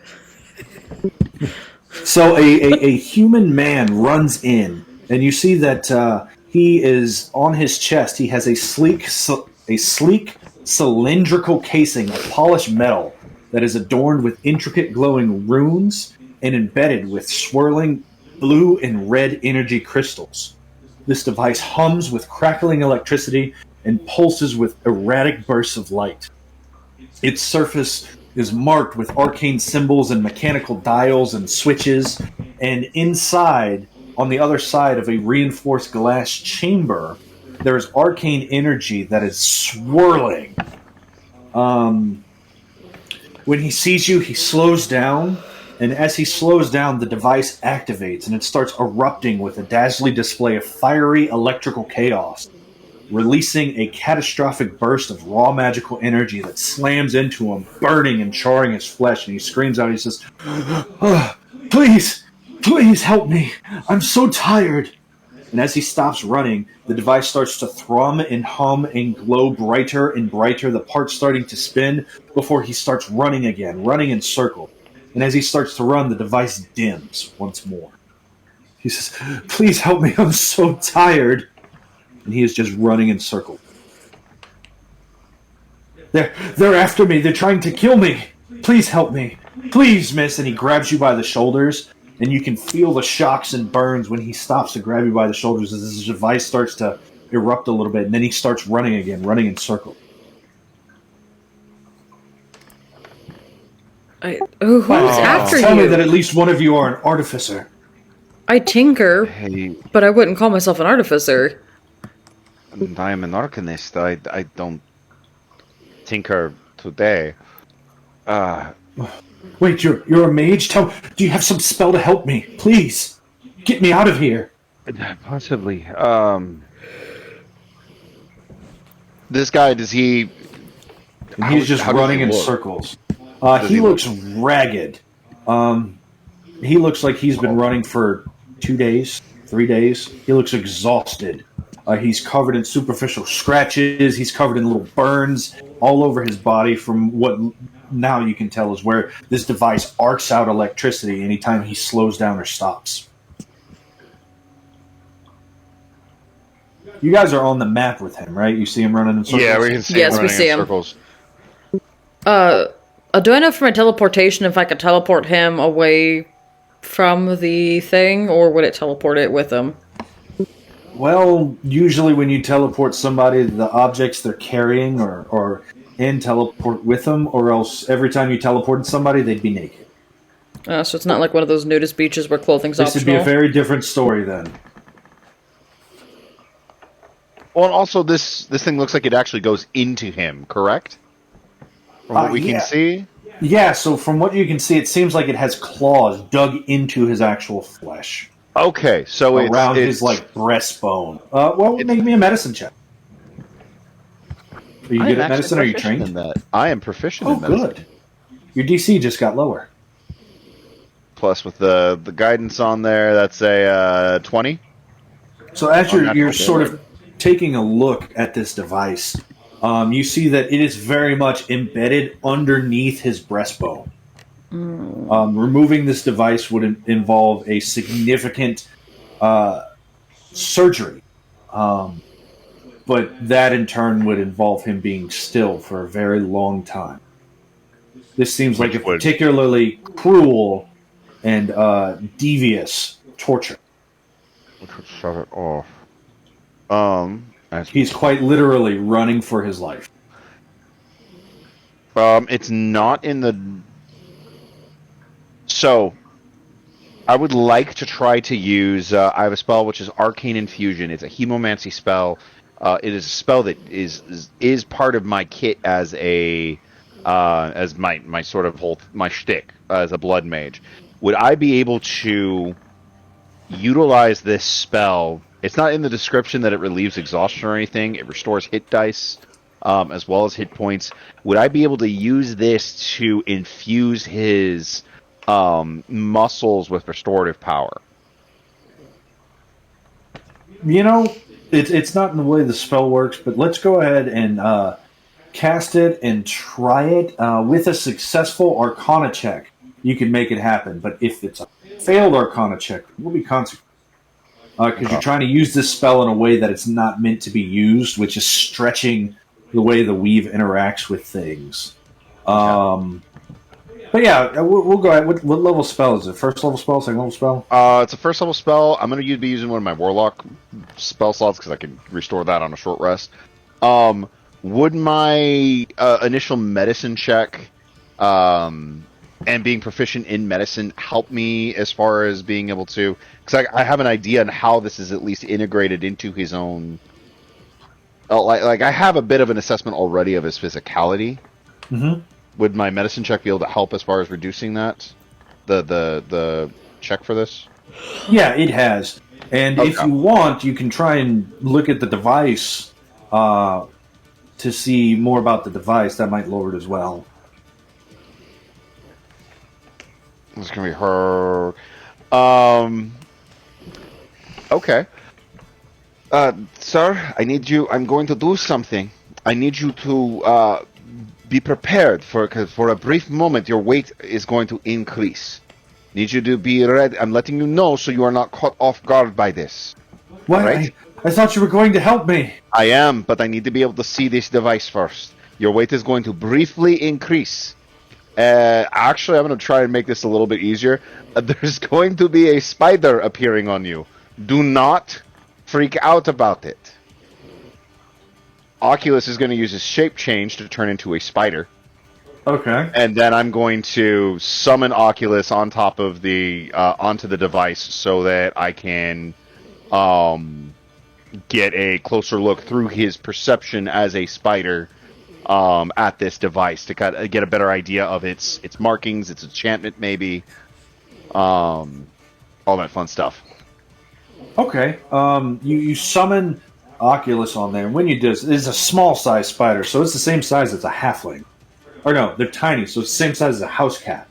Speaker 1: So a human man runs in, and you see that he is on his chest. He has a sleek cylindrical casing of polished metal that is adorned with intricate glowing runes and embedded with swirling blue and red energy crystals. This device hums with crackling electricity and pulses with erratic bursts of light. Its surface is marked with arcane symbols and mechanical dials and switches, and inside, on the other side of a reinforced glass chamber, there is arcane energy that is swirling. When he sees you, he slows down, and as he slows down, the device activates, and it starts erupting with a dazzling display of fiery electrical chaos, releasing a catastrophic burst of raw magical energy that slams into him, burning and charring his flesh, and he screams out, he says, please help me, I'm so tired. And as he stops running, the device starts to thrum and hum and glow brighter and brighter, the parts starting to spin before he starts running again, running in circles. And as he starts to run, the device dims once more. He says, please help me, I'm so tired. And he is just running in circles. They're after me, they're trying to kill me. Please help me. Please, miss. And he grabs you by the shoulders, and you can feel the shocks and burns when he stops to grab you by the shoulders as his device starts to erupt a little bit, and then he starts running again, running in circles.
Speaker 3: Who's after
Speaker 1: Tell me
Speaker 3: you?
Speaker 1: that at least one of you are an artificer.
Speaker 3: I tinker,
Speaker 2: Hey,
Speaker 3: but I wouldn't call myself an artificer.
Speaker 2: I am an arcanist. I don't tinker today.
Speaker 1: Wait, you're a mage? Do you have some spell to help me? Please, get me out of here.
Speaker 2: Possibly. This guy, does he...
Speaker 1: And he's just
Speaker 2: how does
Speaker 1: running
Speaker 2: he
Speaker 1: in
Speaker 2: look?
Speaker 1: circles.
Speaker 2: Does
Speaker 1: He
Speaker 2: he
Speaker 1: looks ragged. He looks like he's been running for 2 days, 3 days. He looks exhausted. He's covered in superficial scratches. He's covered in little burns all over his body from what now you can tell is where this device arcs out electricity anytime he slows down or stops. You guys are on the map with him, right? You see him running in circles?
Speaker 2: Yeah, we can see
Speaker 3: Yes,
Speaker 2: him
Speaker 3: we
Speaker 2: running
Speaker 3: see
Speaker 2: in
Speaker 3: him.
Speaker 2: circles.
Speaker 3: Do I know from my teleportation if I could teleport him away from the thing, or would it teleport it with him?
Speaker 1: Well, usually when you teleport somebody, the objects they're carrying or in teleport with them, or else every time you teleported somebody, they'd be naked.
Speaker 3: So it's not like one of those nudist beaches where clothing's
Speaker 1: This
Speaker 3: optional?
Speaker 1: would be a very different story then.
Speaker 2: Well, and also this thing looks like it actually goes into him, correct? From what we can see?
Speaker 1: Yeah, so from what you can see, it seems like it has claws dug into his actual flesh.
Speaker 2: Okay, so
Speaker 1: around his breastbone. Well, make me a medicine check. Are you good at medicine? Are you trained?
Speaker 2: In that. I am proficient in medicine.
Speaker 1: Good. Your DC just got lower.
Speaker 2: Plus, with the guidance on there, that's a 20.
Speaker 1: So as you're sort of taking a look at this device, you see that it is very much embedded underneath his breastbone. Removing this device would involve a significant surgery, but that in turn would involve him being still for a very long time. This seems like a particularly cruel and devious torture.
Speaker 2: Which would shut it off.
Speaker 1: He's quite literally running for his life.
Speaker 2: It's not in the... So, I would like to try to use... I have a spell which is Arcane Infusion. It's a hemomancy spell. It is a spell that is part of my kit as a... as my sort of whole... my shtick as a blood mage. Would I be able to utilize this spell? It's not in the description that it relieves exhaustion or anything. It restores hit dice, as well as hit points. Would I be able to use this to infuse his muscles with restorative power?
Speaker 1: You know, it's not in the way the spell works, but let's go ahead and cast it and try it. With a successful Arcana check, you can make it happen. But if it's a failed Arcana check, it will be consequences. Because you're trying to use this spell in a way that it's not meant to be used, which is stretching the way the weave interacts with things. But yeah, we'll go ahead. What level spell is it? First level spell, second level spell?
Speaker 2: It's a first level spell. I'm going to be using one of my Warlock spell slots because I can restore that on a short rest. Would my initial medicine check and being proficient in medicine help me as far as being able to... Because I have an idea on how this is at least integrated into his own... Like I have a bit of an assessment already of his physicality.
Speaker 1: Mm-hmm.
Speaker 2: Would my medicine check be able to help as far as reducing that? The check for this?
Speaker 1: Yeah, it has. And if you want, you can try and look at the device to see more about the device. That might lower it as well.
Speaker 2: It's going to be her... Okay. Sir, I need you... I'm going to do something. I need you to be prepared for a brief moment your weight is going to increase. Need you to be ready. I'm letting you know so you are not caught off guard by this.
Speaker 1: What?
Speaker 2: Right?
Speaker 1: I thought you were going to help me.
Speaker 2: I am, but I need to be able to see this device first. Your weight is going to briefly increase. Actually, I'm going to try and make this a little bit easier. There's going to be a spider appearing on you. Do not freak out about it. Oculus is going to use his shape change to turn into a spider.
Speaker 1: Okay.
Speaker 2: And then I'm going to summon Oculus on top of the onto the device so that I can get a closer look through his perception as a spider at this device to kind of get a better idea of its markings, its enchantment, maybe, all that fun stuff.
Speaker 1: Okay. You summon Oculus on there, and when you do this, it's a small size spider, so it's the same size as a halfling. Or no, they're tiny, so it's the same size as a house cat.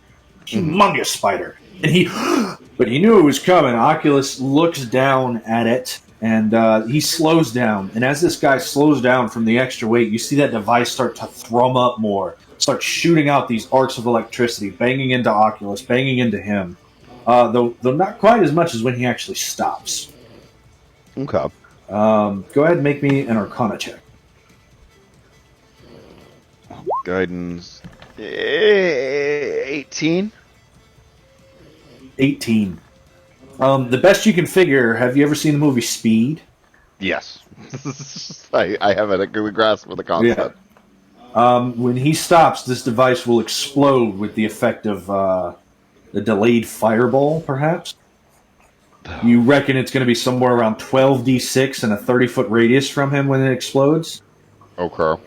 Speaker 1: Humongous spider. And but he knew it was coming. Oculus looks down at it, and he slows down. And as this guy slows down from the extra weight, you see that device start to thrum up more, start shooting out these arcs of electricity, banging into Oculus, banging into him. Though not quite as much as when he actually stops.
Speaker 2: Okay.
Speaker 1: Go ahead and make me an Arcana check.
Speaker 2: Guidance. 18.
Speaker 1: 18. The best you can figure, have you ever seen the movie Speed?
Speaker 2: Yes. I have a good grasp of the concept.
Speaker 1: When he stops, this device will explode with the effect of a delayed fireball, perhaps? You reckon it's going to be somewhere around 12d6 and a 30-foot radius from him when it explodes?
Speaker 2: Okay.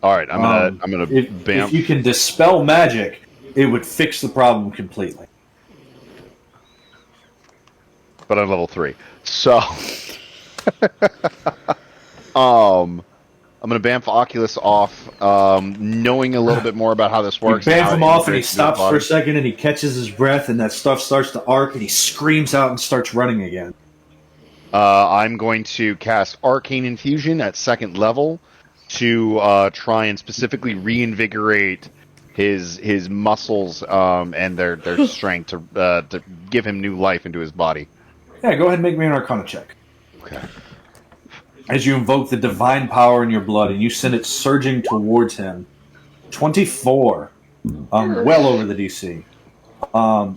Speaker 2: All right, I'm gonna
Speaker 1: If
Speaker 2: bamf.
Speaker 1: you can dispel magic, it would fix the problem completely.
Speaker 2: But I'm level 3. So I'm gonna bamf Oculus off, knowing a little bit more about how this
Speaker 1: You
Speaker 2: works.
Speaker 1: bamf him off and he
Speaker 2: integrates into his
Speaker 1: stops for
Speaker 2: body.
Speaker 1: a second and he catches his breath and that stuff starts to arc and he screams out and starts running again.
Speaker 2: I'm going to cast Arcane Infusion at 2nd level to try and specifically reinvigorate his muscles and their strength to give him new life into his body.
Speaker 1: Yeah, go ahead and make me an Arcana check.
Speaker 2: Okay.
Speaker 1: As you invoke the divine power in your blood and you send it surging towards him. 24. Well over the DC.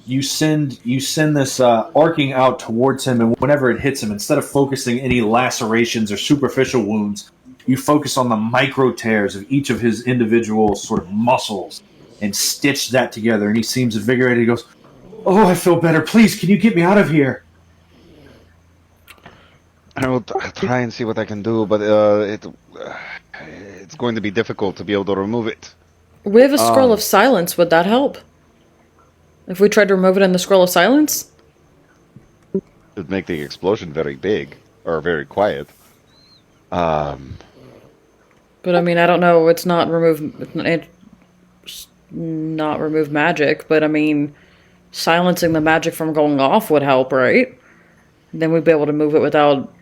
Speaker 1: You send this arcing out towards him, and whenever it hits him, instead of focusing any lacerations or superficial wounds, you focus on the micro tears of each of his individual sort of muscles and stitch that together. And he seems invigorated. He goes, "Oh, I feel better. Please, can you get me out of here?"
Speaker 2: I will try and see what I can do, but it's going to be difficult to be able to remove it.
Speaker 3: We have a scroll of silence. Would that help? If we tried to remove it in the scroll of silence?
Speaker 2: It would make the explosion very big or very quiet.
Speaker 3: But I mean, I don't know. It's not not remove magic, but I mean, silencing the magic from going off would help, right? Then we'd be able to move it without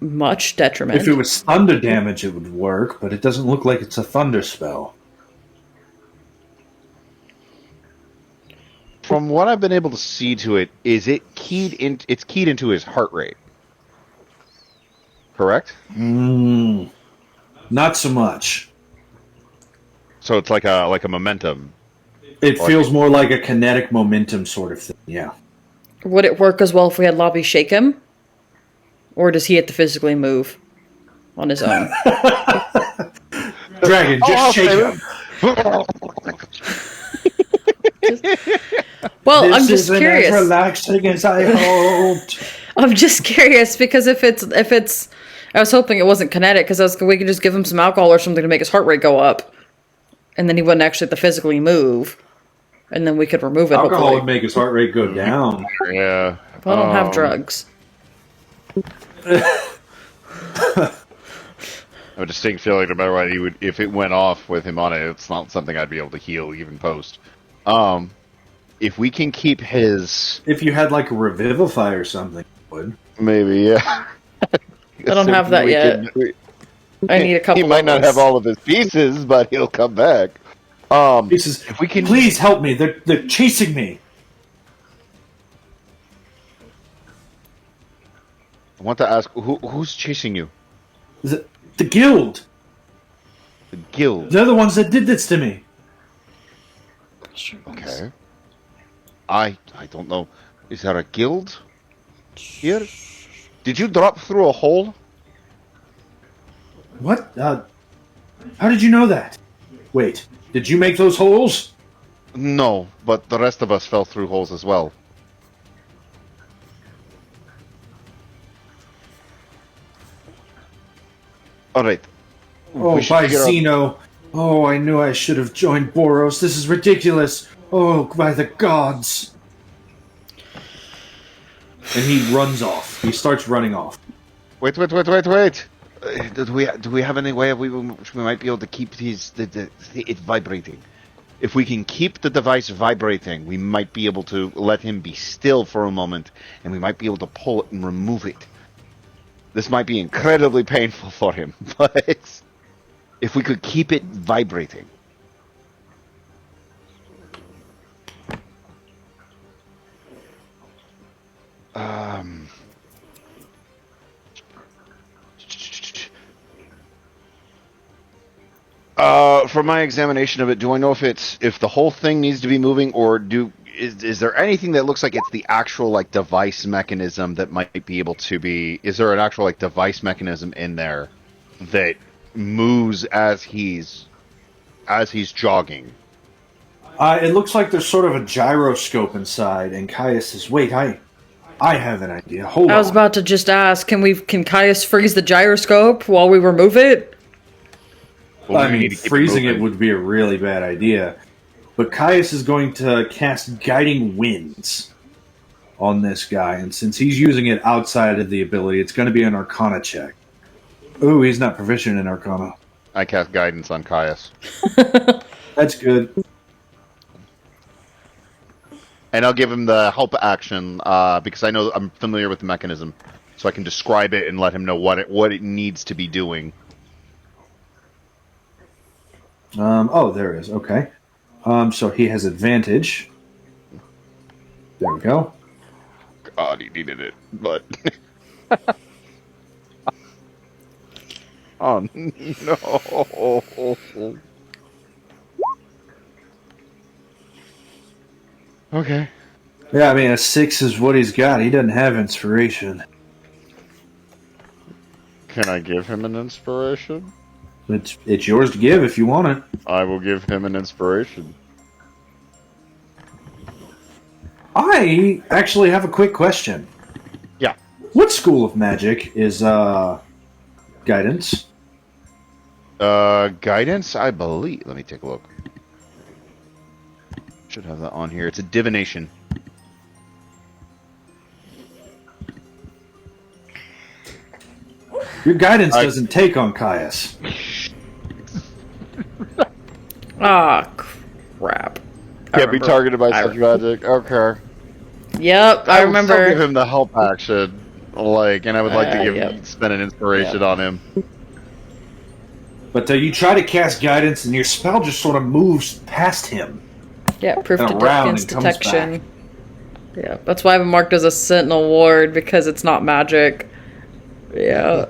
Speaker 3: much detriment.
Speaker 1: If it was thunder damage, it would work, but it doesn't look like it's a thunder spell.
Speaker 2: From what I've been able to see to it, is it keyed in? It's keyed into his heart rate. Correct?
Speaker 1: Not so much.
Speaker 2: So it's like a momentum.
Speaker 1: It feels more like a kinetic momentum sort of thing, yeah.
Speaker 3: Would it work as well if we had Lobby shake him? Or does he have to physically move on his own?
Speaker 1: Dragon, just shake him.
Speaker 3: Well,
Speaker 1: This
Speaker 3: I'm just
Speaker 1: isn't
Speaker 3: curious.
Speaker 1: as relaxing as I hoped.
Speaker 3: I'm just curious because if it's, I was hoping it wasn't kinetic because we could just give him some alcohol or something to make his heart rate go up, and then he wouldn't actually have to physically move, and then we could remove it.
Speaker 1: Alcohol
Speaker 3: hopefully.
Speaker 1: would make his heart rate go down.
Speaker 2: Yeah.
Speaker 3: Well, I don't have drugs.
Speaker 2: I have a distinct feeling no matter what, if it went off with him on it, it's not something I'd be able to heal even post. If we can keep his...
Speaker 1: If you had like a revivify or something, you would.
Speaker 2: Maybe, yeah.
Speaker 3: I don't have that yet. I need a couple.
Speaker 2: He might not have all of his pieces, but he'll come back.
Speaker 1: He says,
Speaker 2: if we can...
Speaker 1: "Please help me. They're chasing me."
Speaker 2: I want to ask, who's chasing you?
Speaker 1: The guild.
Speaker 2: The guild.
Speaker 1: They're the ones that did this to me.
Speaker 2: Okay. I don't know. Is there a guild here? Did you drop through a hole?
Speaker 1: What? How did you know that? Wait, did you make those holes?
Speaker 2: No, but the rest of us fell through holes as well. Alright.
Speaker 1: Oh, by Zeno. Oh, I knew I should have joined Boros. This is ridiculous. Oh, by the gods. And he runs off. He starts running off.
Speaker 2: Wait. Do we have any way which we might be able to keep it vibrating? If we can keep the device vibrating, we might be able to let him be still for a moment, and we might be able to pull it and remove it. This might be incredibly painful for him, but if we could keep it vibrating. from my examination of it, do I know if the whole thing needs to be moving, or is there anything that looks like it's the actual like device mechanism that might be able to be? Is there an actual like device mechanism in there that moves as he's jogging?
Speaker 1: It looks like there's sort of a gyroscope inside, and Caius says, "Wait, I have an idea. Hold on."
Speaker 3: I was about to just ask, can Caius freeze the gyroscope while we remove it?
Speaker 1: Well, I mean, freezing it would be a really bad idea. But Caius is going to cast Guiding Winds on this guy, and since he's using it outside of the ability, it's going to be an Arcana check. Ooh, he's not proficient in Arcana.
Speaker 2: I cast Guidance on Caius.
Speaker 1: That's good.
Speaker 2: And I'll give him the help action, because I know I'm familiar with the mechanism, so I can describe it and let him know what it needs to be doing.
Speaker 1: Oh, there it is. Okay. So he has advantage. There we go.
Speaker 2: God, he needed it, but... Oh, no. Okay.
Speaker 1: Yeah, I mean, a 6 is what he's got. He doesn't have inspiration.
Speaker 2: Can I give him an inspiration?
Speaker 1: It's yours to give if you want it.
Speaker 2: I will give him an inspiration.
Speaker 1: I actually have a quick question.
Speaker 2: Yeah.
Speaker 1: What school of magic is guidance?
Speaker 2: Guidance, I believe. Let me take a look. Should have that on here. It's a divination.
Speaker 1: Your guidance doesn't take on Caius.
Speaker 3: Ah, crap.
Speaker 2: Can't be targeted by such magic. Okay.
Speaker 3: Yep, I remember.
Speaker 2: I'll give him the help action, and I would like to spend an inspiration on him.
Speaker 1: But you try to cast guidance, and your spell just sort of moves past him.
Speaker 3: Yeah, proof
Speaker 1: and
Speaker 3: detection. Yeah, that's why I have it marked as a Sentinel Ward, because it's not magic. Yeah.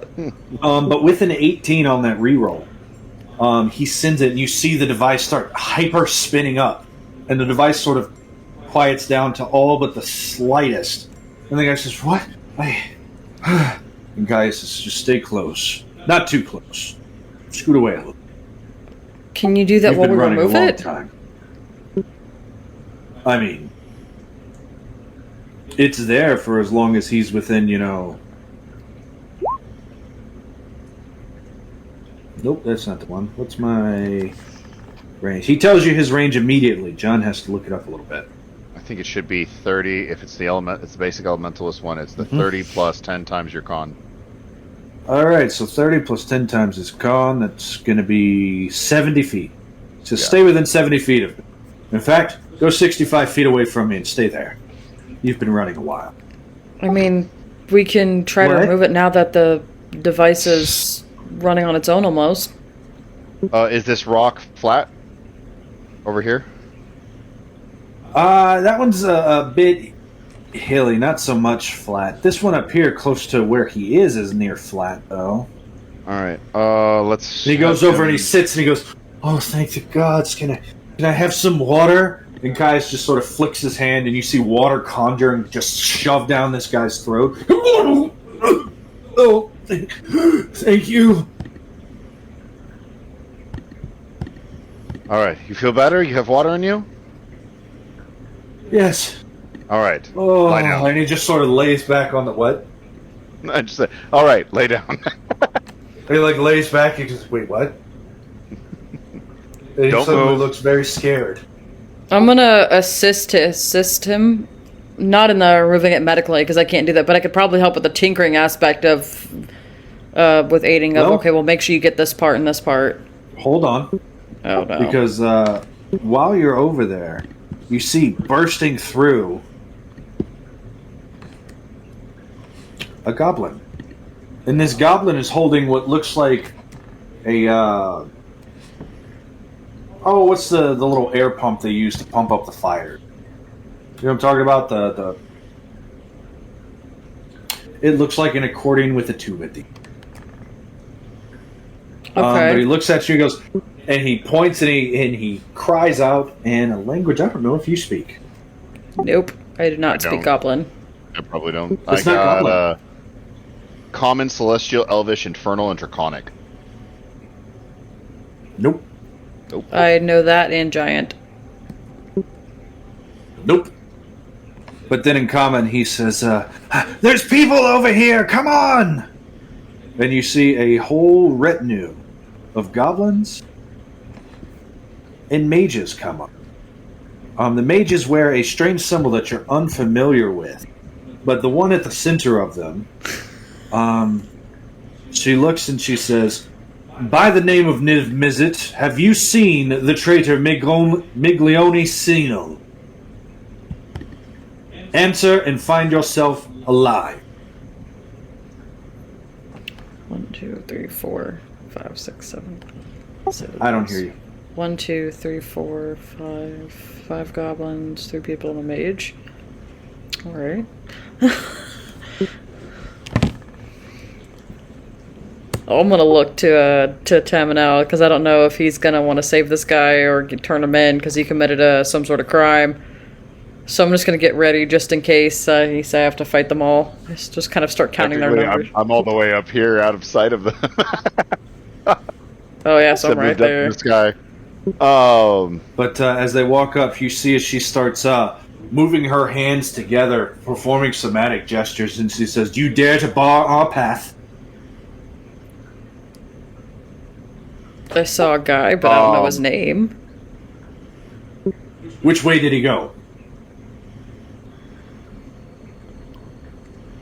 Speaker 1: But with an 18 on that reroll, he sends it, and you see the device start hyper spinning up, and the device sort of quiets down to all but the slightest. And the guy says, "What?" And Caius says, "Just stay close, not too close. Scoot away a little."
Speaker 3: Can you do that while we remove it?
Speaker 1: Time. I mean, it's there for as long as he's within, Nope, that's not the one. What's my range? He tells you his range immediately. John has to look it up a little bit.
Speaker 2: I think it should be 30. If it's it's the basic elementalist one. It's the 30 plus 10 times your con.
Speaker 1: All right, so 30 plus 10 times his con. That's going to be 70 feet. So stay within 70 feet of me. In fact, go 65 feet away from me and stay there. You've been running a while.
Speaker 3: I mean, we can try to remove it now that the device is running on its own almost.
Speaker 2: Is this rock flat over here?
Speaker 1: That one's a bit hilly, not so much flat. This one up here, close to where he is near flat, though.
Speaker 2: All right. Let's.
Speaker 1: And he goes over and he sits and he goes, "Oh, thank the gods! Can I have some water?" And Caius just sort of flicks his hand, and you see water conjure and just shove down this guy's throat. Oh, thank you.
Speaker 2: All right. You feel better? You have water in you?
Speaker 1: Yes.
Speaker 2: All right.
Speaker 1: Oh,
Speaker 2: lie down.
Speaker 1: And he just sort of lays back on the what?
Speaker 2: I just said, all right, lay down.
Speaker 1: He lays back. He just wait, what? And he suddenly looks very scared.
Speaker 3: I'm gonna assist him, not in the removing it medically because I can't do that, but I could probably help with the tinkering aspect of, with aiding of. Okay, well, make sure you get this part and this part.
Speaker 1: Hold on.
Speaker 3: Oh no!
Speaker 1: Because while you're over there, you see bursting through a goblin, and this goblin is holding what looks like a what's the little air pump they use to pump up the fire? You know what I'm talking about? The it looks like an accordion with a tube at the end.
Speaker 3: Okay.
Speaker 1: But he looks at you and goes, And he points and he cries out in a language I don't know if you speak.
Speaker 3: Nope, I do not speak Goblin.
Speaker 2: I probably don't.
Speaker 1: It's
Speaker 2: I
Speaker 1: not
Speaker 2: got Common, Celestial, Elvish, Infernal, and Draconic.
Speaker 1: Nope.
Speaker 3: I know that and Giant.
Speaker 1: Nope. But then in common, he says, "There's people over here! Come on!" And you see a whole retinue of goblins and mages come up. The mages wear a strange symbol that you're unfamiliar with. But the one at the center of them, she looks and she says, "By the name of Niv Mizzet, have you seen the traitor Miglione Sino? Answer and find yourself alive."
Speaker 3: 1, 2, 3, 4, 5, 6, 7.
Speaker 1: I don't hear you.
Speaker 3: 1, 2, 3, 4, 5 goblins, 3 people and a mage. Alright. I'm gonna look to Taminel, because I don't know if he's gonna want to save this guy or turn him in, because he committed some sort of crime. So I'm just gonna get ready, just in case he say I have to fight them all. Just kind of start counting their numbers.
Speaker 2: I'm all the way up here, out of sight of them.
Speaker 3: Oh yeah, so I'm right there.
Speaker 2: This guy.
Speaker 1: But as they walk up, you see as she starts moving her hands together, performing somatic gestures, and she says, "Do you dare to bar our path?"
Speaker 3: I saw a guy, but I don't know his name.
Speaker 1: Which way did he go?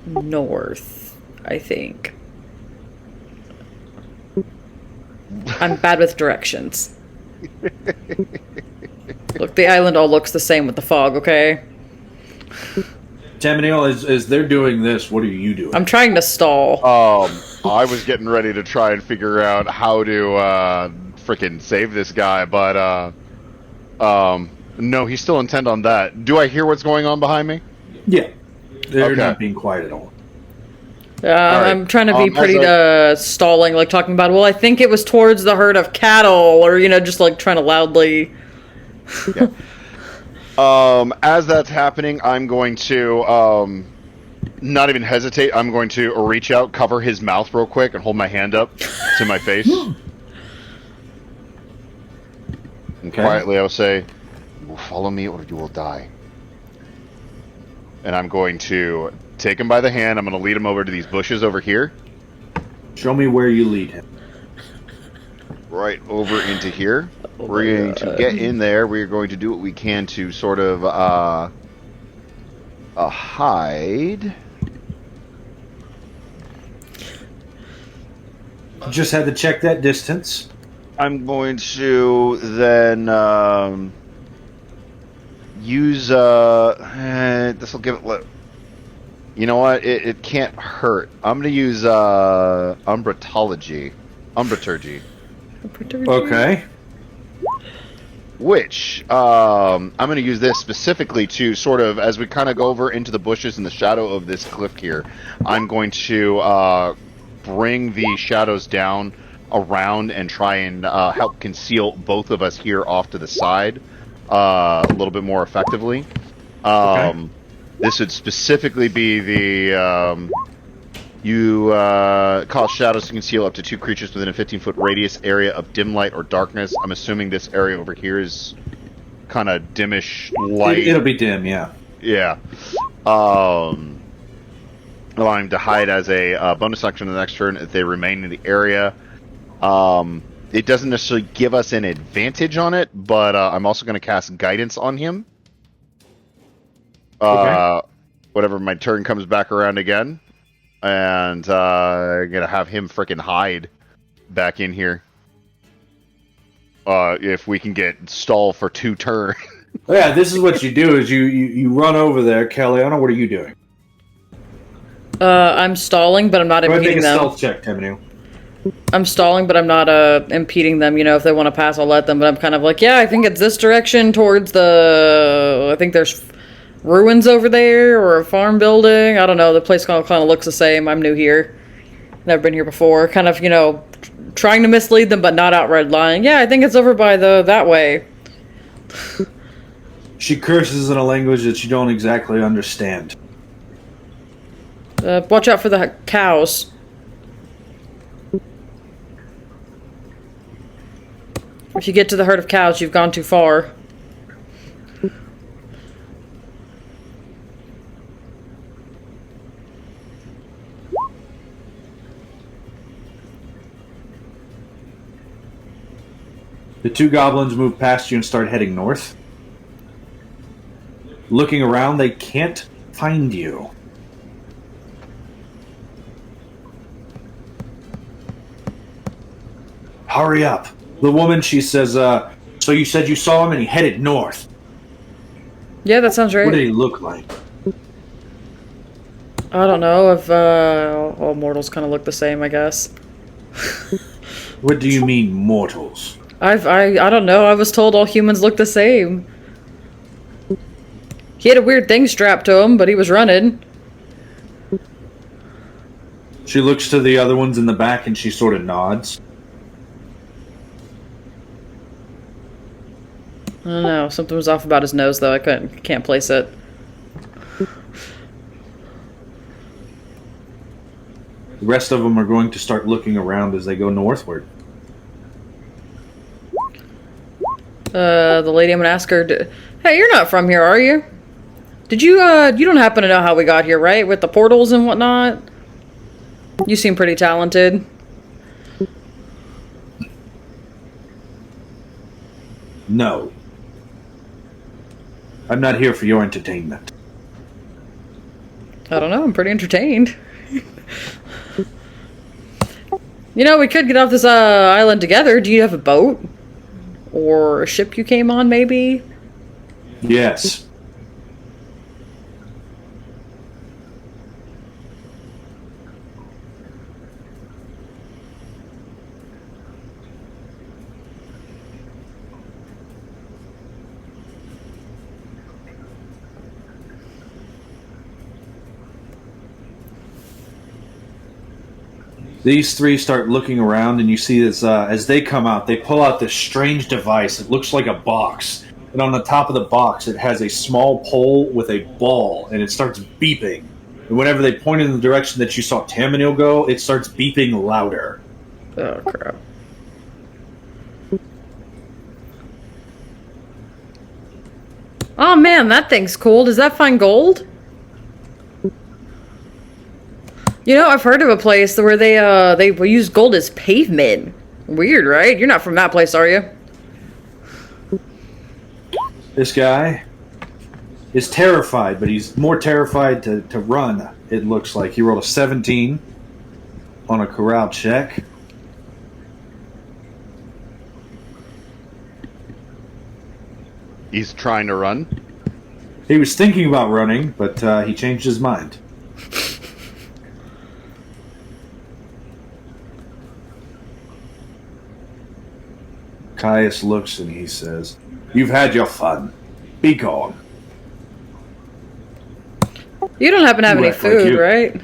Speaker 3: North, I think. I'm bad with directions. Look, the island all looks the same with the fog, okay?
Speaker 1: Taminel, as they're doing this, what are you doing?
Speaker 3: I'm trying to stall.
Speaker 2: I was getting ready to try and figure out how to frickin' save this guy, but no, he's still intent on that. Do I hear what's going on behind me?
Speaker 1: Yeah. They're not being quiet at all.
Speaker 3: Right. I'm trying to be pretty stalling, like talking about, well, I think it was towards the herd of cattle, or, just like trying to loudly...
Speaker 2: Yeah. As that's happening, I'm going to not even hesitate. I'm going to reach out, cover his mouth real quick, and hold my hand up to my face. And quietly I'll say, "You will follow me or you will die." And I'm going to take him by the hand. I'm going to lead him over to these bushes over here.
Speaker 1: Show me where you lead him.
Speaker 2: Right over into here. We're going to get in there. We're going to do what we can to sort of hide.
Speaker 1: Just had to check that distance.
Speaker 2: I'm going to then use this will give it. You know what? It can't hurt. I'm going to use Umbraturgy.
Speaker 1: Okay.
Speaker 2: Which I'm going to use this specifically to sort of, as we kind of go over into the bushes in the shadow of this cliff here, I'm going to bring the shadows down around and try and help conceal both of us here off to the side a little bit more effectively.
Speaker 1: Okay.
Speaker 2: This would specifically be the you cause shadows to conceal up to 2 creatures within a 15-foot radius area of dim light or darkness. I'm assuming this area over here is kind of dimmish light.
Speaker 1: It'll be dim, yeah.
Speaker 2: Yeah. Allowing to hide as a bonus action on the next turn if they remain in the area. It doesn't necessarily give us an advantage on it, but I'm also going to cast guidance on him. Whenever my turn comes back around again. And I'm going to have him frickin' hide back in here. If we can get stall for 2 turns.
Speaker 1: Yeah, this is what you do, is you run over there. Kalianna, what are you doing?
Speaker 3: I'm stalling, but I'm not impeding them.
Speaker 1: Make a stealth check, Taminel.
Speaker 3: I'm stalling, but I'm not impeding them. If they want to pass, I'll let them. But I'm kind of like, yeah, I think it's this direction towards I think there's ruins over there, or a farm building. I don't know. The place kind of looks the same. I'm new here. Never been here before. Kind of, trying to mislead them, but not outright lying. Yeah, I think it's over by that way.
Speaker 1: She curses in a language that you don't exactly understand.
Speaker 3: Watch out for the cows. If you get to the herd of cows, you've gone too far.
Speaker 1: The two goblins move past you and start heading north. Looking around, they can't find you. Hurry up. The woman, she says, so you said you saw him and he headed north.
Speaker 3: Yeah, that sounds right.
Speaker 1: What did he look like?
Speaker 3: I don't know if all mortals kind of look the same, I guess.
Speaker 1: What do you mean, mortals?
Speaker 3: I don't know. I was told all humans look the same. He had a weird thing strapped to him, but he was running.
Speaker 1: She looks to the other ones in the back and she sort of nods.
Speaker 3: I don't know. Something was off about his nose, though. I can't place it.
Speaker 1: The rest of them are going to start looking around as they go northward.
Speaker 3: The lady, I'm gonna ask her, hey, you're not from here, are you? Did you, you don't happen to know how we got here, right? With the portals and whatnot? You seem pretty talented.
Speaker 1: No. I'm not here for your entertainment.
Speaker 3: I don't know, I'm pretty entertained. You know, we could get off this, island together. Do you have a boat? Or a ship you came on, maybe?
Speaker 1: Yes. These three start looking around, and you see this, as they come out, they pull out this strange device. It looks like a box. And on the top of the box, it has a small pole with a ball, and it starts beeping. And whenever they point in the direction that you saw Taminel go, it starts beeping louder.
Speaker 3: Oh, crap. Oh, man, that thing's cool. Does that find gold? You know, I've heard of a place where they use gold as pavement. Weird, right? You're not from that place, are you?
Speaker 1: This guy is terrified, but he's more terrified to run, it looks like. He rolled a 17 on a corral check.
Speaker 2: He's trying to run.
Speaker 1: He was thinking about running, but he changed his mind. Caius looks and he says, "You've had your fun. Be gone."
Speaker 3: You don't happen to have
Speaker 1: You
Speaker 3: any
Speaker 1: act like
Speaker 3: food,
Speaker 1: you.
Speaker 3: right?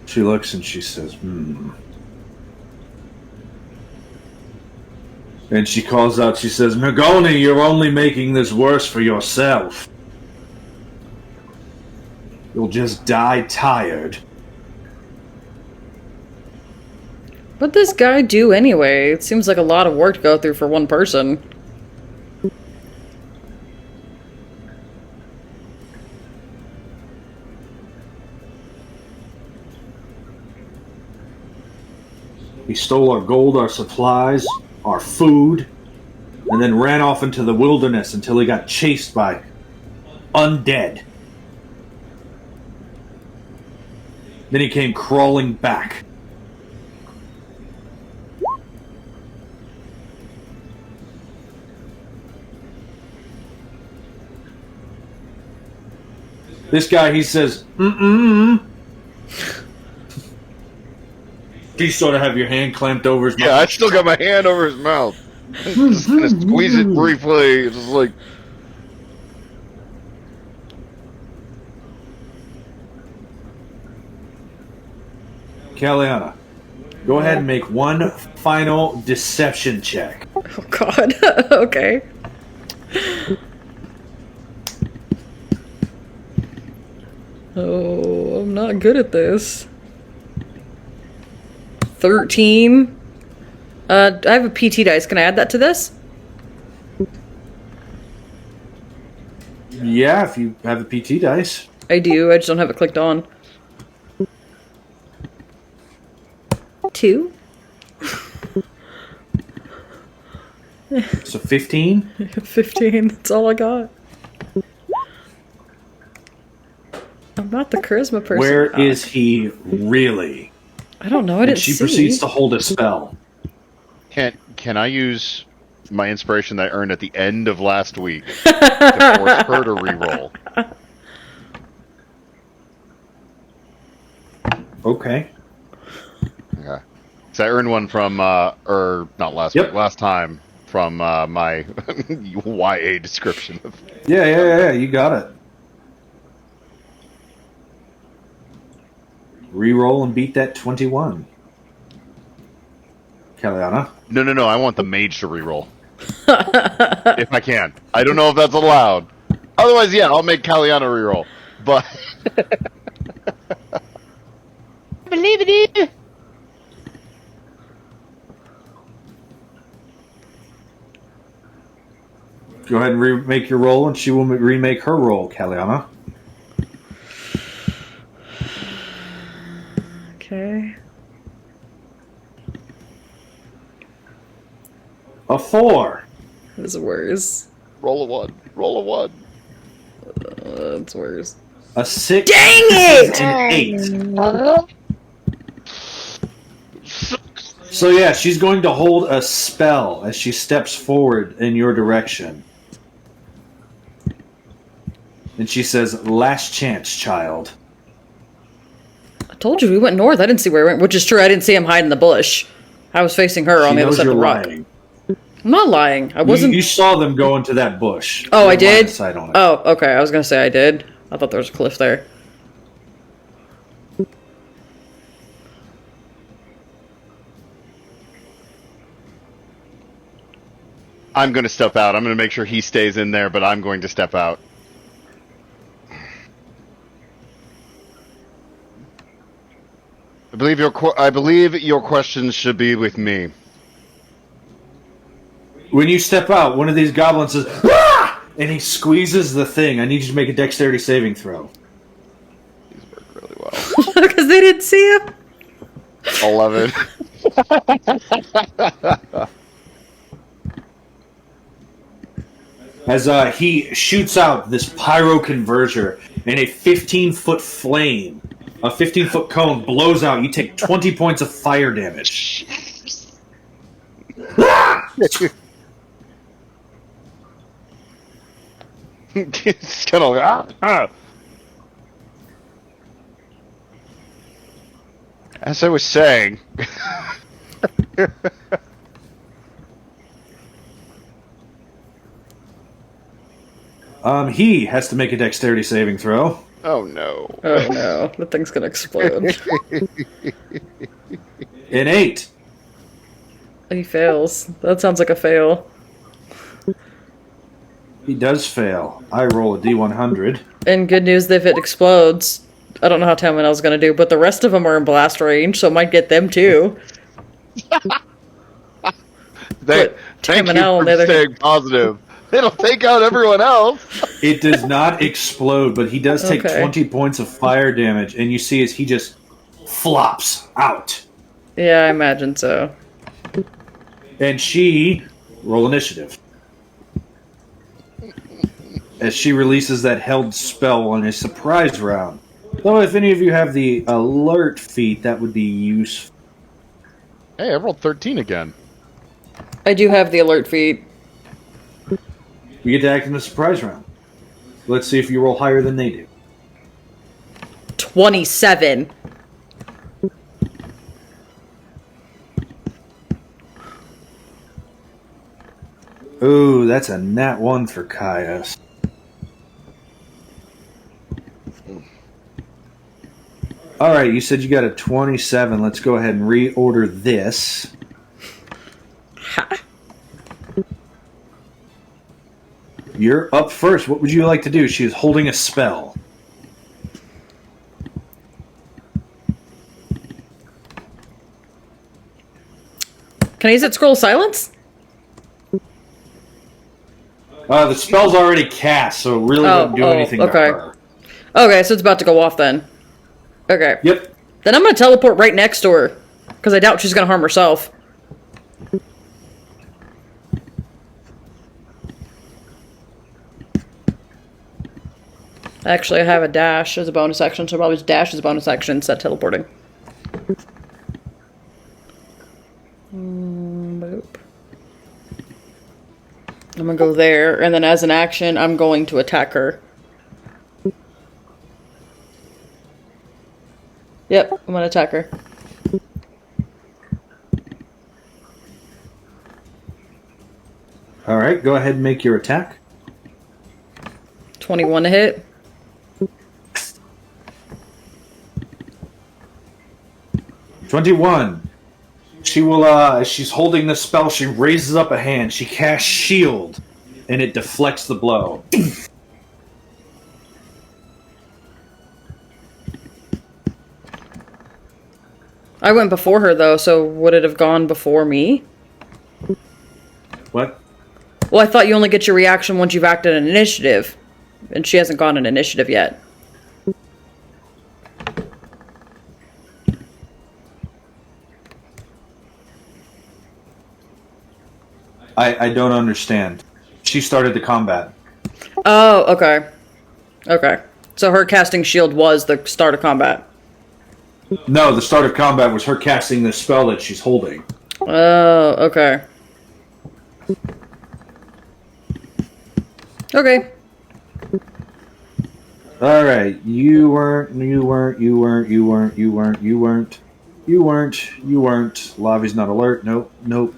Speaker 1: She looks and she says, And she calls out, she says, "Magoni, you're only making this worse for yourself. You'll just die tired."
Speaker 3: What'd this guy do anyway? It seems like a lot of work to go through for one person.
Speaker 1: He stole our gold, our supplies, our food, and then ran off into the wilderness until he got chased by undead. Then he came crawling back. This guy, he says, You sort of have your hand clamped over his mouth.
Speaker 2: Yeah, I still got my hand over his mouth. Just gonna squeeze it briefly. Just like
Speaker 1: Kalianna, go ahead and make one final deception check.
Speaker 3: Oh god. Okay. Oh, I'm not good at this. 13. I have a PT dice. Can I add that to this?
Speaker 1: Yeah, if you have a PT dice.
Speaker 3: I do. I just don't have it clicked on. 2.
Speaker 1: So 15?
Speaker 3: 15. That's all I got. I'm not the charisma person.
Speaker 1: Where is he really?
Speaker 3: I don't know. I didn't see.
Speaker 1: She proceeds to hold a spell.
Speaker 2: Can I use my inspiration that I earned at the end of last week to force her to reroll?
Speaker 1: Okay.
Speaker 2: Okay. So I earned one from, or not last week, last time from my YA description of.
Speaker 1: Yeah, you got it. Reroll and beat that 21. Kalianna?
Speaker 2: No, I want the mage to reroll. If I can. I don't know if that's allowed. Otherwise, yeah, I'll make Kalianna reroll. But... believe it.
Speaker 1: Go ahead and remake your roll, and she will remake her roll, Kalianna.
Speaker 3: Okay.
Speaker 1: A 4.
Speaker 3: That's worse.
Speaker 2: Roll a 1. Roll a 1.
Speaker 3: That's worse.
Speaker 1: A 6.
Speaker 3: Dang it!
Speaker 1: An 8. So yeah, she's going to hold a spell as she steps forward in your direction. And she says, "Last chance, child."
Speaker 3: I told you we went north. I didn't see where we went, which is true. I didn't see him hide in the bush. I was facing her on the other side of the rock.
Speaker 1: Lying.
Speaker 3: I'm not lying. I wasn't.
Speaker 1: You saw them go into that bush.
Speaker 3: Oh, I did?
Speaker 1: Sight on it.
Speaker 3: Oh, okay. I was gonna say I did. I thought there was a cliff there.
Speaker 2: I'm going to step out. I'm going to make sure he stays in there, but I'm going to step out. I believe your questions should be with me.
Speaker 1: When you step out, one of these goblins says, "Ah!" and he squeezes the thing. I need you to make a dexterity saving throw.
Speaker 2: He's worked really well.
Speaker 3: Because they didn't see him.
Speaker 2: 11.
Speaker 1: As he shoots out this pyroconverter and a 15-foot flame, a 15-foot cone blows out. You take 20 points of fire damage.
Speaker 2: It's gonna. As I was saying.
Speaker 1: He has to make a dexterity saving throw.
Speaker 2: Oh no.
Speaker 3: Oh no. The thing's gonna explode.
Speaker 1: An 8.
Speaker 3: He fails. That sounds like a fail.
Speaker 1: He does fail. I roll a d100.
Speaker 3: And good news, if it explodes, I don't know how Taminel's gonna do, but the rest of them are in blast range, so it might get them too.
Speaker 2: Thank you for staying positive. It'll take out everyone else.
Speaker 1: It does not explode, but he does take 20 points of fire damage, and you see as he just flops out.
Speaker 3: Yeah, I imagine so.
Speaker 1: And she roll initiative. As she releases that held spell on a surprise round. Though if any of you have the alert feat, that would be useful.
Speaker 2: Hey, I rolled 13 again.
Speaker 3: I do have the alert feat.
Speaker 1: You get to act in the surprise round. Let's see if you roll higher than they do.
Speaker 3: 27.
Speaker 1: Ooh, that's a nat 1 for Caius. All right, you said you got a 27. Let's go ahead and reorder this.
Speaker 3: Ha.
Speaker 1: You're up first. What would you like to do? She is holding a spell.
Speaker 3: Can I use it scroll silence?
Speaker 1: The spell's already cast, so it really wouldn't do anything to her.
Speaker 3: Okay, so it's about to go off then. Okay.
Speaker 1: Yep.
Speaker 3: Then I'm going to teleport right next to her, because I doubt she's going to harm herself. Actually, I have a dash as a bonus action, so I'll probably just dash as a bonus action instead of teleporting. Boop. I'm going to go there, and then as an action, I'm going to attack her. Yep, I'm going to attack her.
Speaker 1: Alright, go ahead and make your attack.
Speaker 3: 21 to hit.
Speaker 1: "21. She will, as she's holding the spell, she raises up a hand. She casts shield, and it deflects the blow.
Speaker 3: I went before her, though, so would it have gone before me?
Speaker 1: What?
Speaker 3: Well, I thought you only get your reaction once you've acted an initiative, and she hasn't gone an initiative yet.
Speaker 1: I don't understand. She started the combat.
Speaker 3: Oh, okay. Okay. So her casting shield was the start of combat.
Speaker 1: No, the start of combat was her casting the spell that she's holding.
Speaker 3: Oh, okay. Okay.
Speaker 1: Alright, you weren't. Lavi's not alert. Nope.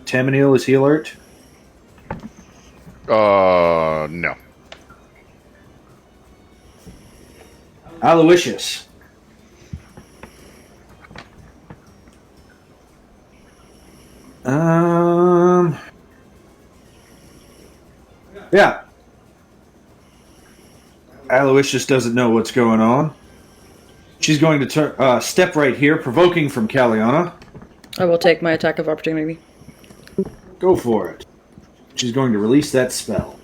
Speaker 1: Taminel, is he alert?
Speaker 2: No.
Speaker 1: Aloysius. Yeah. Aloysius doesn't know what's going on. She's going to step right here, provoking from Kalianna.
Speaker 3: I will take my attack of opportunity.
Speaker 1: Go for it. She's going to release that spell.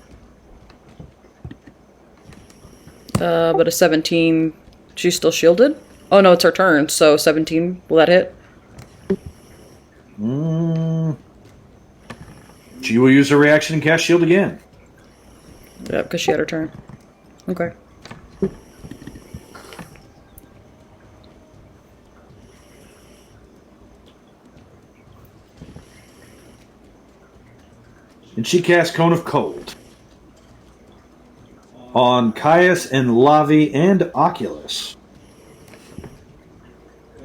Speaker 3: But a 17, she's still shielded? Oh no, it's her turn, so 17, will that hit?
Speaker 1: She will use her reaction and cast shield again.
Speaker 3: Yep, because she had her turn. Okay.
Speaker 1: And she casts Cone of Cold on Caius and Lavi and Oculus.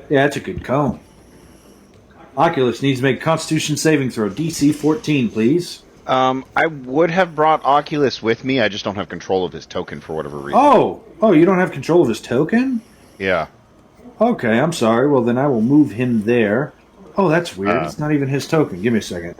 Speaker 1: Yeah, that's a good cone. Oculus needs to make Constitution saving throw. DC 14, please.
Speaker 2: I would have brought Oculus with me. I just don't have control of his token for whatever reason.
Speaker 1: Oh, you don't have control of his token?
Speaker 2: Yeah.
Speaker 1: Okay, I'm sorry. Well, then I will move him there. Oh, that's weird. It's not even his token. Give me a second.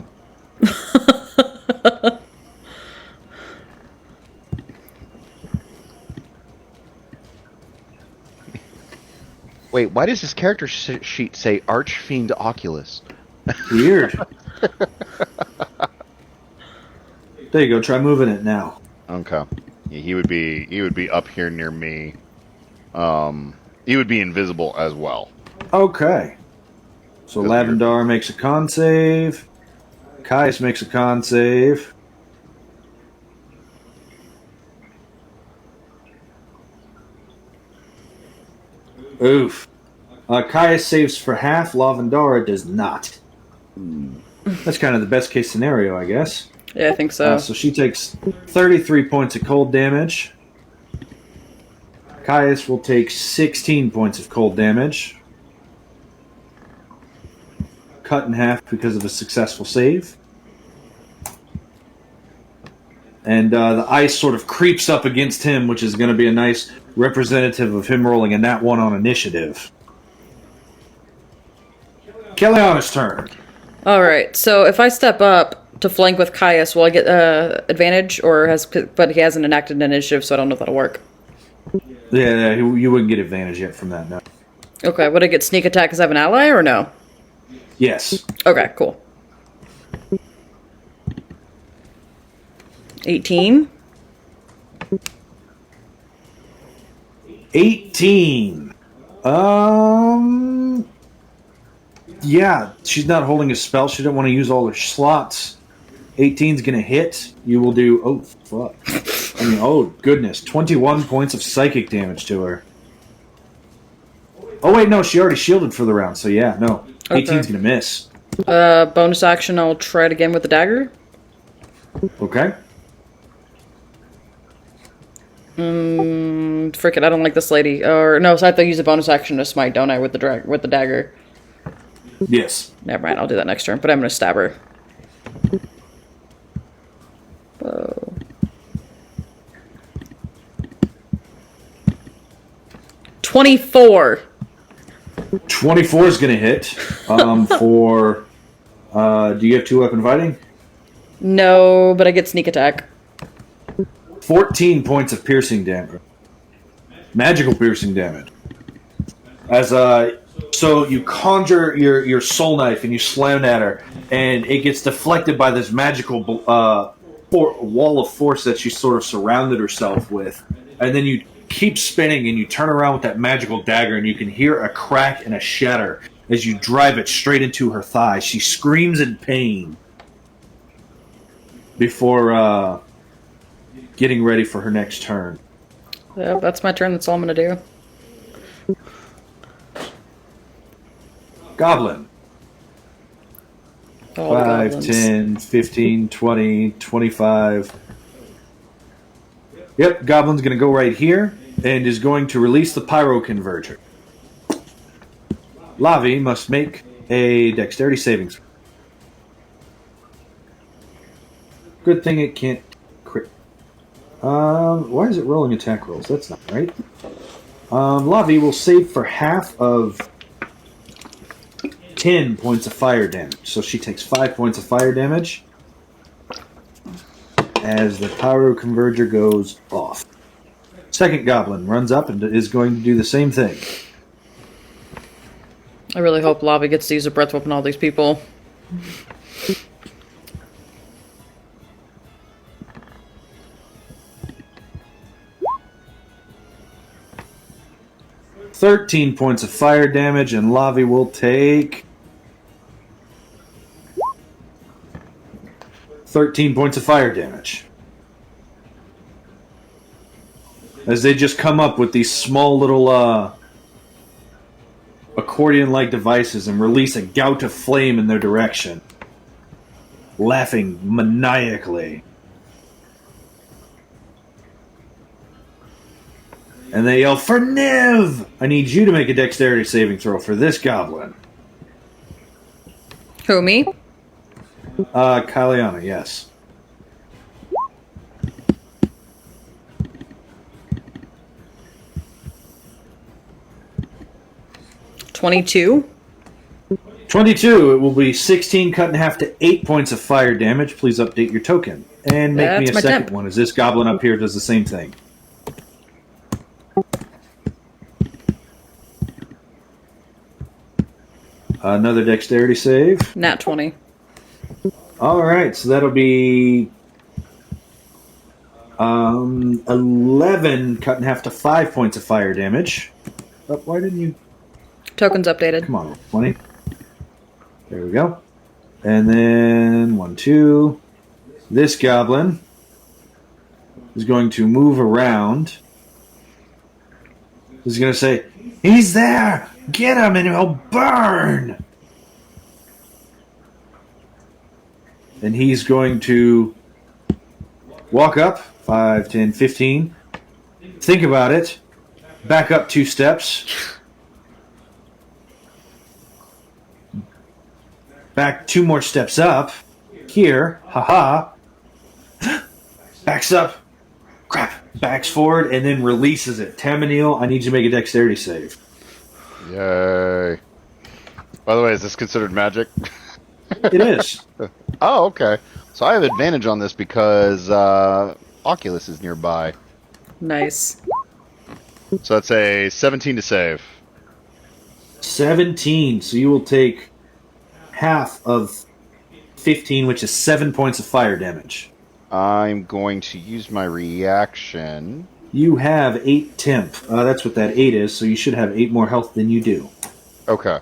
Speaker 2: Wait, why does his character sheet say Archfiend Oculus?
Speaker 1: Weird. There you go. Try moving it now.
Speaker 2: Okay. Yeah, he would be up here near me. He would be invisible as well.
Speaker 1: Okay. So Lavendar makes a con save. Caius makes a con save. Oof. Caius saves for half. Lavendara does not. That's kind of the best case scenario, I guess.
Speaker 3: Yeah, I think so.
Speaker 1: So she takes 33 points of cold damage. Caius will take 16 points of cold damage. Cut in half because of a successful save. And the ice sort of creeps up against him, which is going to be a nice representative of him rolling a nat 1 on initiative. Kalianna's turn.
Speaker 3: Alright, so if I step up to flank with Caius, will I get advantage? But he hasn't enacted an initiative, so I don't know if that'll work.
Speaker 1: Yeah, you wouldn't get advantage yet from that, no.
Speaker 3: Okay, would I get sneak attack because I have an ally, or no?
Speaker 1: Yes.
Speaker 3: Okay, cool. 18.
Speaker 1: 18. Yeah, she's not holding a spell. She didn't want to use all her slots. 18's gonna hit. You will do... Oh, fuck. I mean, oh, goodness. 21 points of psychic damage to her. Oh, wait, no. She already shielded for the round, so yeah, no. 18's gonna miss.
Speaker 3: Bonus action, I'll try it again with the dagger.
Speaker 1: Okay.
Speaker 3: Frick it, I don't like this lady. Or, no, so I have to use a bonus action to smite, don't I, with the dagger?
Speaker 1: Yes.
Speaker 3: Never mind, I'll do that next turn, but I'm gonna stab her. Whoa. 24.
Speaker 1: 24 is gonna hit. For... do you have 2-weapon fighting?
Speaker 3: No, but I get sneak attack.
Speaker 1: 14 points of piercing damage. Magical piercing damage. So you conjure your soul knife and you slam at her, and it gets deflected by this magical wall of force that she sort of surrounded herself with. And then you keep spinning and you turn around with that magical dagger, and you can hear a crack and a shatter as you drive it straight into her thigh. She screams in pain before getting ready for her next turn.
Speaker 3: Yeah, that's my turn. That's all I'm gonna do.
Speaker 1: Goblin.
Speaker 3: All the
Speaker 1: 5,
Speaker 3: goblins.
Speaker 1: 10, 15, 20, 25. Yep, Goblin's going to go right here and is going to release the Pyro Converger. Lavi must make a dexterity saving throw. Good thing it can't crit. Why is it rolling attack rolls? That's not right. Lavi will save for half of 10 points of fire damage. So she takes 5 points of fire damage as the Pyro Converger goes off. Second Goblin runs up and is going to do the same thing.
Speaker 3: I really hope Lava gets to use a breath weapon on all these people.
Speaker 1: $13 points of fire damage, and Lavi will take 13 points of fire damage. As they just come up with these small little accordion-like devices and release a gout of flame in their direction, laughing maniacally. And they yell, "For Niv! I need you to make a dexterity saving throw for this goblin."
Speaker 3: Who, me?
Speaker 1: Kalianna, yes.
Speaker 3: $22.
Speaker 1: 22. It will be 16 cut in half to 8 points of fire damage. Please update your token. And make
Speaker 3: That's
Speaker 1: me a
Speaker 3: my
Speaker 1: second
Speaker 3: temp.
Speaker 1: one, as this goblin up here does the same thing. Another dexterity save.
Speaker 3: Nat 20.
Speaker 1: Alright, so that'll be 11 cut in half to 5 points of fire damage. Oh, why didn't you...
Speaker 3: Tokens updated.
Speaker 1: Come on, 20. There we go. And then 1, 2. This goblin is going to move around. He's going to say, "He's there! Get him and he'll burn!" And he's going to walk up 5, 10, 15. Think about it. Back up 2 steps. Back 2 more steps up. Here. Haha. Backs up. Crap. Backs forward and then releases it. Taminel, I need you to make a dexterity save.
Speaker 2: Yay. By the way, is this considered magic?
Speaker 1: It is.
Speaker 2: Oh, okay. So I have advantage on this because Oculus is nearby.
Speaker 3: Nice.
Speaker 2: So that's a 17 to save.
Speaker 1: 17. So you will take half of 15, which is 7 points of fire damage.
Speaker 2: I'm going to use my reaction.
Speaker 1: You have 8 temp. That's what that 8 is, so you should have 8 more health than you do.
Speaker 2: Okay.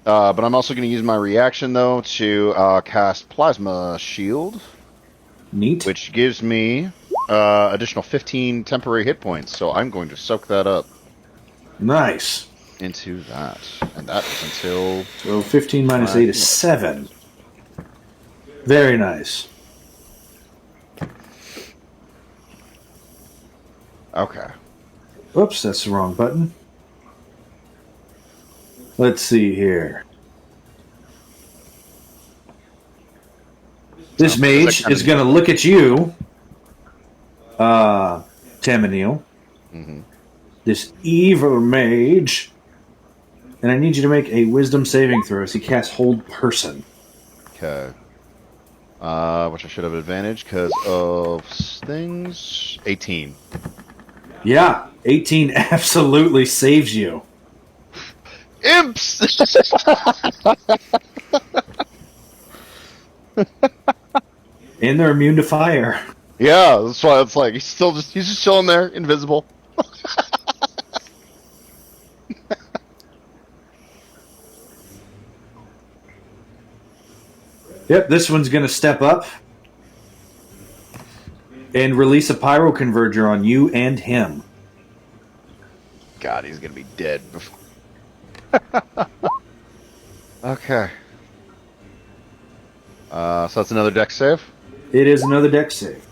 Speaker 2: But I'm also going to use my reaction, though, to cast Plasma Shield.
Speaker 1: Neat.
Speaker 2: Which gives me additional 15 temporary hit points. So I'm going to soak that up
Speaker 1: Nice.
Speaker 2: into that. And that is until...
Speaker 1: So 15 minus 8 is 7. Very nice.
Speaker 2: Okay.
Speaker 1: Oops, that's the wrong button. Let's see here. This mage is going to look at you, Taminel.
Speaker 2: Mm-hmm.
Speaker 1: This evil mage. And I need you to make a wisdom saving throw as he casts Hold Person.
Speaker 2: Okay. Which I should have advantage because of things. 18.
Speaker 1: Yeah, 18 absolutely saves you.
Speaker 2: Imps!
Speaker 1: And they're immune to fire.
Speaker 2: Yeah, that's why it's like he's just chilling there, invisible.
Speaker 1: Yep, this one's going to step up and release a pyro converger on you and him.
Speaker 2: God, he's gonna be dead before. Okay. So that's another dex save.
Speaker 1: It is another dex save.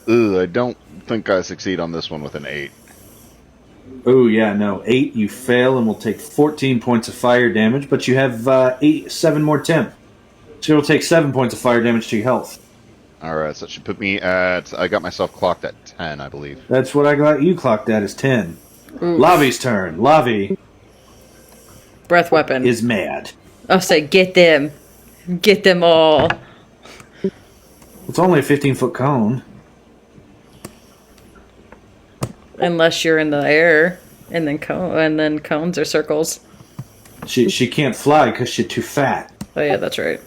Speaker 2: Ooh, I don't think I succeed on this one with an 8.
Speaker 1: Oh, yeah, no. 8, you fail and will take 14 points of fire damage, but you have 7 more temp. So you'll take 7 points of fire damage to your health.
Speaker 2: Alright, so that should put me at... I got myself clocked at 10, I believe.
Speaker 1: That's what I got you clocked at, is 10.
Speaker 3: Oof.
Speaker 1: Lavi's turn. Lavi
Speaker 3: Breath weapon.
Speaker 1: is mad.
Speaker 3: I'll say, get them. Get them all.
Speaker 1: It's only a 15-foot cone.
Speaker 3: Unless you're in the air. And then cones or circles.
Speaker 1: She can't fly because she's too fat.
Speaker 3: Oh yeah, that's right.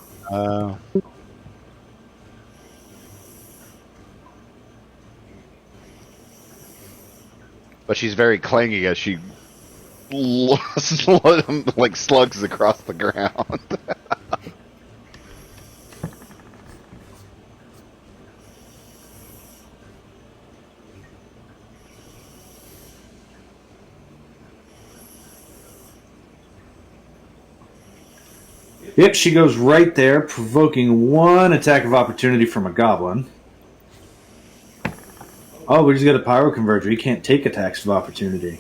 Speaker 2: But she's very clangy as she like slugs across the ground.
Speaker 1: Yep, she goes right there, provoking one attack of opportunity from a goblin. Oh, but he's got a pyro converger. He can't take attacks of opportunity.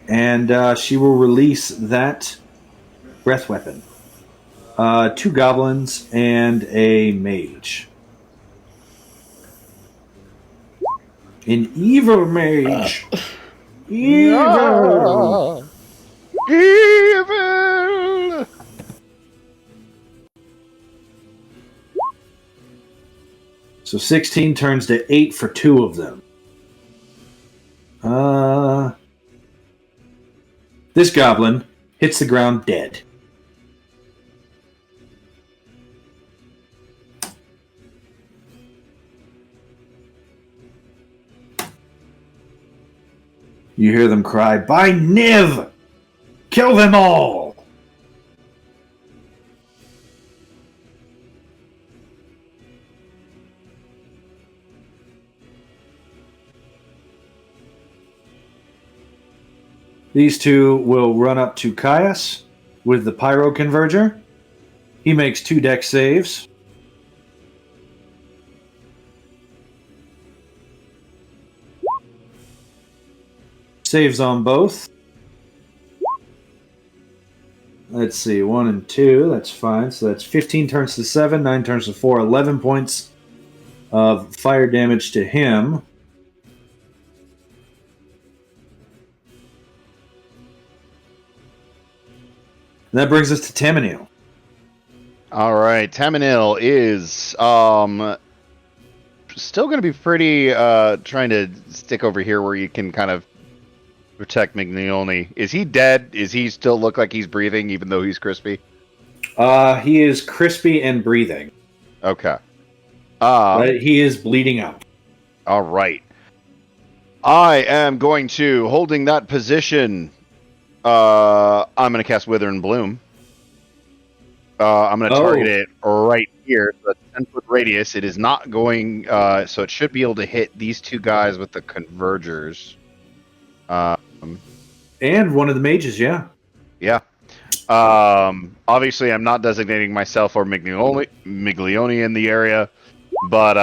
Speaker 1: And she will release that breath weapon. 2 goblins and a mage. An evil mage. Evil.
Speaker 2: Evil!
Speaker 1: So 16 turns to 8 for 2 of them. This goblin hits the ground dead. You hear them cry, "By Niv! Kill them all!" These two will run up to Caius with the pyro converger. He makes 2 dex saves. Saves on both. Let's see, 1 and 2, that's fine. So that's 15 turns to 7, 9 turns to 4, 11 points of fire damage to him. And that brings us to Taminel.
Speaker 2: All right, Taminel is still going to be pretty trying to stick over here where you can kind of protect Miglione. Is he dead? Is he still look like he's breathing even though he's crispy?
Speaker 1: He is crispy and breathing.
Speaker 2: Okay.
Speaker 1: But he is bleeding out.
Speaker 2: All right. I am going to, holding that position, I'm going to cast Wither and Bloom. I'm going to target it right here. So that's 10-foot radius. It is not going, so it should be able to hit these two guys with the Convergers.
Speaker 1: And one of the mages, yeah.
Speaker 2: Yeah. Obviously, I'm not designating myself or Miglione in the area, but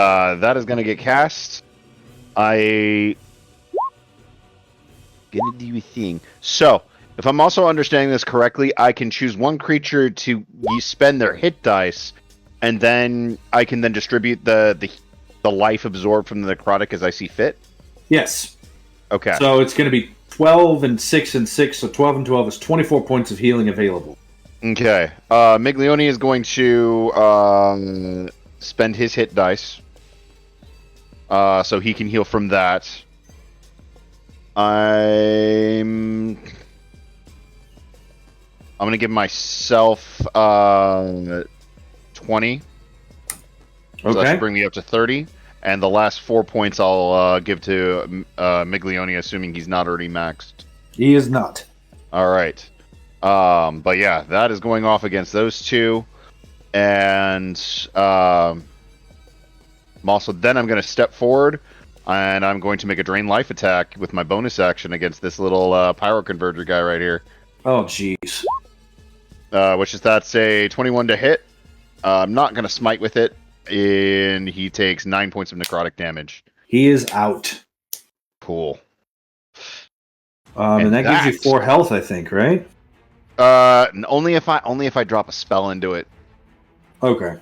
Speaker 2: that is going to get cast. I gonna do a thing. So, if I'm also understanding this correctly, I can choose one creature to spend their hit dice, and then I can then distribute the life absorbed from the necrotic as I see fit.
Speaker 1: Yes.
Speaker 2: Okay.
Speaker 1: So it's going to be 12 and 6 and 6, so 12 and 12 is 24 points of healing available.
Speaker 2: Okay. Miglione is going to spend his hit dice, so he can heal from that. I'm going to give myself 20. So that should bring me up to 30. And the last 4 points I'll give to Miglione, assuming he's not already maxed.
Speaker 1: He is not.
Speaker 2: All right. But yeah, that is going off against those two. And also, then I'm going to step forward, and I'm going to make a Drain Life attack with my bonus action against this little Pyro Converger guy right here.
Speaker 1: Oh, jeez.
Speaker 2: That's a 21 to hit. I'm not going to smite with it, and he takes 9 points of necrotic damage.
Speaker 1: He is out.
Speaker 2: Cool.
Speaker 1: And that gives you 4 health, I think, right?
Speaker 2: Only if I drop a spell into it.
Speaker 1: Okay.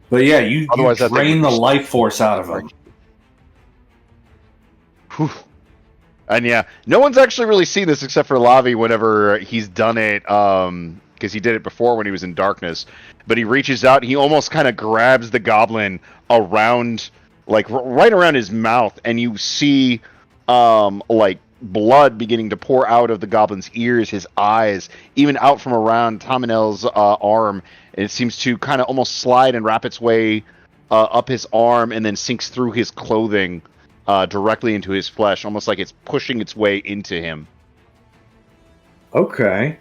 Speaker 1: But yeah, you drain the life force out of him.
Speaker 2: Whew. And yeah, no one's actually really seen this except for Lavi whenever he's done it, because he did it before when he was in darkness. But he reaches out and he almost kind of grabs the goblin around, like right around his mouth, and you see like blood beginning to pour out of the goblin's ears, his eyes, even out from around Taminel's arm. And it seems to kind of almost slide and wrap its way up his arm and then sinks through his clothing directly into his flesh, almost like it's pushing its way into him.
Speaker 1: Okay.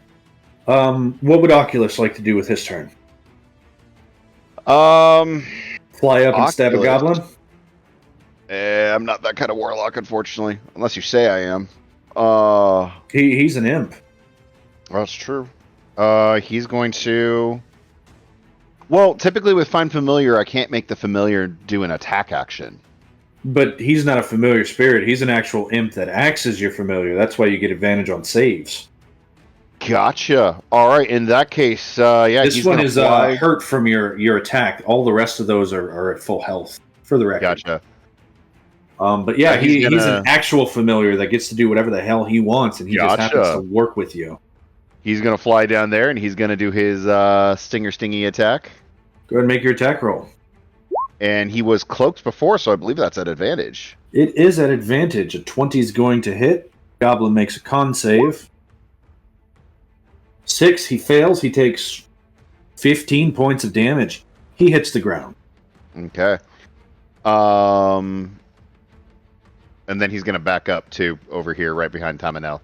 Speaker 1: What would Oculus like to do with his turn? Fly up and stab a goblin?
Speaker 2: I'm not that kind of warlock, unfortunately. Unless you say I am.
Speaker 1: He's an imp.
Speaker 2: That's true. He's going to... Well, typically with Find Familiar, I can't make the familiar do an attack action.
Speaker 1: But he's not a familiar spirit. He's an actual imp that acts as your familiar. That's why you get advantage on saves.
Speaker 2: Gotcha. All right. In that case, yeah.
Speaker 1: This one is hurt from your attack. All the rest of those are at full health, for the record.
Speaker 2: Gotcha.
Speaker 1: But yeah, he's an actual familiar that gets to do whatever the hell he wants, and he just happens to work with you.
Speaker 2: He's going to fly down there, and he's going to do his stingy attack.
Speaker 1: Go ahead and make your attack roll.
Speaker 2: And he was cloaked before, so I believe that's at advantage.
Speaker 1: It is at advantage. A 20 is going to hit. Goblin makes a con save. 6, he fails. He takes 15 points of damage. He hits the ground.
Speaker 2: Okay. And then he's going to back up, too, over here, right behind Taminel.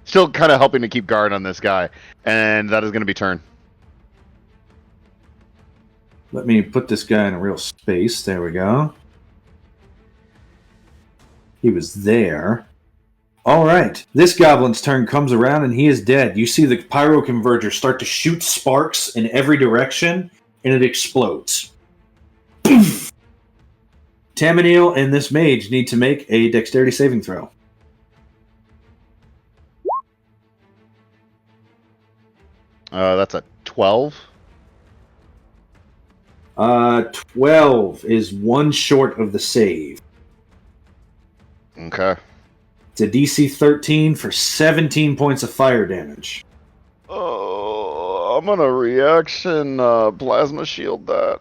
Speaker 2: Still kind of helping to keep guard on this guy. And that is going to be turn.
Speaker 1: Let me put this guy in a real space. There we go. He was there. All right. This goblin's turn comes around, and he is dead. You see the Pyro Converger start to shoot sparks in every direction, and it explodes. Taminel and this mage need to make a dexterity saving throw.
Speaker 2: That's a 12.
Speaker 1: 12 is one short of the save.
Speaker 2: Okay.
Speaker 1: It's a DC 13 for 17 points of fire damage.
Speaker 2: Oh, I'm gonna reaction plasma shield that.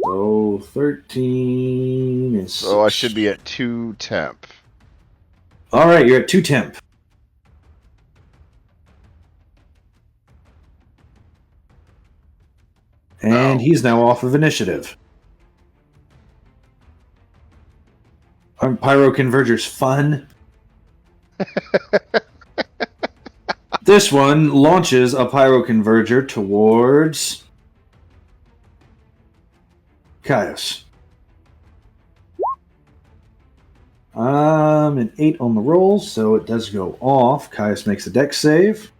Speaker 1: So 13 is...
Speaker 2: So I should be at 2 temp.
Speaker 1: Alright, you're at 2 temp. And he's now off of initiative. Aren't Pyro Convergers fun? This one launches a Pyro Converger towards Caius. An 8 on the roll, so it does go off. Caius makes a dex save.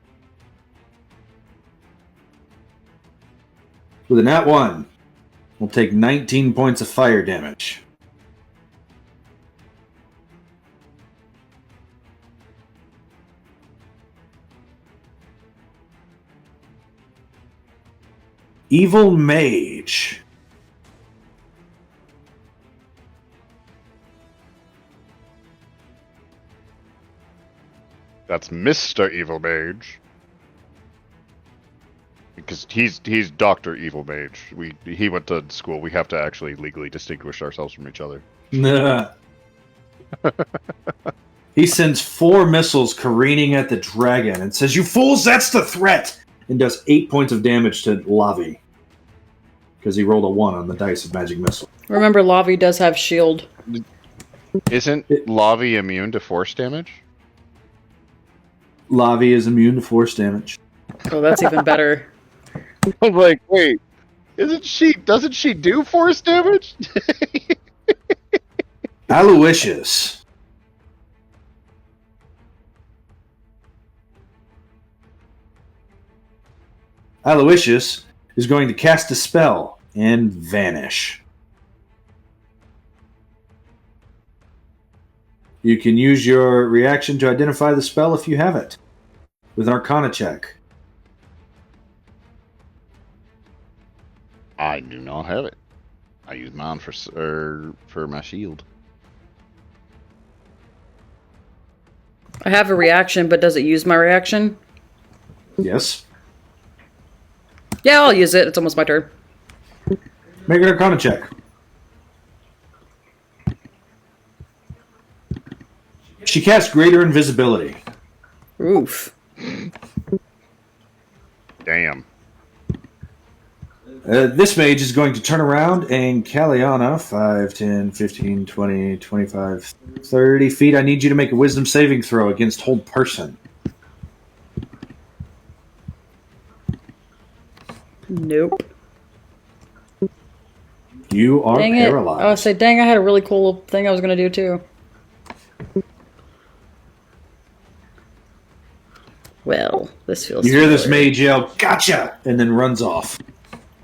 Speaker 1: With a nat 1, we'll take 19 points of fire damage. Evil Mage.
Speaker 2: That's Mr. Evil Mage. Because he's Dr. Evil Mage. He went to school. We have to actually legally distinguish ourselves from each other.
Speaker 1: Nah. He sends 4 missiles careening at the dragon and says, "You fools, that's the threat!" And does 8 points of damage to Lavi. Because he rolled a 1 on the dice of magic missile.
Speaker 3: Remember, Lavi does have shield.
Speaker 2: Isn't Lavi immune to force damage?
Speaker 1: Lavi is immune to force damage.
Speaker 3: Oh, that's even better.
Speaker 2: I'm like, wait, doesn't she do force damage?
Speaker 1: Aloysius. Aloysius is going to cast a spell and vanish. You can use your reaction to identify the spell if you have it, with an Arcana check.
Speaker 2: I do not have it. I use mine for my shield.
Speaker 3: I have a reaction, but does it use my reaction?
Speaker 1: Yes.
Speaker 3: Yeah, I'll use it. It's almost my turn.
Speaker 1: Make an Arcana check. She casts Greater Invisibility.
Speaker 3: Oof.
Speaker 2: Damn.
Speaker 1: This mage is going to turn around and Kalianna, 5, 10, 15, 20, 25, 30 feet. I need you to make a wisdom saving throw against hold person.
Speaker 3: Nope.
Speaker 1: You are
Speaker 3: Dang it.
Speaker 1: paralyzed.
Speaker 3: I was say, dang, I had a really cool thing I was going to do too. Well, this feels
Speaker 1: You hear
Speaker 3: familiar.
Speaker 1: this mage yell, "Gotcha!" and then runs off.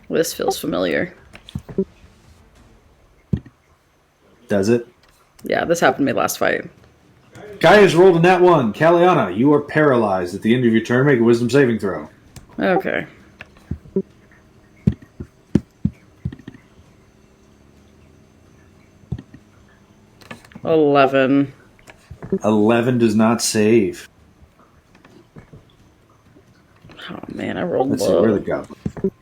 Speaker 3: This feels familiar.
Speaker 1: Does it?
Speaker 3: Yeah, this happened to me last fight.
Speaker 1: Caius rolled a nat 1. Kalianna, you are paralyzed. At the end of your turn, make a wisdom saving throw.
Speaker 3: Okay. $11.
Speaker 1: 11 does not save.
Speaker 3: Oh man, I rolled
Speaker 1: Let's see, where are
Speaker 3: low.
Speaker 1: the goblins?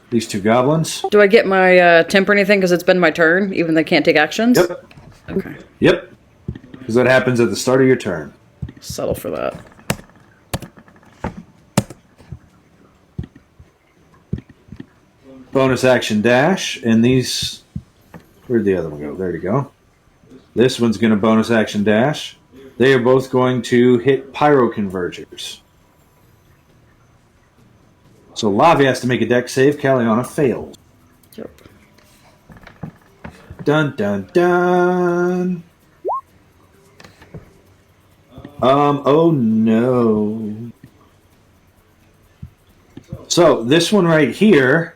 Speaker 1: These 2 goblins?
Speaker 3: Do I get my temp or anything because it's been my turn, even though I can't take actions?
Speaker 1: Yep.
Speaker 3: Okay.
Speaker 1: Yep. Because that happens at the start of your turn.
Speaker 3: Settle for that.
Speaker 1: Bonus action dash, and these... Where'd the other one go? There you go. This one's going to bonus action dash. They are both going to hit Pyro Convergers. So Lavi has to make a dex save. Kalianna fails.
Speaker 3: Yep.
Speaker 1: Dun, dun, dun. Oh no. So, this one right here...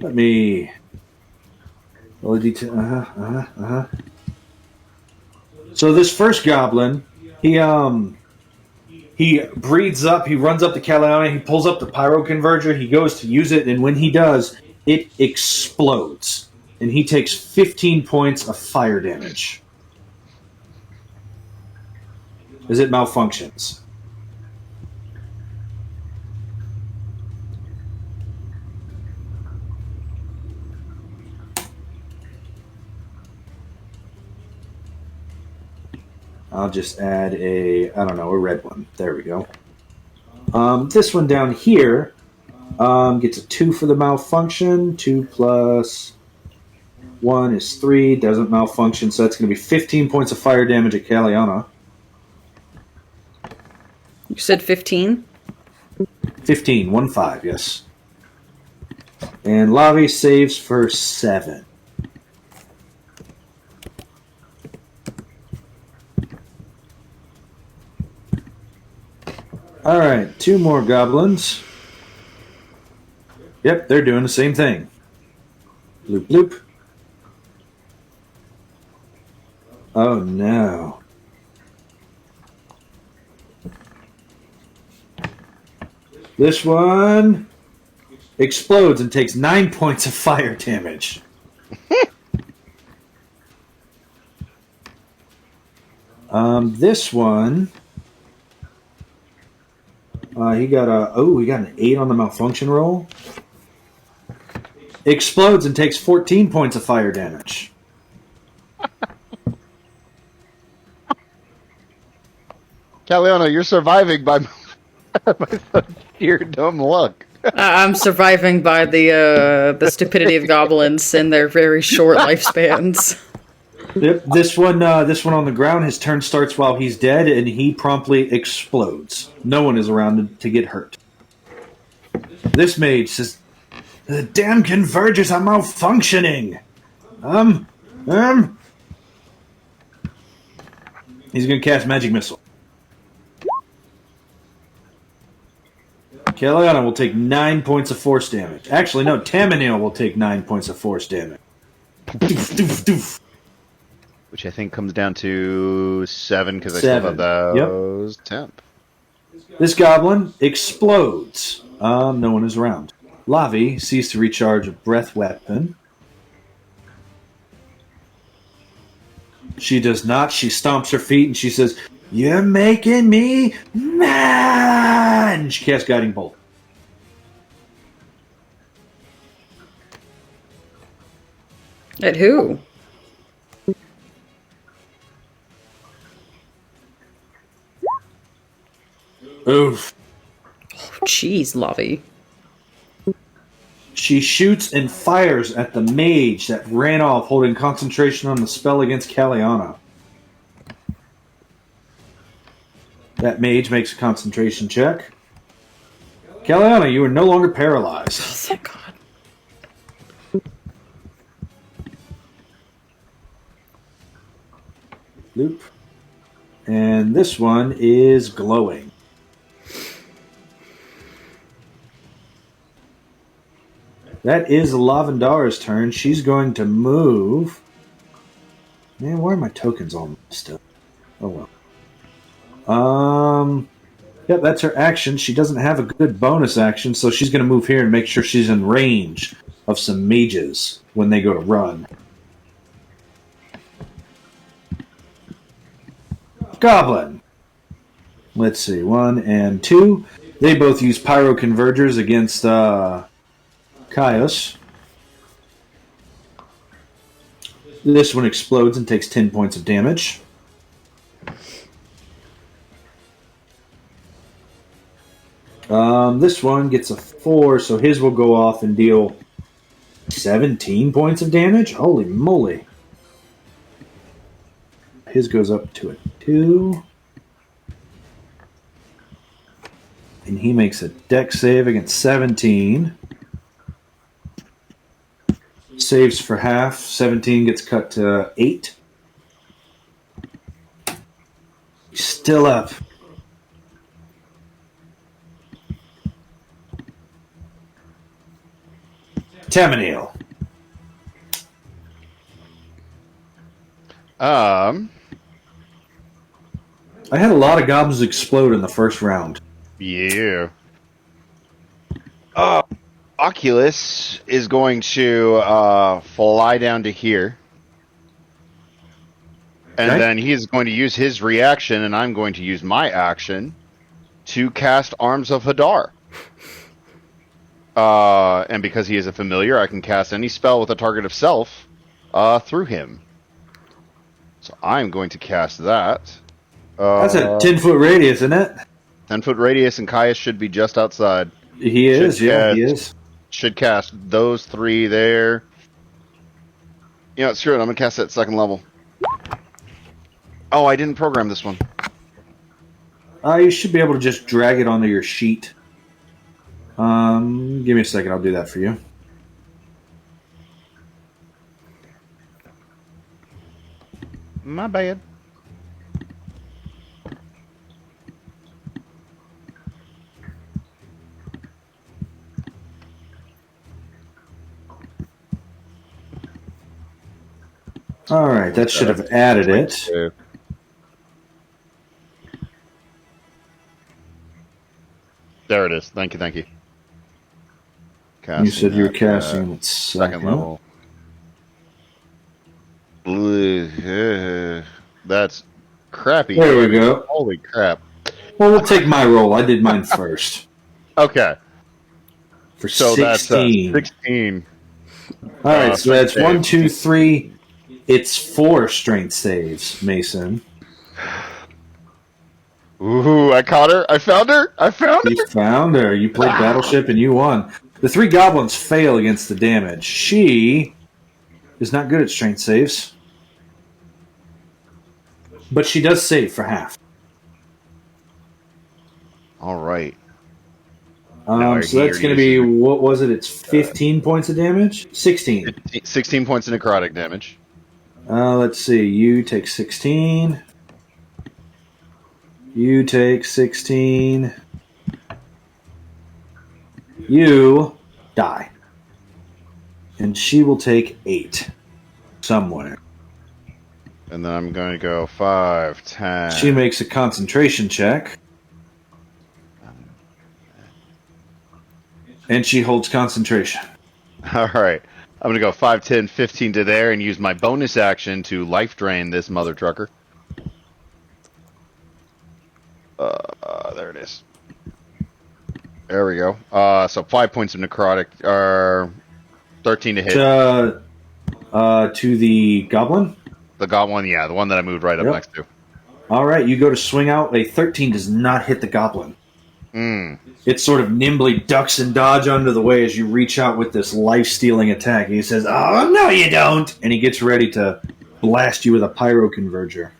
Speaker 1: Let me... roll a D10. So this first goblin, he breathes up, he runs up to Kalianna, he pulls up the Pyro Converger, he goes to use it, and when he does, it explodes. And he takes 15 points of fire damage. as it malfunctions. I'll just add a red one. There we go. This one down here gets a 2 for the malfunction. 2 plus 1 is 3. Doesn't malfunction, so that's going to be 15 points of fire damage at Kalianna.
Speaker 3: You said 15?
Speaker 1: 15, 1-5, yes. And Lavi saves for 7. Alright, 2 more goblins. Yep, they're doing the same thing. Bloop, bloop. Oh no. This one explodes and takes 9 points of fire damage. This one, he got an 8 on the malfunction roll. Explodes and takes 14 points of fire damage.
Speaker 2: Kalianna, you're surviving by sheer dumb luck.
Speaker 3: I'm surviving by the stupidity of goblins and their very short lifespans.
Speaker 1: Yep, this one on the ground, his turn starts while he's dead, and he promptly explodes. No one is around to get hurt. This mage says, "The damn convergers are malfunctioning." He's going to cast Magic Missile. Kalianna will take 9 points of force damage. Actually, no, Taminel will take 9 points of force damage. Doof, doof, doof.
Speaker 2: Which I think comes down to 7 because I still have those temp.
Speaker 1: This goblin explodes. No one is around. Lavi sees to recharge a breath weapon. She does not. She stomps her feet and she says, "You're making me mad!" And she casts Guiding Bolt.
Speaker 3: At who?
Speaker 1: Oof.
Speaker 3: Oh, jeez, Lavi.
Speaker 1: She shoots and fires at the mage that ran off holding concentration on the spell against Kalianna. That mage makes a concentration check. Kalianna, you are no longer paralyzed.
Speaker 3: Oh, thank God.
Speaker 1: Loop. And this one is glowing. That is Lavendara's turn. She's going to move. Man, where are my tokens all messed up? Oh well. Yep, that's her action. She doesn't have a good bonus action, so she's going to move here and make sure she's in range of some mages when they go to run. Goblin. Let's see, 1 and 2. They both use Pyro Convergers against Caius. This one explodes and takes 10 points of damage. This one gets a 4, so his will go off and deal 17 points of damage. Holy moly. His goes up to a 2. And he makes a dex save against 17. Saves for half. 17 gets cut to 8. He's still up. Taminel. I had a lot of goblins explode in the first round.
Speaker 2: Yeah. Oculus is going to fly down to here. And
Speaker 1: Okay.
Speaker 2: then he is going to use his reaction, and I'm going to use my action to cast Arms of Hadar. And because he is a familiar, I can cast any spell with a target of self through him. So I'm going to cast that.
Speaker 1: That's a 10-foot radius, isn't it?
Speaker 2: 10-foot radius, and Caius should be just outside.
Speaker 1: He is, yeah, he is.
Speaker 2: Should cast those 3 there. You know what, screw it, I'm going to cast it at 2nd level. Oh, I didn't program this one.
Speaker 1: You should be able to just drag it onto your sheet. Give me a second, I'll do that for you.
Speaker 2: My bad.
Speaker 1: All right, that should have added it.
Speaker 2: There it is. Thank you, thank you.
Speaker 1: You said you were casting at
Speaker 2: 2nd level. That's crappy.
Speaker 1: There we go.
Speaker 2: Holy crap.
Speaker 1: Well, we'll take my roll. I did mine first.
Speaker 2: Okay.
Speaker 1: For
Speaker 2: So
Speaker 1: 16.
Speaker 2: that's 16.
Speaker 1: All right, so that's
Speaker 2: save.
Speaker 1: 1, 2, 3. It's 4 strength saves, Mason.
Speaker 2: Ooh, I caught her. I found her.
Speaker 1: You found her. You played Battleship and you won. The 3 goblins fail against the damage. She is not good at strength saves. But she does save for half.
Speaker 2: All right.
Speaker 1: So that's going to be, what was it? It's 15 points of damage? 16.
Speaker 2: 16 points of necrotic damage.
Speaker 1: Let's see. You take 16. You take 16. You die. And she will take 8. Somewhere.
Speaker 2: And then I'm going to go 5, 10.
Speaker 1: She makes a concentration check. And she holds concentration.
Speaker 2: All right. I'm going to go 5, 10, 15 to there and use my bonus action to life drain this mother trucker. There it is. There we go. So 5 points of necrotic, 13 to hit.
Speaker 1: To the goblin?
Speaker 2: The goblin, yeah, the one that I moved right up next to.
Speaker 1: All right, you go to swing out. A 13 does not hit the goblin. It sort of nimbly ducks and dodge under the way as you reach out with this life-stealing attack. He says, "Oh, no, you don't!" And he gets ready to blast you with a pyro converger.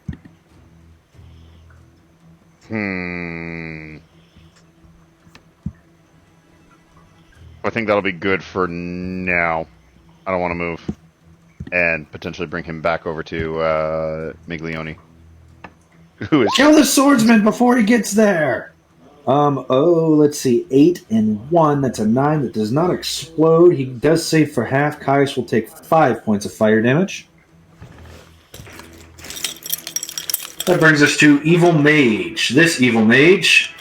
Speaker 2: I think that'll be good for now. I don't want to move. And potentially bring him back over to Miglione. Who is...
Speaker 1: Kill the swordsman before he gets there! Let's see. 8 and 1. That's a 9. That does not explode. He does save for half. Caius will take 5 points of fire damage. That brings us to Evil Mage. This Evil Mage,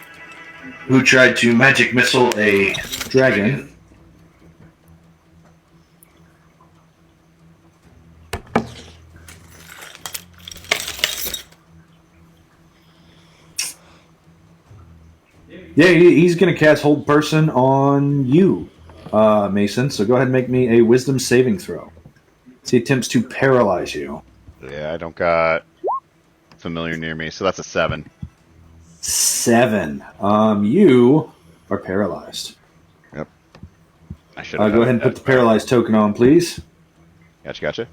Speaker 1: who tried to magic missile a dragon. Yeah, he's going to cast Hold Person on you, Mason. So go ahead and make me a Wisdom saving throw. He attempts to paralyze you.
Speaker 2: Yeah, I don't got familiar near me, so that's a 7.
Speaker 1: 7. You are paralyzed.
Speaker 2: Yep. I should
Speaker 1: go ahead and put the paralyzed token on, please.
Speaker 2: Gotcha.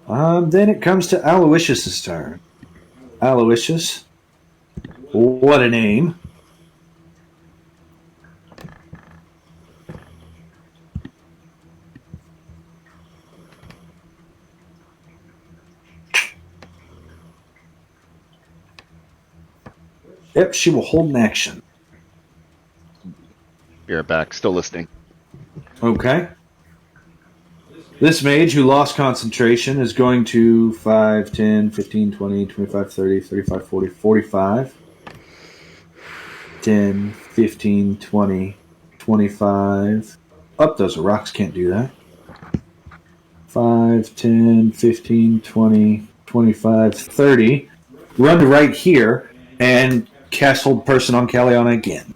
Speaker 1: Then it comes to Aloysius' turn. Aloysius. What a name. Yep, she will hold an action.
Speaker 2: You're back. Still listening.
Speaker 1: Okay. This mage who lost concentration is going to 5, 10, 15, 20, 25, 30, 35, 40, 45. 10, 15, 20, 25. Up, those rocks can't do that. 5, 10, 15, 20, 25, 30. Run to right here and cast Hold Person on Kalianna again.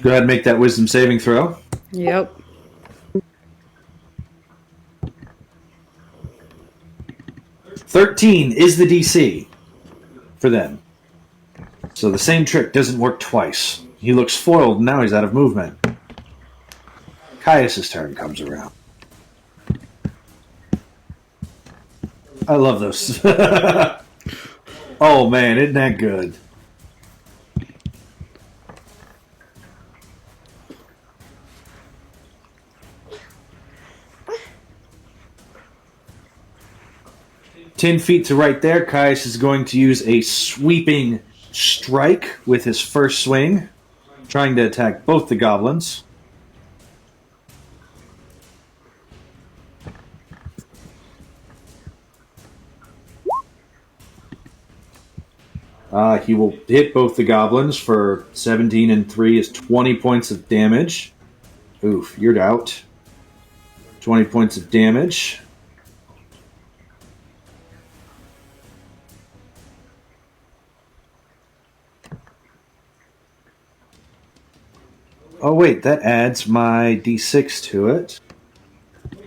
Speaker 1: Go ahead and make that wisdom saving throw.
Speaker 3: Yep.
Speaker 1: $13 is the DC for them. So the same trick doesn't work twice. He looks foiled, and now he's out of movement. Caius' turn comes around. I love those. Oh man, isn't that good? Ten feet to right there, Caius is going to use a sweeping strike with his first swing, trying to attack both the goblins. He will hit both the goblins for 17 and 3 is 20 points of damage. Oof, you're out. 20 points of damage. Oh wait, that adds my d6 to it.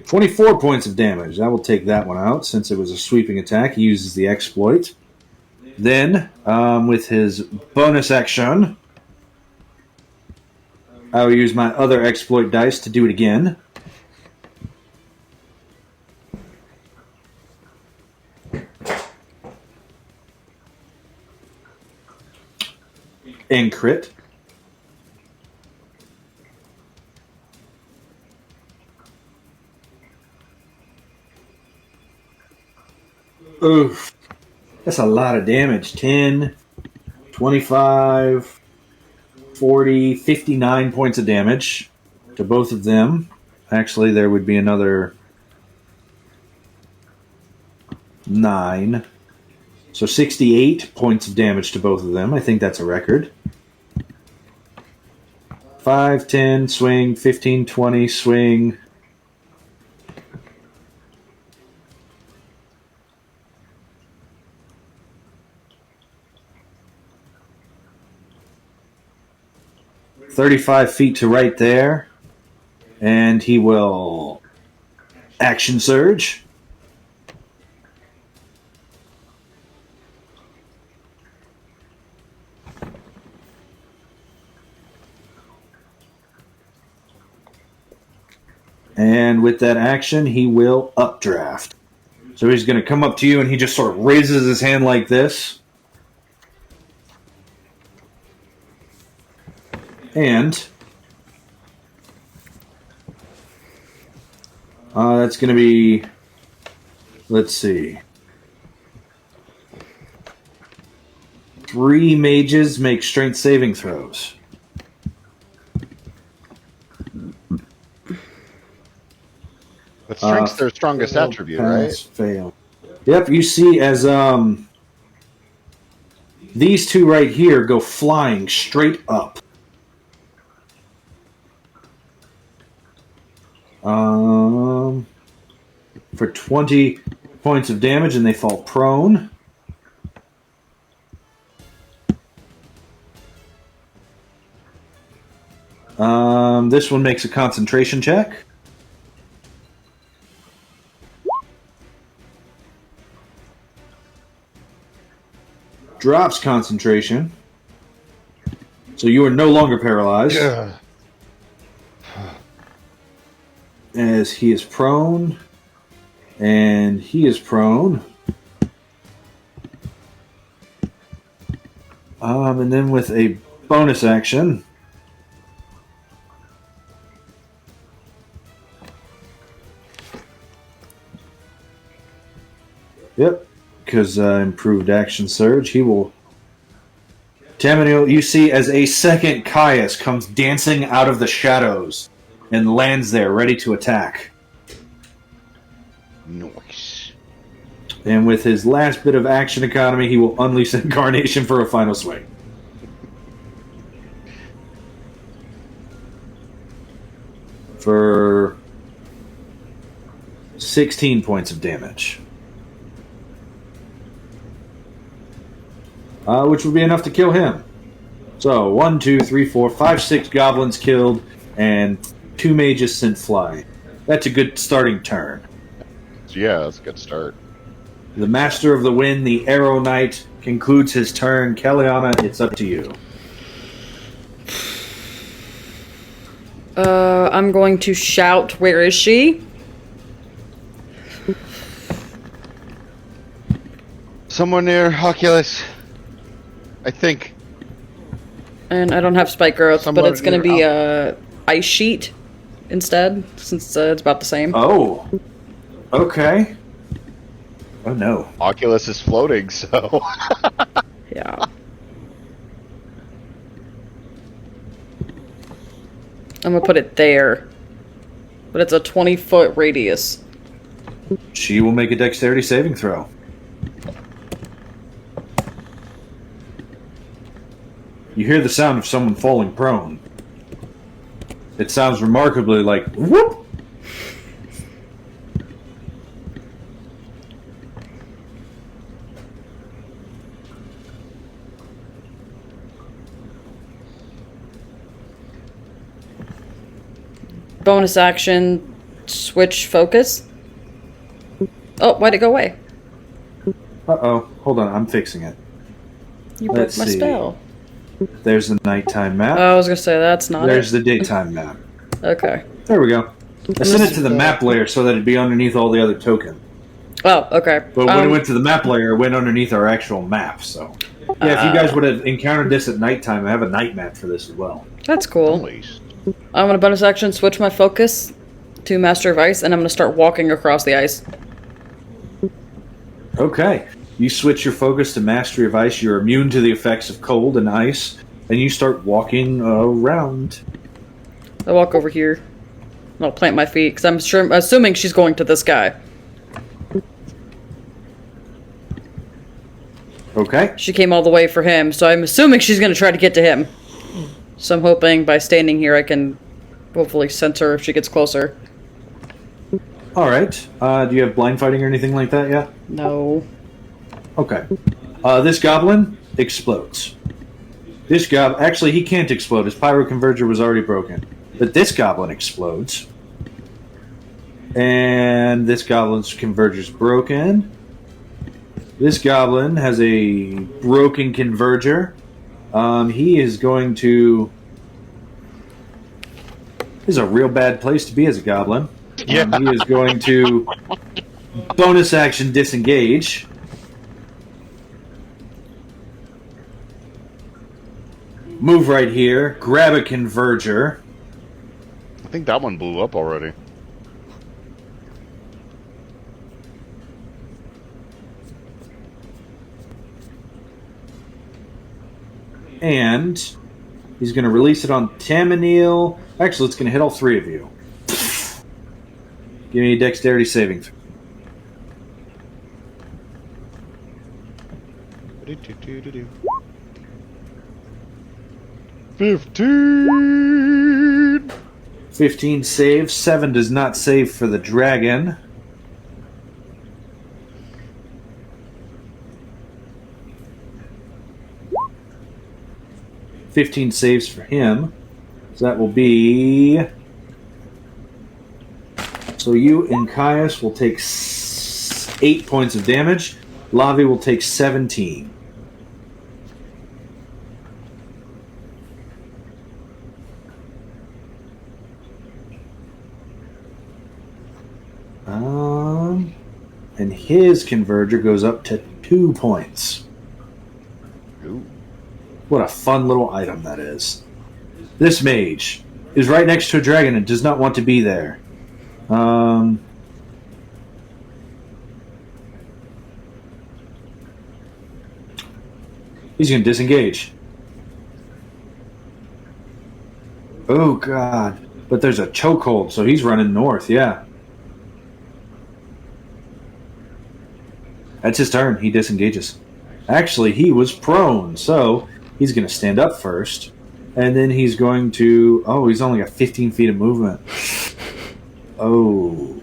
Speaker 1: 24 points of damage. I will take that one out since it was a sweeping attack. He uses the exploit. Then, with his bonus action, I will use my other exploit dice to do it again. And crit. Oof. That's a lot of damage. 10, 25, 40, 59 points of damage to both of them. Actually, there would be another 9. So 68 points of damage to both of them. I think that's a record. 5, 10, swing, 15, 20, swing. "35 feet to right there, and he will action surge. And with that action, he will updraft. So he's going to come up to you, and he just sort of raises his hand like this. And that's going to be, let's see, 3 mages make strength saving throws.
Speaker 2: But strength's their strongest attribute, right?
Speaker 1: Fail. Yep, you see as these two right here go flying straight up. For 20 points of damage, and they fall prone. This one makes a concentration check. Drops concentration. So you are no longer paralyzed.
Speaker 2: Yeah.
Speaker 1: As he is prone. And he is prone. And then with a bonus action. Yep, because improved action surge. He will... Taminel, you see as a second Caius comes dancing out of the shadows and lands there, ready to attack.
Speaker 2: Nice.
Speaker 1: And with his last bit of action economy, he will unleash Incarnation for a final swing. For 16 points of damage. Which would be enough to kill him. So, 1, 2, 3, 4, 5, 6 goblins killed, and 2 mages sent flying. That's a good starting turn.
Speaker 2: Yeah, that's a good start.
Speaker 1: The Master of the Wind, the Arrow Knight, concludes his turn. Kalianna, it's up to you.
Speaker 3: I'm going to shout, where is she?
Speaker 2: Somewhere near Oculus, I think.
Speaker 3: And I don't have spike growth,
Speaker 2: Somewhere
Speaker 3: but it's going to
Speaker 2: near
Speaker 3: be ice sheet instead, since it's about the same.
Speaker 1: Oh. Okay. Oh no.
Speaker 2: Oculus is floating, so...
Speaker 3: Yeah. I'm gonna put it there. But it's a 20-foot radius.
Speaker 1: She will make a dexterity saving throw. You hear the sound of someone falling prone. It sounds remarkably like whoop.
Speaker 3: Bonus action, switch focus. Oh, why'd it go away?
Speaker 1: Uh-oh. Hold on, I'm fixing it.
Speaker 3: You broke
Speaker 1: Let's
Speaker 3: my
Speaker 1: see.
Speaker 3: spell.
Speaker 1: There's the nighttime map.
Speaker 3: Oh, I was gonna say, that's not
Speaker 1: There's
Speaker 3: it.
Speaker 1: the daytime map.
Speaker 3: Okay.
Speaker 1: There we go. I sent it to the map layer so that it'd be underneath all the other tokens.
Speaker 3: Oh, okay.
Speaker 1: But when it went to the map layer, it went underneath our actual map, so... Yeah, if you guys would have encountered this at nighttime, I have a night map for this as well.
Speaker 3: That's cool.
Speaker 2: At least.
Speaker 3: I'm gonna bonus action, switch my focus to Master of Ice, and I'm gonna start walking across the ice.
Speaker 1: Okay. You switch your focus to Mastery of Ice, you're immune to the effects of cold and ice, and you start walking around.
Speaker 3: I walk over here. And I'll plant my feet, because I'm assuming she's going to this guy.
Speaker 1: Okay.
Speaker 3: She came all the way for him, so I'm assuming she's gonna try to get to him. So I'm hoping by standing here I can hopefully sense her if she gets closer.
Speaker 1: Alright. Do you have blind fighting or anything like that yet?
Speaker 3: No.
Speaker 1: Okay. This goblin explodes. Actually, he can't explode. His pyroconverger was already broken. But this goblin explodes. And this goblin's converger's broken. This goblin has a broken converger. He is going to... This is a real bad place to be as a goblin.
Speaker 2: Yeah.
Speaker 1: He is going to bonus action disengage. Move right here. Grab a converger.
Speaker 2: I think that one blew up already.
Speaker 1: And he's going to release it on Taminel. Actually, it's going to hit all three of you. Give me a dexterity saving throw.
Speaker 2: Do-do-do-do-do. 15!
Speaker 1: 15 saves. 7 does not save for the dragon. $15 saves for him. So that will be... So you and Caius will take 8 points of damage. Lavi will take 17. And his converger goes up to 2 points.
Speaker 2: Ooh.
Speaker 1: What a fun little item that is. This mage is right next to a dragon and does not want to be there. He's going to disengage. Oh, God. But there's a chokehold, so he's running north, yeah. That's his turn. He disengages. Actually, he was prone, so he's going to stand up first. And then he's going to... Oh, he's only got 15 feet of movement. Oh.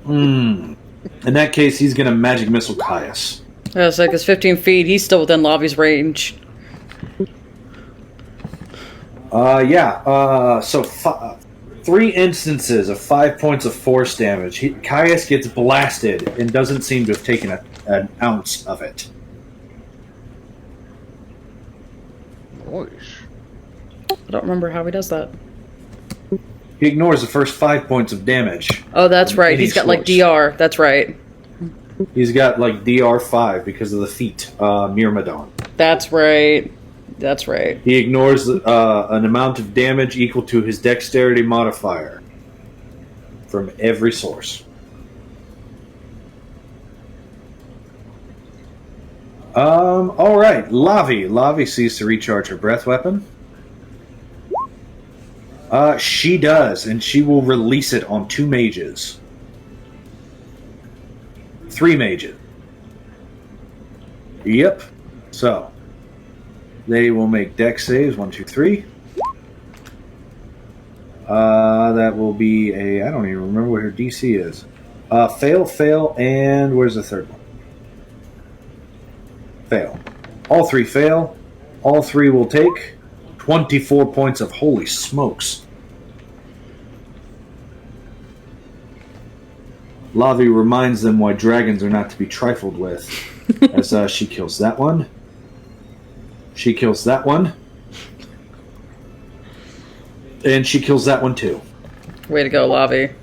Speaker 1: In that case, he's going to magic missile Caius.
Speaker 3: Yeah, it's like it's 15 feet. He's still within Lavi's range.
Speaker 1: So 3 instances of 5 points of force damage. Caius gets blasted and doesn't seem to have taken an ounce of it.
Speaker 2: Nice.
Speaker 3: I don't remember how he does that.
Speaker 1: He ignores the first 5 points of damage.
Speaker 3: Oh, that's right. He's got like DR. That's right.
Speaker 1: He's got like DR5 because of the feat, Myrmidon.
Speaker 3: That's right. That's right.
Speaker 1: He ignores an amount of damage equal to his dexterity modifier from every source. All right, Lavi. Lavi sees to recharge her breath weapon. She does, and she will release it on 2 mages. 3 mages. Yep. So, they will make dex saves. 1, 2, 3. That will be a... I don't even remember what her DC is. Fail, fail, and where's the third one? Fail. All 3 fail. All 3 will take 24 points of holy smokes. Lavi reminds them why dragons are not to be trifled with, as she kills that one. She kills that one. And she kills that one too.
Speaker 3: Way to go, Lavi.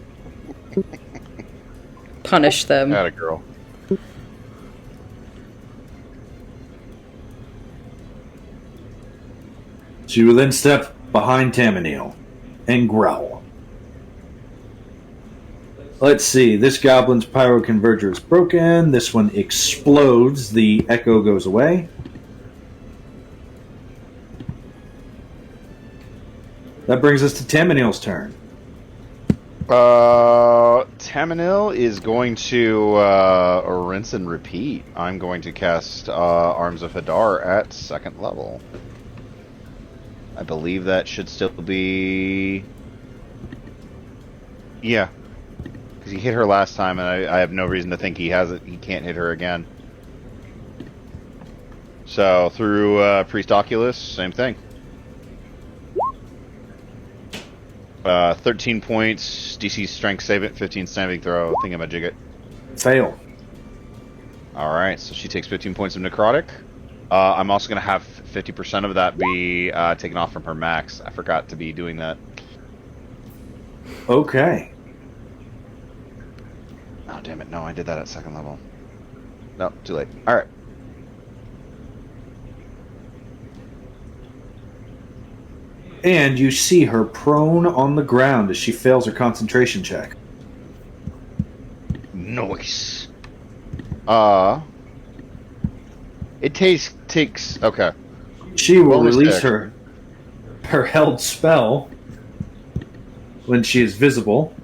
Speaker 3: Punish them.
Speaker 2: Atta girl.
Speaker 1: She will then step behind Taminel and growl. Let's see. This goblin's pyroconverger is broken. This one explodes. The echo goes away. That brings us to Taminel's turn.
Speaker 2: Taminel is going to rinse and repeat. I'm going to cast Arms of Hadar at 2nd level. I believe that should still be... Yeah. Because he hit her last time, and I have no reason to think he can't hit her again. So, through Priest Oculus, same thing. 13 points, DC strength save it, 15 saving throw, thingamajig it.
Speaker 1: Fail.
Speaker 2: Alright, so she takes 15 points of necrotic. I'm also going to have 50% of that be taken off from her max. I forgot to be doing that.
Speaker 1: Okay.
Speaker 2: Oh, damn it. No, I did that at 2nd level. No, too late. Alright.
Speaker 1: And you see her prone on the ground as she fails her concentration check.
Speaker 2: Nice. It takes... Okay.
Speaker 1: She will
Speaker 2: Bonus
Speaker 1: release
Speaker 2: deck.
Speaker 1: her held spell when she is visible.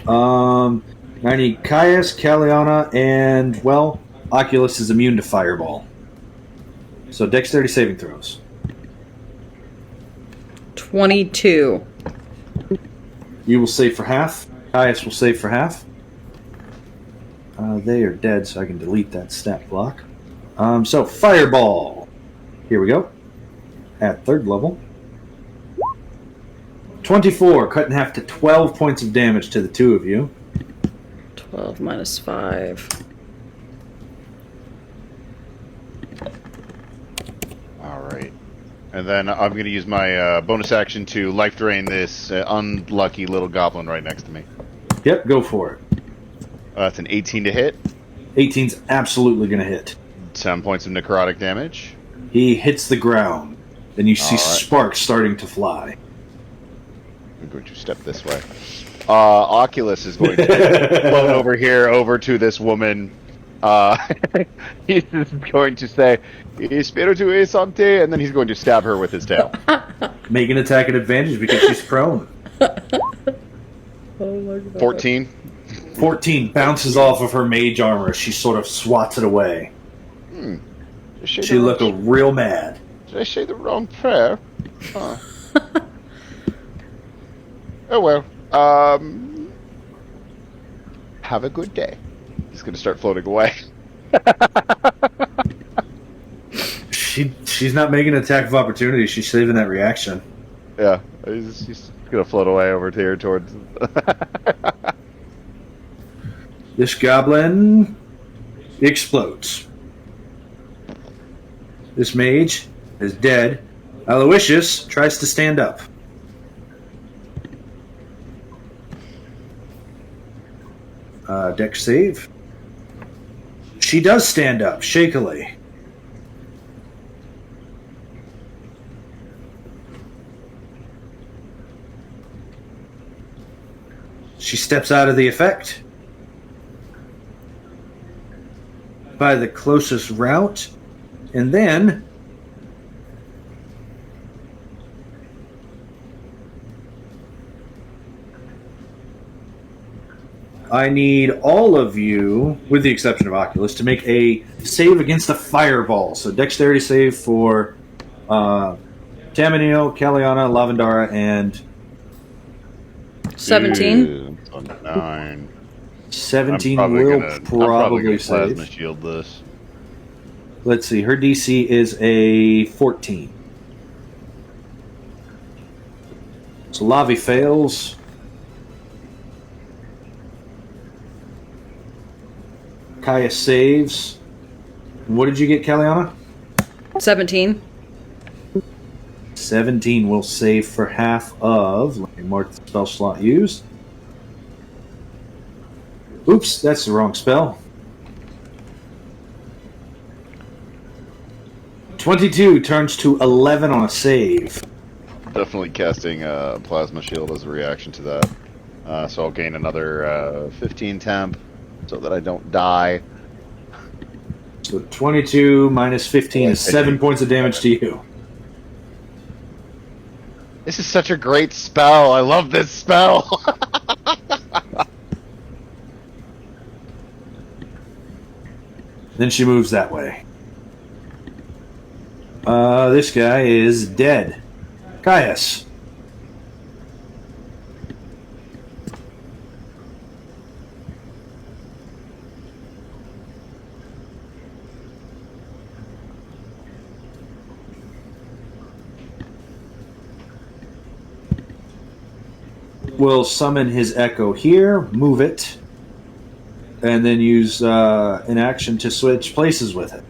Speaker 1: I need Caius, Kalianna, and, well, Oculus is immune to Fireball. So dexterity saving throws.
Speaker 3: 22.
Speaker 1: You will save for half. Caius will save for half. They are dead, so I can delete that stat block. So Fireball. Here we go. At 3rd level. 24, cut in half to 12 points of damage to the 2 of you.
Speaker 3: 12 minus 5.
Speaker 2: Alright. And then I'm going to use my bonus action to life drain this unlucky little goblin right next to me.
Speaker 1: Yep, go for it.
Speaker 2: That's an 18 to hit.
Speaker 1: 18's absolutely going to hit.
Speaker 2: 10 points of necrotic damage.
Speaker 1: He hits the ground, and you see
Speaker 2: All right.
Speaker 1: sparks starting to fly.
Speaker 2: I'm going to step this way. Oculus is going to float over here, over to this woman. He's going to say, Espiritu e Sancte, and then he's going to stab her with his tail.
Speaker 1: Make an attack at advantage because she's prone.
Speaker 3: Oh my god.
Speaker 2: 14.
Speaker 1: 14 bounces off of her mage armor. She sort of swats it away. She looked real mad.
Speaker 2: Did I say the wrong prayer? Oh well. Have a good day. He's gonna start floating away.
Speaker 1: She's not making an attack of opportunity. She's saving that reaction.
Speaker 2: Yeah, he's gonna float away over here towards.
Speaker 1: This goblin explodes. This mage is dead. Aloysius tries to stand up. Dex save. She does stand up, shakily. She steps out of the effect by the closest route, and then I need all of you, with the exception of Oculus, to make a save against a fireball. So dexterity save for Taminel, Kalianna, Lavendara, and
Speaker 3: 17.
Speaker 2: 9.
Speaker 1: 17
Speaker 2: I'm
Speaker 1: will
Speaker 2: gonna
Speaker 1: probably
Speaker 2: plasma
Speaker 1: save.
Speaker 2: shield this.
Speaker 1: Let's see, her DC is a 14. So Lavi fails. Caius saves. What did you get, Kalianna?
Speaker 3: 17.
Speaker 1: 17 will save for half of. Let me mark the spell slot used. Oops, that's the wrong spell. 22 turns to 11 on a save.
Speaker 2: Definitely casting plasma shield as a reaction to that. So I'll gain another 15 temp so that I don't die.
Speaker 1: So 22 minus 15 is 7 points of damage to you.
Speaker 2: This is such a great spell. I love this spell.
Speaker 1: Then she moves that way. This guy is dead. Caius. Will summon his echo here, move it, and then use an action to switch places with it.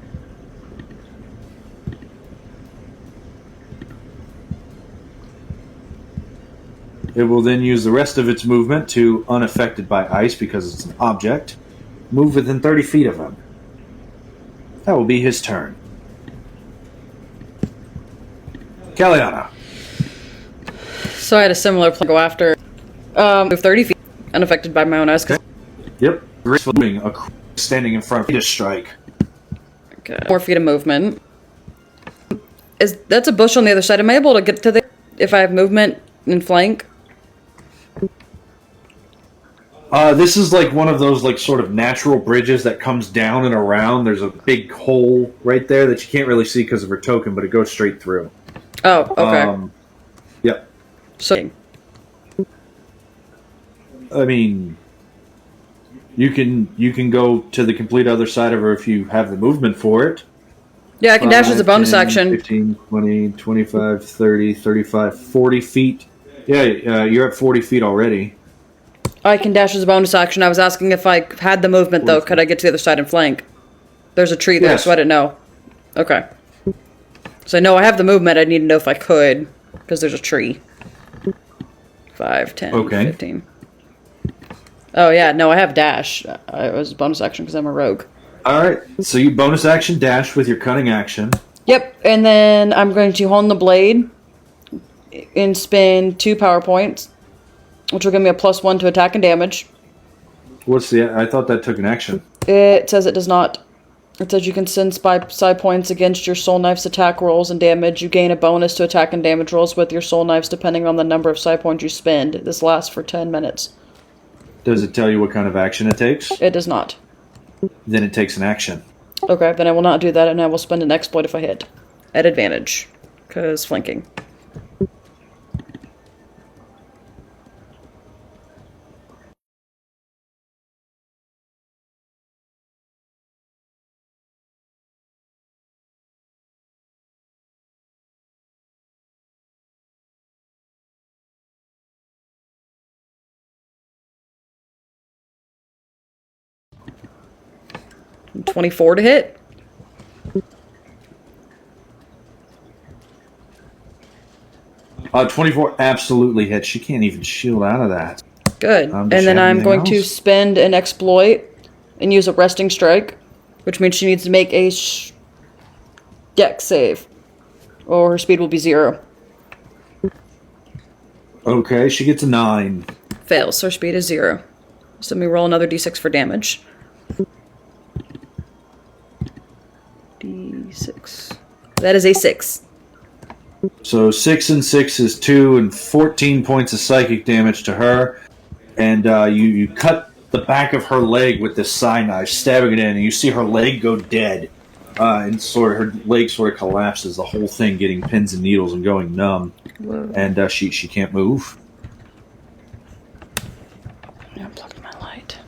Speaker 1: It will then use the rest of its movement to, unaffected by ice because it's an object, move within 30 feet of him. That will be his turn. Kalianna.
Speaker 3: So I had a similar plan. Go after. Move 30 feet, unaffected by my own ice.
Speaker 1: Yep. Gracefully standing in front of you to strike.
Speaker 3: Okay. 4 feet of movement. That's a bush on the other side. Am I able to get to there if I have movement in flank?
Speaker 1: This is like one of those like sort of natural bridges that comes down and around. There's a big hole right there that you can't really see because of her token, but it goes straight through.
Speaker 3: Oh, okay.
Speaker 1: Yep.
Speaker 3: So,
Speaker 1: I mean, you can go to the complete other side of her if you have the movement for it.
Speaker 3: yeah, I can dash as a bonus
Speaker 1: 10,
Speaker 3: action.
Speaker 1: 15, 20, 25, 30, 35, 40 feet. Yeah, you're at 40 feet already.
Speaker 3: I can dash as a bonus action. I was asking if I had the movement, though. Could I get to the other side and flank? There's a tree there,
Speaker 1: Yes.
Speaker 3: so I didn't know. Okay. So I know I have the movement. I need to know if I could, because there's a tree. 5, 10,
Speaker 1: Okay.
Speaker 3: 15. Oh, yeah. No, I have dash. It was a bonus action because I'm a rogue.
Speaker 1: All right, so you bonus action dash with your cunning action.
Speaker 3: Yep, and then I'm going to hone the blade and spend 2 power points, which will give me a +1 to attack and damage.
Speaker 1: What's the? I thought that took an action.
Speaker 3: It says it does not. It says you can send psi points against your soul knife's attack rolls and damage. You gain a bonus to attack and damage rolls with your soul knives depending on the number of psi points you spend. This lasts for 10 minutes.
Speaker 1: Does it tell you what kind of action it takes?
Speaker 3: It does not.
Speaker 1: Then it takes an action.
Speaker 3: Okay, then I will not do that, and I will spend an exploit if I hit. At advantage. Because flanking. 24 to hit.
Speaker 1: Uh, 24 absolutely hits. She can't even shield out of that.
Speaker 3: Good. And then I'm going to spend an exploit and use a resting strike, which means she needs to make a dex save, or her speed will be 0.
Speaker 1: Okay, she gets a 9.
Speaker 3: Fails, so her speed is 0. So let me roll another d6 for damage. D6. That is a 6.
Speaker 1: So 6 and 6 is 2, and 14 points of psychic damage to her. And you cut the back of her leg with this side knife, stabbing it in, and you see her leg go dead. And her leg sort of collapses, the whole thing getting pins and needles and going numb.
Speaker 3: Whoa.
Speaker 1: And she can't move.
Speaker 3: I unplugged my light.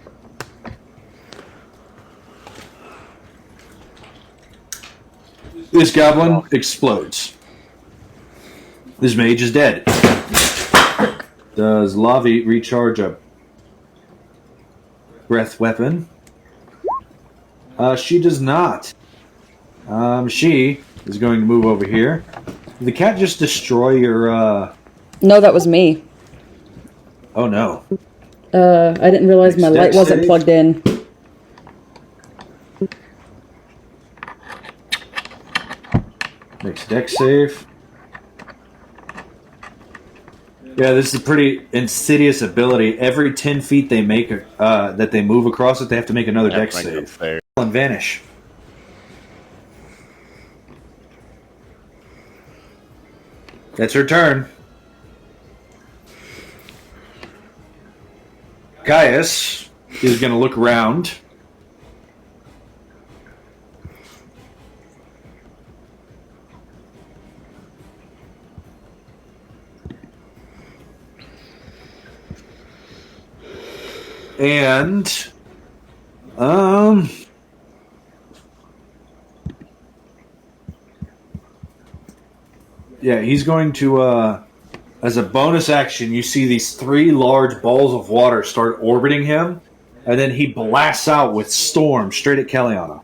Speaker 1: This goblin explodes. This mage is dead. Does Lavi recharge a breath weapon? She does not. She is going to move over here. Did the cat just destroy your,
Speaker 3: No, that was me.
Speaker 1: Oh, no.
Speaker 3: I didn't realize my light wasn't plugged in.
Speaker 1: Makes dex save. Yeah, this is a pretty insidious ability. Every 10 feet they make that they move across it, they have to make another dex save. And vanish. That's her turn. Caius is going to look around. And, yeah, he's going to, as a bonus action, you see these 3 large balls of water start orbiting him, and then he blasts out with storm straight at Kalianna.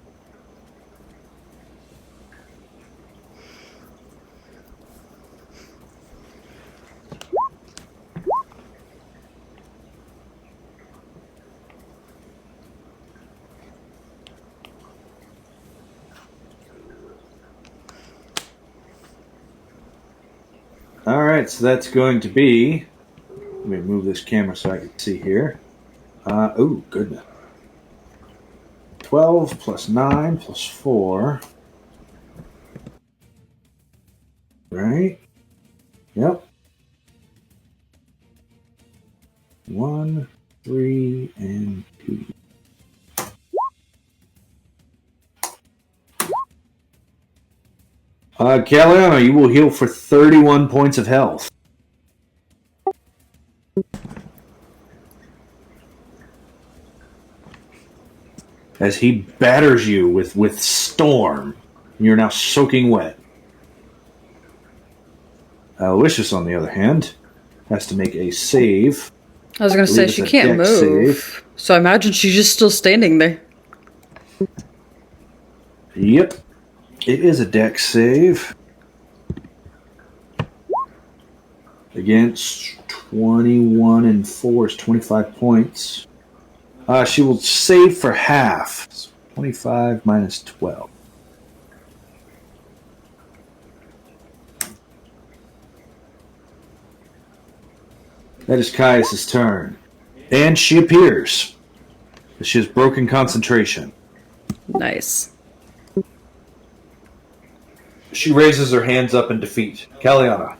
Speaker 1: Alright, so that's going to be... Let me move this camera so I can see here. Oh, goodness. 12 plus 9 plus 4. Right? Yep. 1, 3, and 2. Kalianna, you will heal for 31 points of health. As he batters you with storm. You're now soaking wet. Aloysius, on the other hand, has to make a save.
Speaker 3: I was going to say, she can't move. Save. So I imagine she's just still standing there.
Speaker 1: Yep. It is a dex save. Against 21 and 4 is 25 points. She will save for half. So 25 minus 12. That is Caius' turn. And she appears. She has broken concentration.
Speaker 3: Nice.
Speaker 1: She raises her hands up in defeat. Kalianna.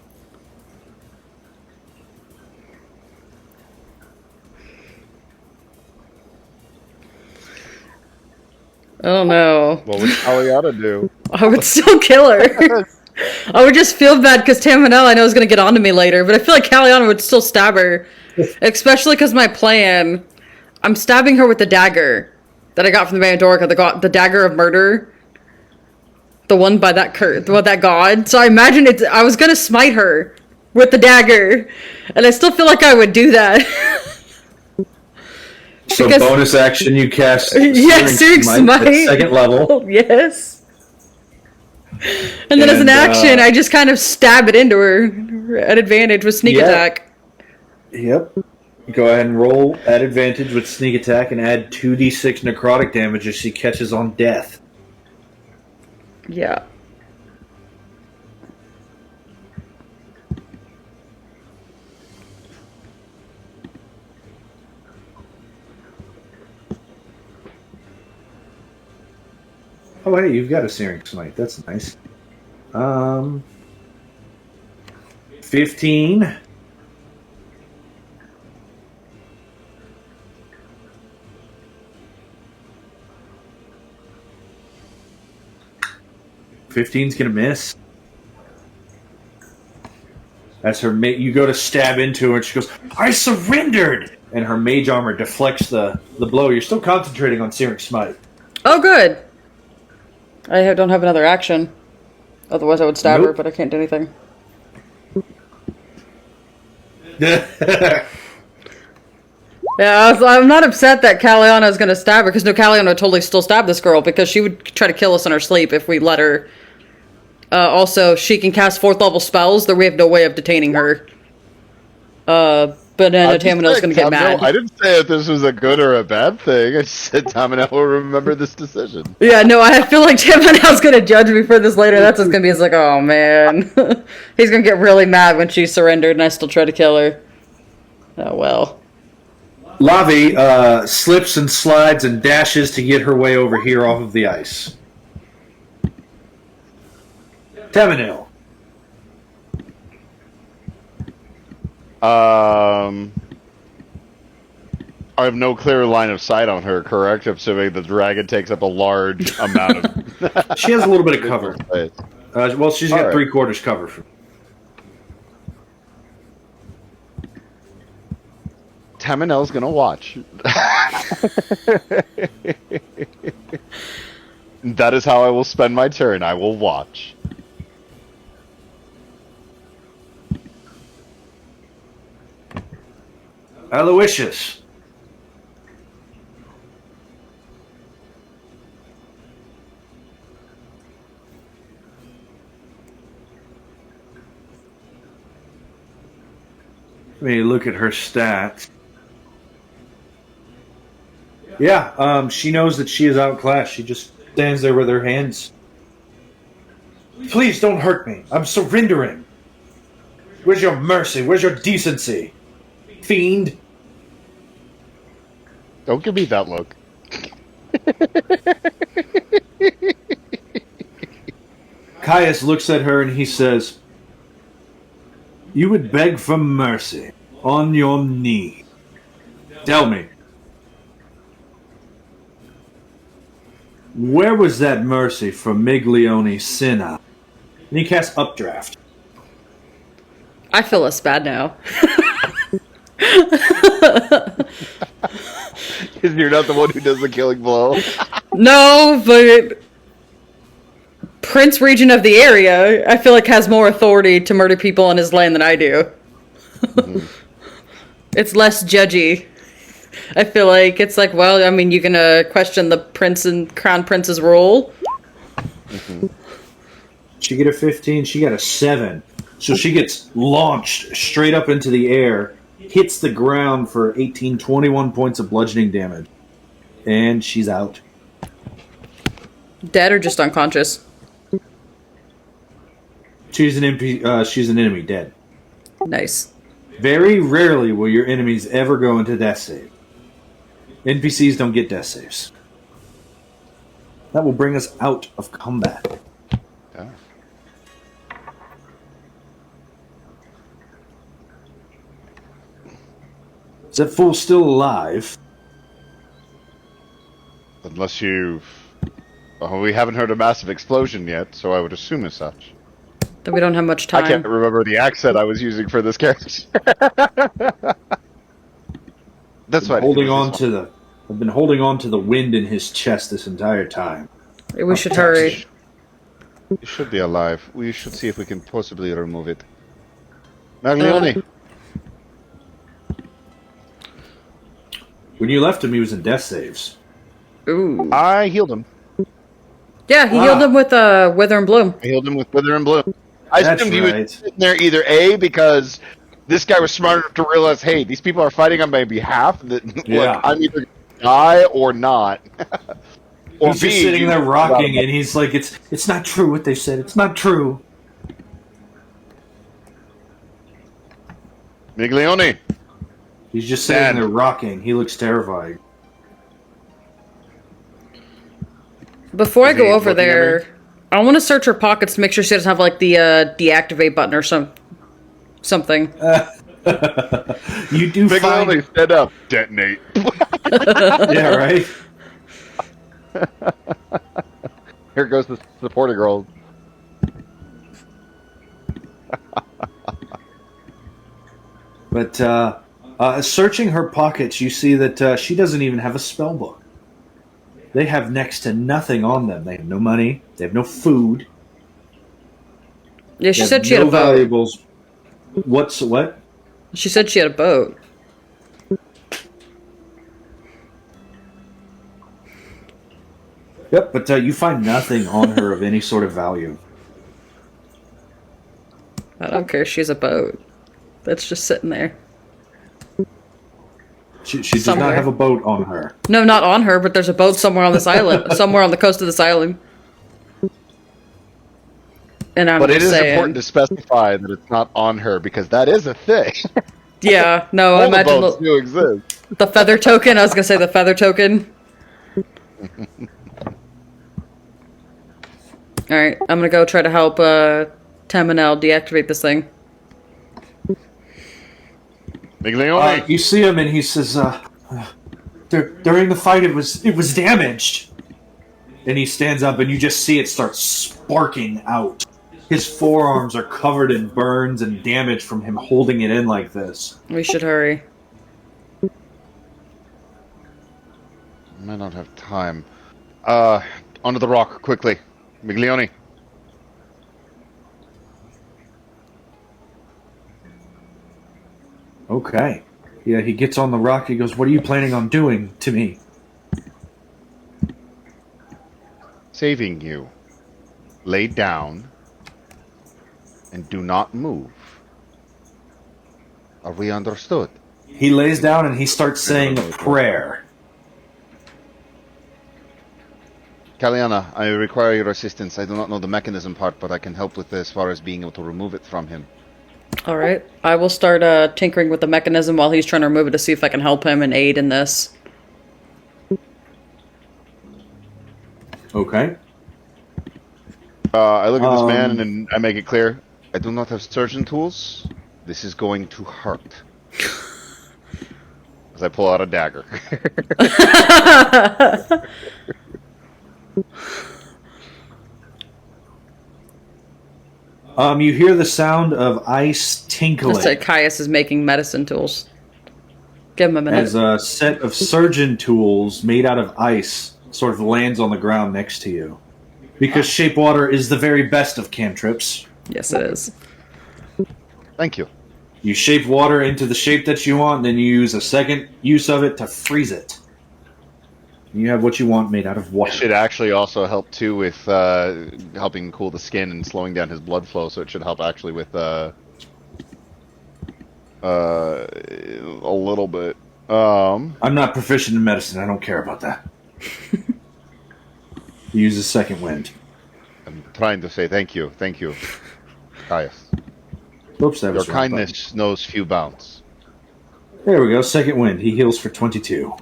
Speaker 3: Oh no.
Speaker 2: What would Kalianna do?
Speaker 3: I would still kill her. I would just feel bad because Taminel I know is going to get onto me later, but I feel like Kalianna would still stab her. Especially because my plan, I'm stabbing her with the dagger that I got from the Pandorica, the dagger of murder. The one by that that god. So I imagine I was going to smite her with the dagger. And I still feel like I would do that.
Speaker 1: So
Speaker 3: Because-
Speaker 1: bonus action, you cast
Speaker 3: Searing Smite.
Speaker 1: at second level.
Speaker 3: Yes. And then as an action, I just kind of stab it into her at advantage with sneak attack.
Speaker 1: Yep. Go ahead and roll at advantage with sneak attack and add 2d6 necrotic damage as she catches on death.
Speaker 3: Yeah.
Speaker 1: Oh, hey, you've got a Searing Smite. That's nice. 15. Fifteen's gonna miss. As her you go to stab into her, and she goes, "I surrendered!" And her mage armor deflects the blow. You're still concentrating on Searing Smite.
Speaker 3: Oh, good. I don't have another action. Otherwise, I would stab her,
Speaker 1: Nope.
Speaker 3: but I can't do anything. Yeah, I'm not upset that Kalianna is going to stab her, because no, Kalianna would totally still stab this girl, because she would try to kill us in her sleep if we let her. Also, she can cast 4th level spells, though we have no way of detaining her. But then Taminel's going to get mad.
Speaker 2: I didn't say if this was a good or a bad thing. I just said Taminel will remember this decision.
Speaker 3: Yeah, no, I feel like Taminel's going to judge me for this later. That's just going to be, it's like, oh man. He's going to get really mad when she surrendered and I still try to kill her. Oh well.
Speaker 1: Lavi slips and slides and dashes to get her way over here off of the ice. Taminel.
Speaker 2: I have no clear line of sight on her, correct? Assuming the dragon takes up a large amount of...
Speaker 1: She has a little bit of cover. Well, she's got
Speaker 2: All right.
Speaker 1: 3/4 cover.
Speaker 2: Taminel's gonna watch. That is how I will spend my turn. I will watch.
Speaker 1: Aloysius. Let me look at her stats. Yeah, she knows that she is outclassed. She just stands there with her hands. Please don't hurt me. I'm surrendering. Where's your mercy? Where's your decency? Fiend.
Speaker 2: Don't give me that look.
Speaker 1: Caius looks at her and he says, "You would beg for mercy on your knee. Tell me, where was that mercy for Miglione Cinna?" And he casts Updraft.
Speaker 3: I feel less bad now.
Speaker 2: Because you're not the one who does the killing blow.
Speaker 3: No, but Prince Regent of the area, I feel like has more authority to murder people on his land than I do. It's less judgy. I feel like it's like, well, I mean, you can question the prince and crown prince's role.
Speaker 1: She get a 15, she got a 7. So she gets launched straight up into the air, hits the ground for 21 points of bludgeoning damage. And she's out.
Speaker 3: Dead or just unconscious?
Speaker 1: She's an enemy, dead.
Speaker 3: Nice.
Speaker 1: Very rarely will your enemies ever go into death save. NPCs don't get death saves. That will bring us out of combat.
Speaker 2: Yeah.
Speaker 1: Is that fool still alive?
Speaker 2: Unless you've... Well, we haven't heard a massive explosion yet, so I would assume as such.
Speaker 3: Then we don't have much time.
Speaker 2: I can't remember the accent I was using for this character. That's why
Speaker 1: I've been holding on to the wind in his chest this entire time.
Speaker 3: We should hurry.
Speaker 2: It should be alive. We should see if we can possibly remove it. Maglione!
Speaker 1: When you left him, he was in death saves.
Speaker 3: Ooh.
Speaker 2: I healed him.
Speaker 3: Yeah, he healed him with Wither and Bloom.
Speaker 2: I healed him with Wither and Bloom. I
Speaker 1: That's
Speaker 2: assumed he
Speaker 1: right.
Speaker 2: was sitting there either A, because this guy was smart enough to realize, hey, these people are fighting on my behalf. That
Speaker 1: Yeah.
Speaker 2: look, I'm either gonna die or not. Or
Speaker 1: He's just sitting there rocking, and he's like, "It's not true what they said. It's not true."
Speaker 2: Miglione.
Speaker 1: He's just sitting
Speaker 2: Dad.
Speaker 1: there rocking. He looks terrified.
Speaker 3: Before I
Speaker 2: Is
Speaker 3: go
Speaker 2: he
Speaker 3: over
Speaker 2: looking at
Speaker 3: there, I want to search her pockets to make sure she doesn't have like the deactivate button or something.
Speaker 1: You do find
Speaker 2: Miglione, stand up. Detonate.
Speaker 1: yeah, right.
Speaker 2: Here goes the supporter girl.
Speaker 1: But searching her pockets, you see that she doesn't even have a spell book. They have next to nothing on them. They have no money. They have no food.
Speaker 3: Yeah, she
Speaker 1: They
Speaker 3: said
Speaker 1: have
Speaker 3: she had
Speaker 1: no
Speaker 3: a boat.
Speaker 1: valuables. What?
Speaker 3: She said she had a boat.
Speaker 1: Yep, but you find nothing on her of any sort of value.
Speaker 3: I don't care. She's a boat. That's just sitting there.
Speaker 1: She does
Speaker 3: Somewhere.
Speaker 1: not have a boat on her.
Speaker 3: No, not on her, but there's a boat somewhere on this island, somewhere on the coast of this island. And I'm
Speaker 2: But it
Speaker 3: just
Speaker 2: is
Speaker 3: saying,
Speaker 2: important to specify that it's not on her, because that is a thing.
Speaker 3: yeah, no, I
Speaker 2: All the
Speaker 3: imagine
Speaker 2: boats do exist.
Speaker 3: the feather token. I was gonna say the feather token. All right, I'm gonna go try to help Taminel deactivate this thing.
Speaker 2: Miglione.
Speaker 1: You see him, and he says, "During the fight, it was damaged." And he stands up, and you just see it start sparking out. His forearms are covered in burns and damage from him holding it in like this.
Speaker 3: We should hurry.
Speaker 2: I don't have time. Onto the rock, quickly. Miglione.
Speaker 1: Okay. Yeah, he gets on the rock. He goes, "What are you planning on doing to me?"
Speaker 2: Saving you. Lay down. And do not move. Are we understood?
Speaker 1: He lays down and he starts saying a prayer.
Speaker 2: Kalianna, I require your assistance. I do not know the mechanism part, but I can help with as far as being able to remove it from him.
Speaker 3: All right, I will start tinkering with the mechanism while he's trying to remove it to see if I can help him and aid in this.
Speaker 1: Okay.
Speaker 2: I look at this man and I make it clear. I do not have surgeon tools. This is going to hurt. As I pull out a dagger.
Speaker 1: You hear the sound of ice tinkling
Speaker 3: Looks like Caius is making medicine tools. Give him a minute.
Speaker 1: as a set of surgeon tools made out of ice sort of lands on the ground next to you. Because shape water is the very best of cantrips.
Speaker 3: Yes, it is.
Speaker 2: Thank you.
Speaker 1: You shape water into the shape that you want, then you use a second use of it to freeze it. You have what you want made out of
Speaker 2: It
Speaker 1: water.
Speaker 2: should actually also help too with helping cool the skin and slowing down his blood flow. So it should help actually with a little bit.
Speaker 1: I'm not proficient in medicine. I don't care about that. He uses second wind.
Speaker 2: I'm trying to say thank you, Caius.
Speaker 1: Oops, that
Speaker 2: Your
Speaker 1: was the wrong
Speaker 2: kindness knows few bounds.
Speaker 1: button. There we go. Second wind. He heals for 22.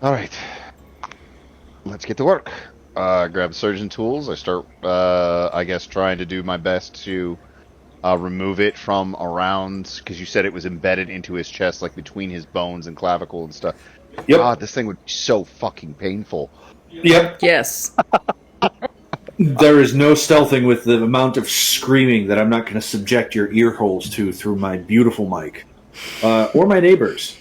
Speaker 2: All right, let's get to work. Grab surgeon tools. I start, I guess, trying to do my best to remove it from around, because you said it was embedded into his chest, like between his bones and clavicle and stuff.
Speaker 1: Yep.
Speaker 2: God, this thing would be so fucking painful.
Speaker 1: Yep.
Speaker 3: Yes.
Speaker 1: There is no stealthing with the amount of screaming that I'm not going to subject your ear holes to through my beautiful mic. Or my neighbors.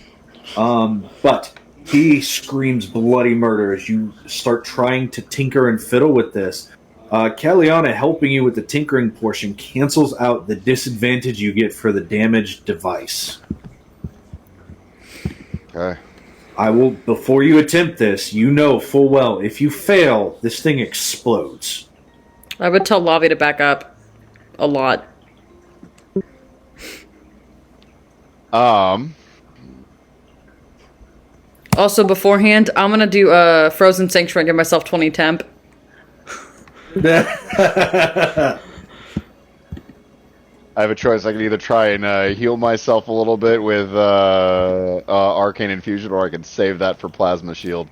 Speaker 1: But he screams bloody murder as you start trying to tinker and fiddle with this. Kalianna helping you with the tinkering portion cancels out the disadvantage you get for the damaged device.
Speaker 2: Okay.
Speaker 1: I will, before you attempt this, you know full well, if you fail, this thing explodes.
Speaker 3: I would tell Lavi to back up a lot. Also, beforehand, I'm gonna do a Frozen Sanctuary and give myself 20 temp.
Speaker 2: I have a choice. I can either try and heal myself a little bit with Arcane Infusion, or I can save that for Plasma Shield.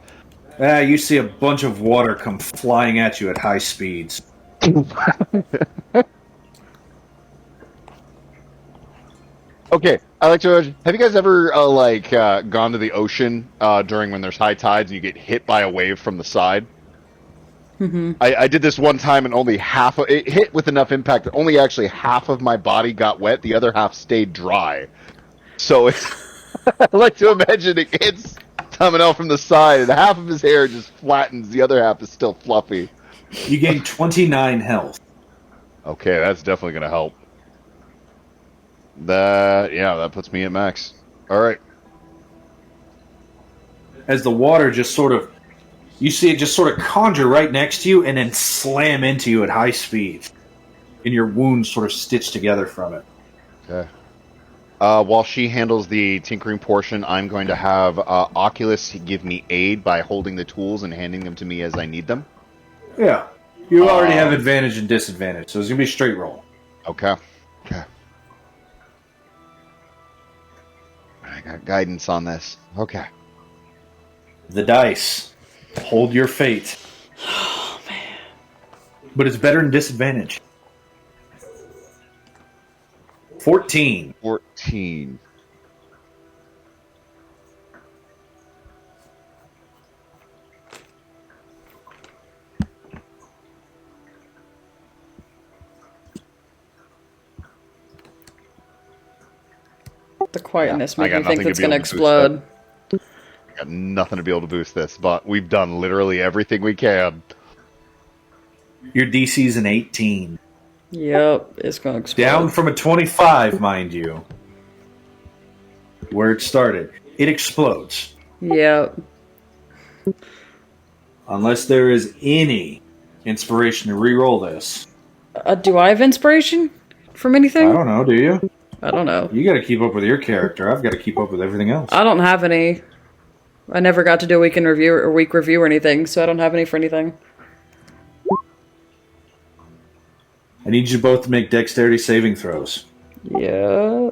Speaker 1: You see a bunch of water come flying at you at high speeds.
Speaker 2: Okay, I like to imagine. Have you guys ever gone to the ocean during when there's high tides and you get hit by a wave from the side?
Speaker 3: Mm-hmm.
Speaker 2: I did this one time and only half of it hit with enough impact that only actually half of my body got wet. The other half stayed dry. So it's I like to imagine it hits Taminel from the side and half of his hair just flattens. The other half is still fluffy.
Speaker 1: You gain 29 health.
Speaker 2: Okay, that's definitely going to help. That puts me at max. All right.
Speaker 1: As the water just sort of, you see it just sort of conjure right next to you and then slam into you at high speed. And your wounds sort of stitch together from it.
Speaker 2: Okay. While she handles the tinkering portion, I'm going to have Oculus give me aid by holding the tools and handing them to me as I need them.
Speaker 1: Yeah. You already have advantage and disadvantage, so it's going to be a straight roll.
Speaker 2: Okay. Okay. I got guidance on this. Okay.
Speaker 1: The dice. Hold your fate.
Speaker 3: Oh, man.
Speaker 1: But it's better than disadvantage. 14.
Speaker 2: 14.
Speaker 3: The quietness makes
Speaker 2: I
Speaker 3: me
Speaker 2: got
Speaker 3: think
Speaker 2: nothing
Speaker 3: it's
Speaker 2: to be
Speaker 3: gonna
Speaker 2: able to boost
Speaker 3: explode.
Speaker 2: I got nothing to be able to boost this, but we've done literally everything we can.
Speaker 1: Your DC's an 18.
Speaker 3: Yep, it's gonna explode.
Speaker 1: Down from a 25, mind you. Where it started. It explodes.
Speaker 3: Yep.
Speaker 1: Unless there is any inspiration to re-roll this.
Speaker 3: Do I have inspiration from anything?
Speaker 1: I don't know, do you?
Speaker 3: I don't know.
Speaker 1: You gotta keep up with your character. I've got to keep up with everything else.
Speaker 3: I don't have any. I never got to do a weekend review or week review or anything, so I don't have any for anything.
Speaker 1: I need you both to make dexterity saving throws.
Speaker 3: Yeah.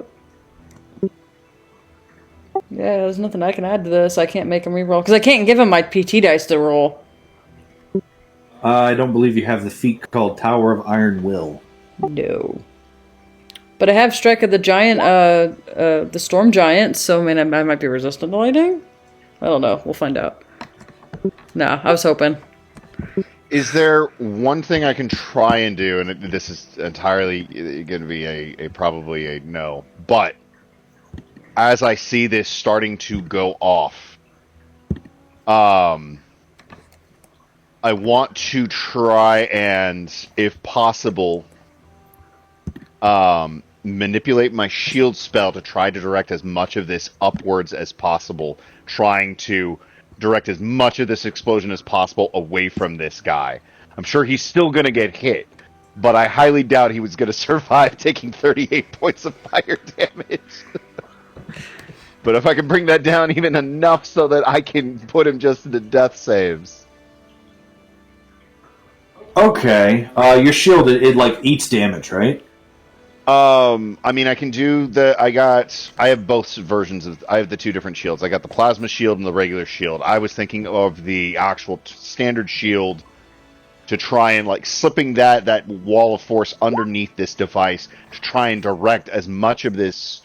Speaker 3: Yeah, there's nothing I can add to this. I can't make him reroll. Because I can't give him my PT dice to roll.
Speaker 1: I don't believe you have the feat called Tower of Iron Will.
Speaker 3: No. But I have Strike of the Giant, the Storm Giant, so I mean, I might be resistant to lightning? I don't know. We'll find out. Nah, I was hoping.
Speaker 2: Is there one thing I can try and do, and this is entirely going to be probably a no, but as I see this starting to go off, I want to try and, if possible, manipulate my shield spell to try to direct as much of this upwards as possible, trying to direct as much of this explosion as possible away from this guy. I'm sure he's still going to get hit, but I highly doubt he was going to survive taking 38 points of fire damage. But if I can bring that down even enough so that I can put him just into death saves.
Speaker 1: Okay. Your shield, it like eats damage, right?
Speaker 2: I mean, I can do I have both versions I have the two different shields. I got the plasma shield and the regular shield. I was thinking of the actual standard shield to try and like slipping that wall of force underneath this device to try and direct as much of this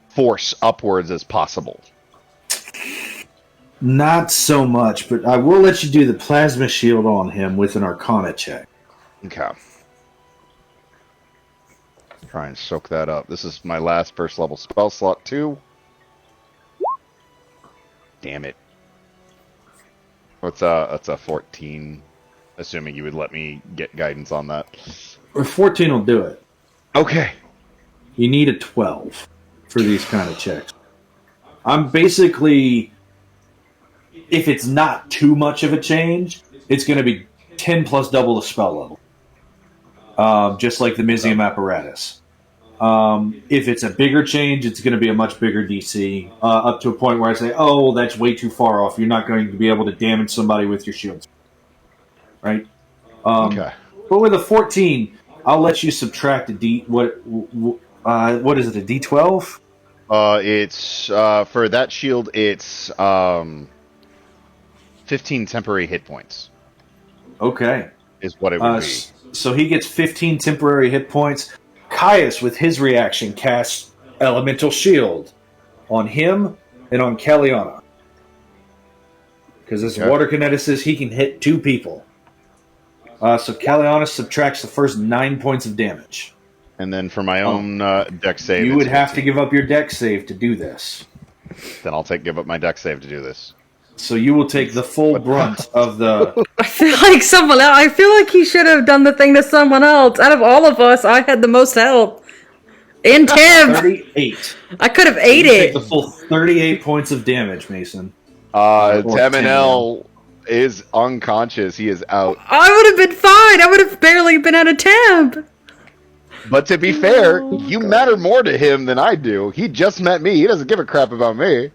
Speaker 2: force upwards as possible.
Speaker 1: Not so much, but I will let you do the plasma shield on him with an Arcana check.
Speaker 2: Okay. Try and soak that up. This is my last first level spell slot too. Damn it. That's a 14. Assuming you would let me get guidance on that.
Speaker 1: Or 14 will do it.
Speaker 2: Okay.
Speaker 1: You need a 12 for these kind of checks. I'm basically, if it's not too much of a change, it's going to be 10 plus double the spell level. Just like the Mizium apparatus. If it's a bigger change, it's going to be a much bigger DC, up to a point where I say, oh, well, that's way too far off. You're not going to be able to damage somebody with your shields. Right?
Speaker 2: Okay.
Speaker 1: But with a 14, I'll let you subtract a D... What is it, a D12?
Speaker 2: It's, for that shield, it's, 15 temporary hit points.
Speaker 1: Okay.
Speaker 2: Is what it would be.
Speaker 1: So he gets 15 temporary hit points. Caius, with his reaction, casts Elemental Shield on him and on Kalianna. Because as a water kineticist, he can hit 2 people. So Kalianna subtracts the first 9 points of damage.
Speaker 2: And then for my own deck save...
Speaker 1: You would have to give up your deck save to do this.
Speaker 2: Then I'll give up my deck save to do this.
Speaker 1: So you will take the full brunt of the...
Speaker 3: I feel like someone else. I feel like he should have done the thing to someone else. Out of all of us, I had the most help. And Tim!
Speaker 1: 38.
Speaker 3: I could have ate
Speaker 1: You
Speaker 3: it.
Speaker 1: take the full 38 points of damage, Mason.
Speaker 2: Taminel is unconscious. He is out.
Speaker 3: I would have been fine. I would have barely been at a temp.
Speaker 2: But to be fair, you matter more to him than I do. He just met me. He doesn't give a crap about me.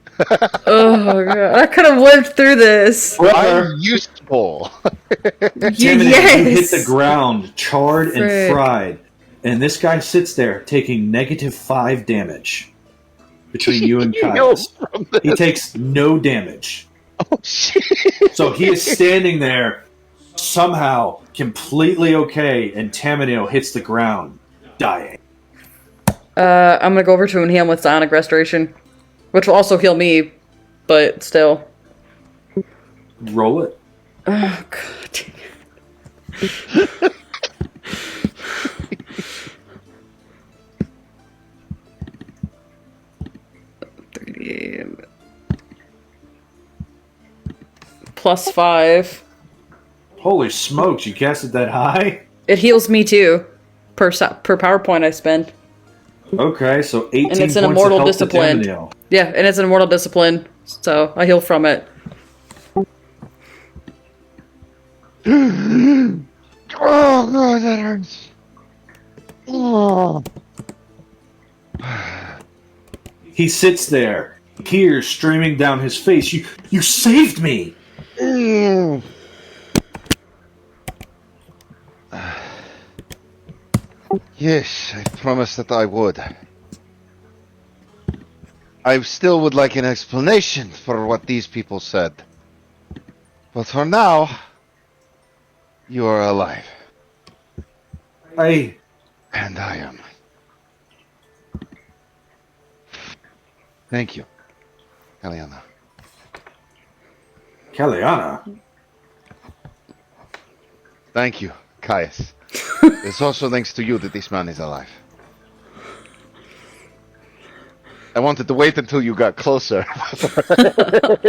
Speaker 3: Oh, God. I could have lived through this.
Speaker 2: I'm useful.
Speaker 1: Taminel,
Speaker 3: Yes.
Speaker 1: you hit the ground, charred and fried. And this guy sits there taking -5 damage between you and Caius. He takes no damage.
Speaker 2: Oh, shit.
Speaker 1: So he is standing there, somehow completely okay, and Taminel hits the ground, dying.
Speaker 3: I'm gonna go over to him with Sonic Restoration, which will also heal me, but still.
Speaker 1: Roll it.
Speaker 3: Oh, God. 38. +5.
Speaker 1: Holy smokes, you cast it that high?
Speaker 3: It heals me too, per power point I spend.
Speaker 1: Okay, so 18
Speaker 3: And it's an
Speaker 1: points
Speaker 3: immortal
Speaker 1: of health
Speaker 3: discipline.
Speaker 1: to Taminel.
Speaker 3: Yeah, and it's an immortal discipline, so I heal from it.
Speaker 2: Oh, God, that hurts. Oh.
Speaker 1: He sits there, tears streaming down his face. You saved me!
Speaker 2: Yes, I promised that I would. I still would like an explanation for what these people said. But for now, you are alive. And I am. Thank you, Kalianna.
Speaker 1: Kalianna?
Speaker 2: Thank you, Caius. It's also thanks to you that this man is alive. I wanted to wait until you got closer.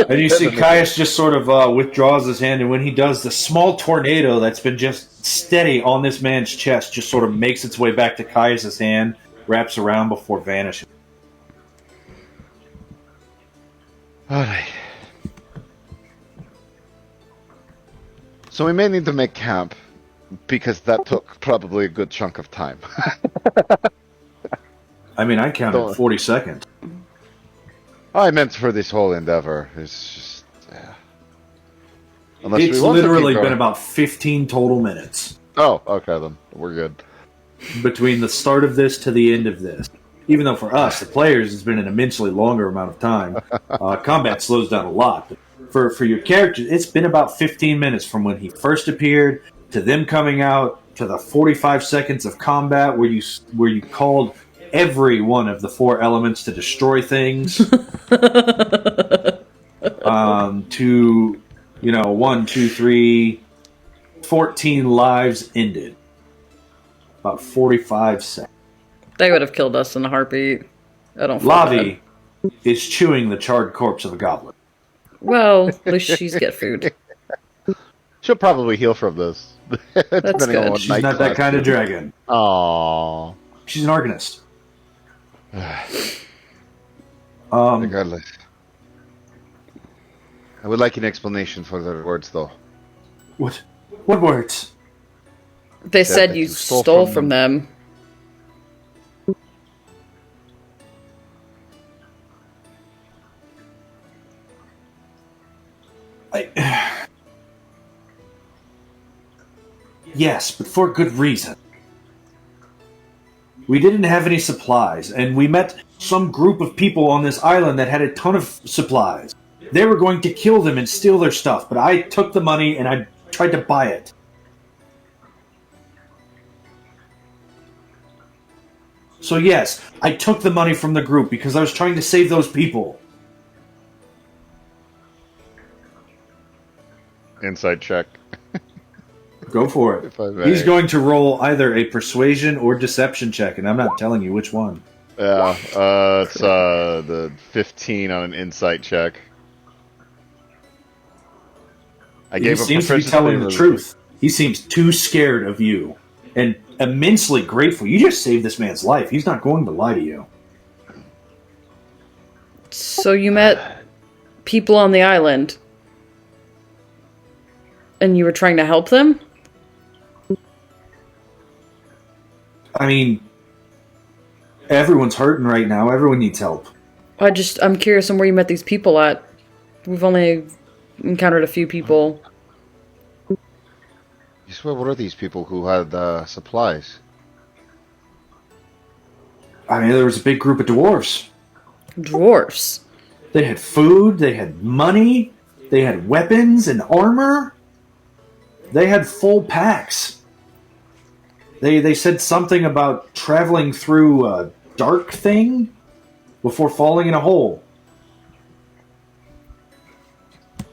Speaker 1: And you see Caius just sort of withdraws his hand, and when he does, the small tornado that's been just steady on this man's chest just sort of makes its way back to Caius's hand, wraps around before vanishing.
Speaker 2: Alright. So we may need to make camp, because that took probably a good chunk of time.
Speaker 1: I mean, I counted 40 seconds.
Speaker 2: I meant for this whole endeavor. It's just, yeah. Unless
Speaker 1: It's
Speaker 2: we want to
Speaker 1: literally
Speaker 2: keep
Speaker 1: been
Speaker 2: going.
Speaker 1: about 15 total minutes
Speaker 2: Oh, okay then. We're good.
Speaker 1: between the start of this to the end of this. Even though for us, the players, it's been an immensely longer amount of time. Combat slows down a lot. But for your character, it's been about 15 minutes from when he first appeared to them coming out to the 45 seconds of combat where you called every one of the 4 elements to destroy things. To 1, 2, 3, 14 lives ended. About 45 seconds.
Speaker 3: They would have killed us in a heartbeat. I don't feel
Speaker 1: Lavi
Speaker 3: bad.
Speaker 1: is chewing the charred corpse of a goblin.
Speaker 3: Well, at least she's get food.
Speaker 2: She'll probably heal from this.
Speaker 3: That's good.
Speaker 1: She's not that kind of dragon.
Speaker 2: Aww.
Speaker 1: She's an organist.
Speaker 2: Regardless. I would like an explanation for their words, though.
Speaker 1: What words?
Speaker 3: They said
Speaker 2: that
Speaker 3: you
Speaker 2: you stole
Speaker 3: stole
Speaker 2: from
Speaker 3: from them.
Speaker 1: Yes, but for good reason. We didn't have any supplies, and we met some group of people on this island that had a ton of supplies. They were going to kill them and steal their stuff, but I took the money and I tried to buy it. So yes, I took the money from the group because I was trying to save those people.
Speaker 2: Insight check.
Speaker 1: Go for it.
Speaker 2: If I may.
Speaker 1: He's going to roll either a persuasion or deception check, and I'm not telling you which one.
Speaker 2: Yeah, it's the 15 on an insight check.
Speaker 1: He seems to be telling the truth. He seems too scared of you and immensely grateful. You just saved this man's life. He's not going to lie to you.
Speaker 3: So you met people on the island, and you were trying to help them?
Speaker 1: I mean, everyone's hurting right now. Everyone needs help.
Speaker 3: I'm curious on where you met these people at. We've only encountered a few people.
Speaker 2: You swear, what are these people who had supplies?
Speaker 1: I mean, there was a big group of dwarves.
Speaker 3: Dwarfs.
Speaker 1: They had food, they had money, they had weapons and armor. They had full packs. They said something about traveling through a dark thing before falling in a hole.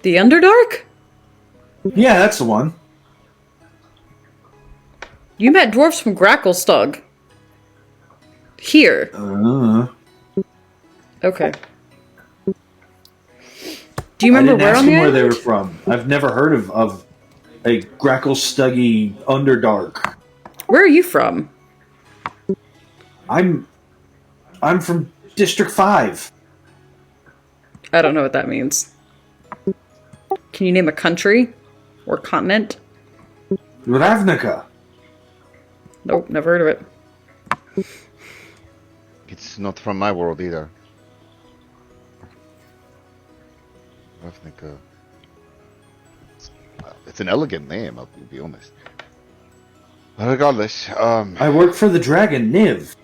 Speaker 3: The Underdark?
Speaker 1: Yeah, that's the one.
Speaker 3: You met dwarfs from Gracklestug. Here. Okay. Do you remember where on the island?
Speaker 1: Where they were from. I've never heard of a Gracklestuggy Underdark.
Speaker 3: Where are you from?
Speaker 1: I'm from District 5.
Speaker 3: I don't know what that means. Can you name a country? Or continent?
Speaker 1: Ravnica.
Speaker 3: Nope, never heard of it.
Speaker 2: It's not from my world either. Ravnica. It's an elegant name, I'll be honest. But regardless,
Speaker 1: I work for the dragon, Niv.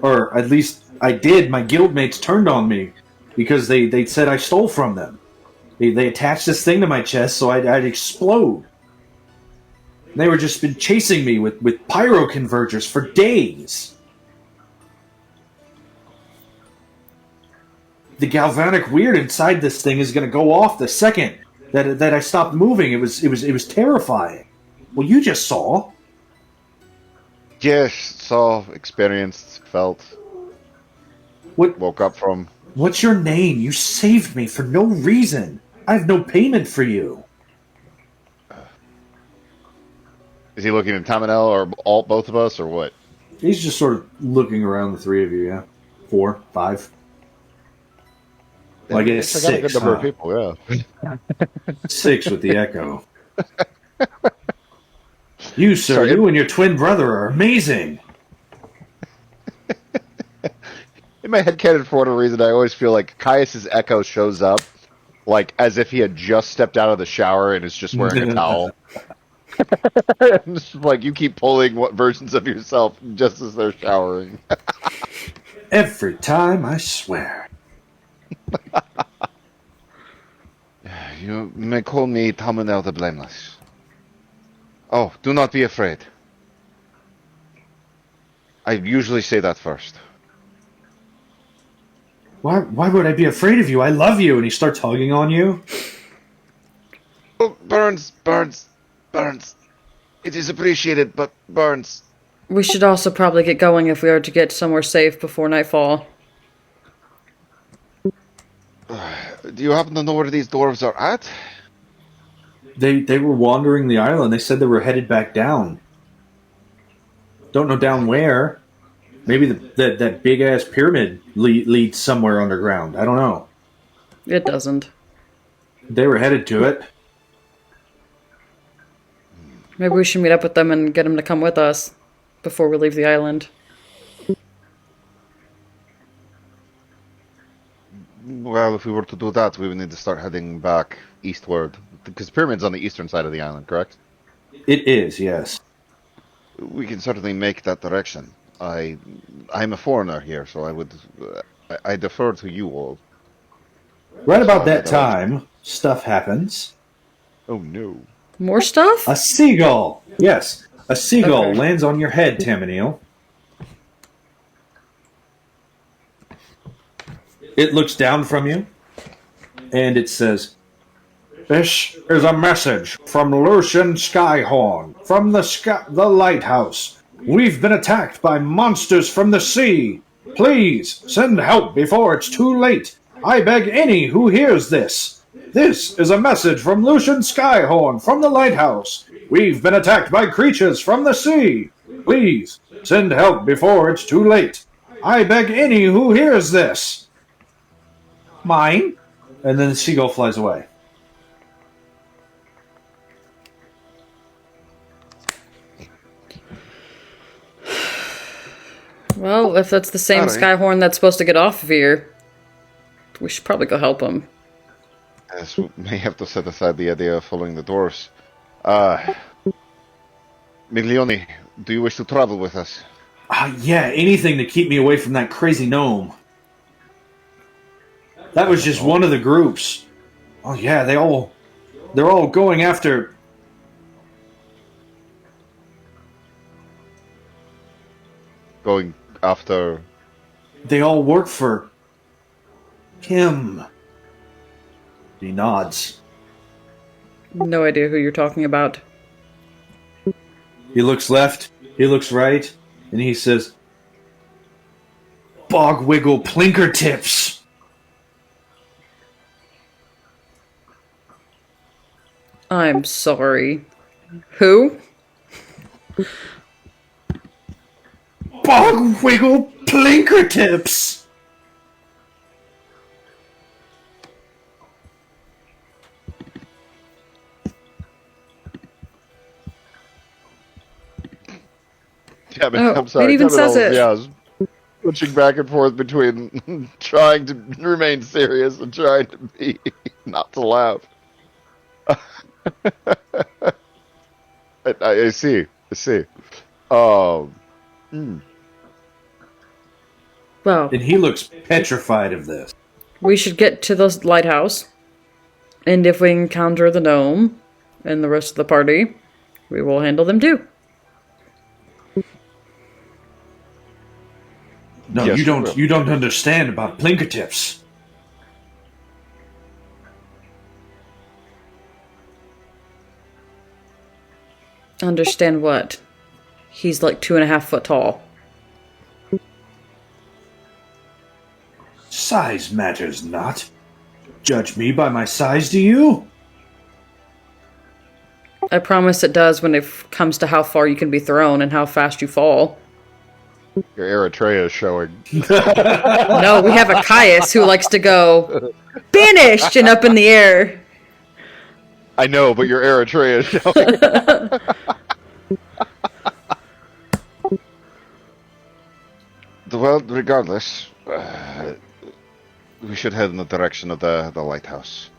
Speaker 1: Or at least I did. My guildmates turned on me because they said I stole from them. They attached this thing to my chest so I'd explode. They were just been chasing me with pyroconvergers for days. The galvanic weird inside this thing is going to go off the second that I stopped moving. It was terrifying. Well, you just saw.
Speaker 2: yes, saw, experienced, felt,
Speaker 1: What?
Speaker 2: woke up from.
Speaker 1: What's your name? You saved me for no reason. I have no payment for you.
Speaker 2: Is he looking at Taminel or both of us, or what?
Speaker 1: He's just sort of looking around the three of you, yeah. 4, 5. Well, I guess
Speaker 2: I got a
Speaker 1: 6,
Speaker 2: good number
Speaker 1: huh?
Speaker 2: of people, yeah.
Speaker 1: 6 with the echo. You, sir,
Speaker 2: Sorry.
Speaker 1: you and your twin brother are amazing.
Speaker 2: In my head canon, for whatever reason, I always feel like Caius' echo shows up, like as if he had just stepped out of the shower and is just wearing a towel. It's like you keep pulling what versions of yourself just as they're showering.
Speaker 1: Every time, I swear.
Speaker 2: You may call me Taminel the Blameless. Oh, do not be afraid. I usually say that first.
Speaker 1: Why would I be afraid of you? I love you. And he starts hugging on you.
Speaker 2: Oh, burns. It is appreciated, but burns.
Speaker 3: We should also probably get going if we are to get somewhere safe before nightfall.
Speaker 2: Do you happen to know where these dwarves are at?
Speaker 1: They were wandering the island. They said they were headed back down. Don't know down where. Maybe that big-ass pyramid leads somewhere underground. I don't know.
Speaker 3: It doesn't.
Speaker 1: They were headed to it.
Speaker 3: Maybe we should meet up with them and get them to come with us before we leave the island.
Speaker 2: Well, if we were to do that, we would need to start heading back eastward. Because the pyramid's on the eastern side of the island, correct?
Speaker 1: It is, yes.
Speaker 2: We can certainly make that direction. I'm a foreigner here, so I defer to you all.
Speaker 1: Right about that time, stuff happens.
Speaker 2: Oh no.
Speaker 3: More stuff?
Speaker 1: A seagull! Yes, a seagull
Speaker 3: Okay.
Speaker 1: lands on your head, Taminel. It looks down from you, and it says, "This is a message from Lucian Skyhorn, from the lighthouse. We've been attacked by monsters from the sea. Please, send help before it's too late. I beg any who hears this. This is a message from Lucian Skyhorn, from the lighthouse. We've been attacked by creatures from the sea. Please, send help before it's too late. I beg any who hears this." Mine? And then the seagull flies away.
Speaker 3: Well, if that's the same
Speaker 2: Alright.
Speaker 3: Skyhorn that's supposed to get off of here, we should probably go help him.
Speaker 2: Yes, we may have to set aside the idea of following the dwarves. Miglione, do you wish to travel with us?
Speaker 1: Yeah, anything to keep me away from that crazy gnome. That was just one of the groups. Oh yeah, they're all going after.
Speaker 2: Going after...
Speaker 1: They all work for him. He nods.
Speaker 3: No idea who you're talking about.
Speaker 1: He looks left, he looks right, and he says, "Bogwiggle Plinkertips."
Speaker 3: I'm sorry. Who?
Speaker 1: Bogwiggle Plinkertips.
Speaker 2: Yeah,
Speaker 3: Oh,
Speaker 2: I'm sorry.
Speaker 3: it even says it.
Speaker 2: Yeah, I was switching back and forth between trying to remain serious and trying to be not to laugh. I see. I see. Hmm.
Speaker 3: Well,
Speaker 1: And he looks petrified of this.
Speaker 3: we should get to the lighthouse. And if we encounter the gnome and the rest of the party, we will handle them too.
Speaker 1: No,
Speaker 2: Yes,
Speaker 1: you
Speaker 2: we will.
Speaker 1: don't. You don't understand about Plinkertips.
Speaker 3: Understand what? He's like 2.5 foot tall.
Speaker 1: Size matters not. Judge me by my size, do you?
Speaker 3: I promise it does when it comes to how far you can be thrown and how fast you fall.
Speaker 2: Your Eritrea is showing.
Speaker 3: No, we have a Caius who likes to go banished and up in the air.
Speaker 2: I know, but your Eritrea is showing. Well, regardless, we should head in the direction of the lighthouse.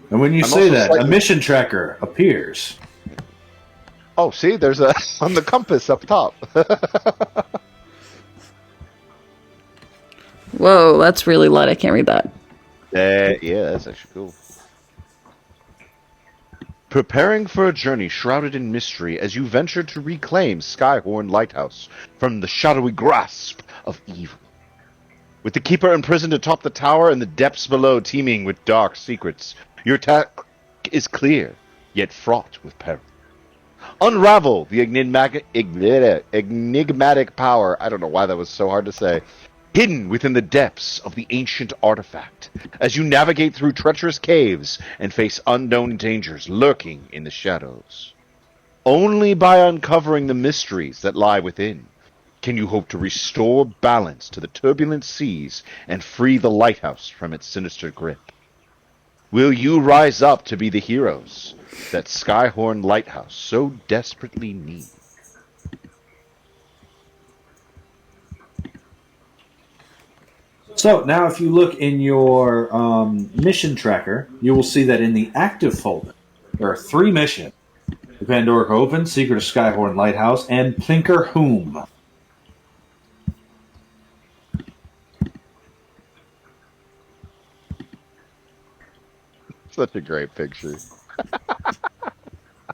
Speaker 1: And when you
Speaker 2: I'm
Speaker 1: say
Speaker 2: also
Speaker 1: that,
Speaker 2: slightly-
Speaker 1: a mission tracker appears.
Speaker 2: Oh, see, there's a on the compass up top.
Speaker 3: Whoa, that's really light. I can't read that.
Speaker 2: Yeah, that's actually cool. Preparing for a journey shrouded in mystery as you venture to reclaim Skyhorn Lighthouse from the shadowy grasp of evil. With the Keeper imprisoned atop the tower and the depths below teeming with dark secrets, your task is clear, yet fraught with peril. Unravel the enigmatic power, I don't know why that was so hard to say, hidden within the depths of the ancient artifact, as you navigate through treacherous caves and face unknown dangers lurking in the shadows. Only by uncovering the mysteries that lie within can you hope to restore balance to the turbulent seas and free the lighthouse from its sinister grip. Will you rise up to be the heroes that Skyhorn Lighthouse so desperately needs?
Speaker 1: So now if you look in your mission tracker, you will see that in the active folder, there are 3 missions. The Pandorica Open, Secret of Skyhorn Lighthouse, and Plinker Whom.
Speaker 2: Such a great picture.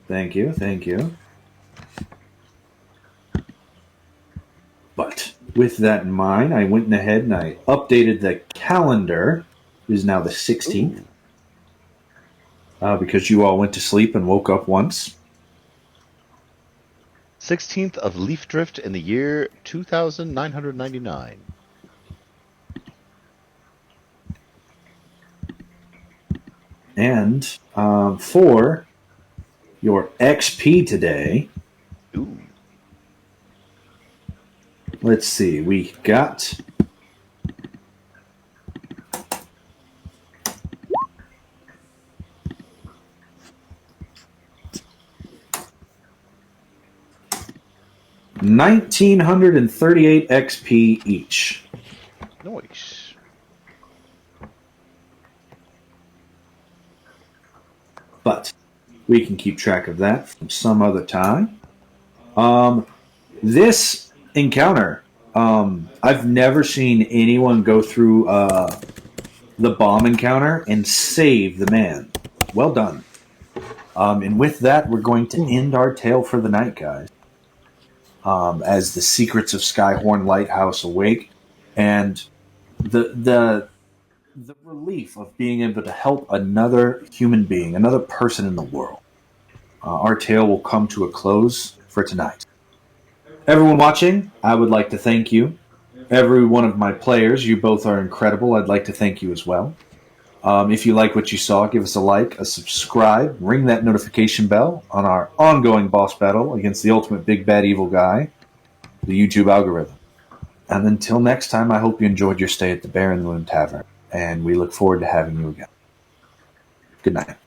Speaker 1: Thank you, thank you. But with that in mind, I went ahead and I updated the calendar. It is now the 16th. Because you all went to sleep and woke up once.
Speaker 2: 16th of Leaf Drift in the year 2999.
Speaker 1: And for your XP today,
Speaker 2: Ooh.
Speaker 1: let's see, we got... $1,938 XP each.
Speaker 2: Nice.
Speaker 1: But we can keep track of that from some other time. This encounter, I've never seen anyone go through the bomb encounter and save the man. Well done. And with that, we're going to end our tale for the night, guys. As the secrets of Skyhorn Lighthouse awake, and the relief of being able to help another human being, another person in the world. Our tale will come to a close for tonight. Everyone watching, I would like to thank you. Every one of my players, you both are incredible. I'd like to thank you as well. If you like what you saw, give us a like, a subscribe, ring that notification bell on our ongoing boss battle against the ultimate big bad evil guy, the YouTube algorithm. And until next time, I hope you enjoyed your stay at the Bear in the Moon Tavern, and we look forward to having you again. Good night.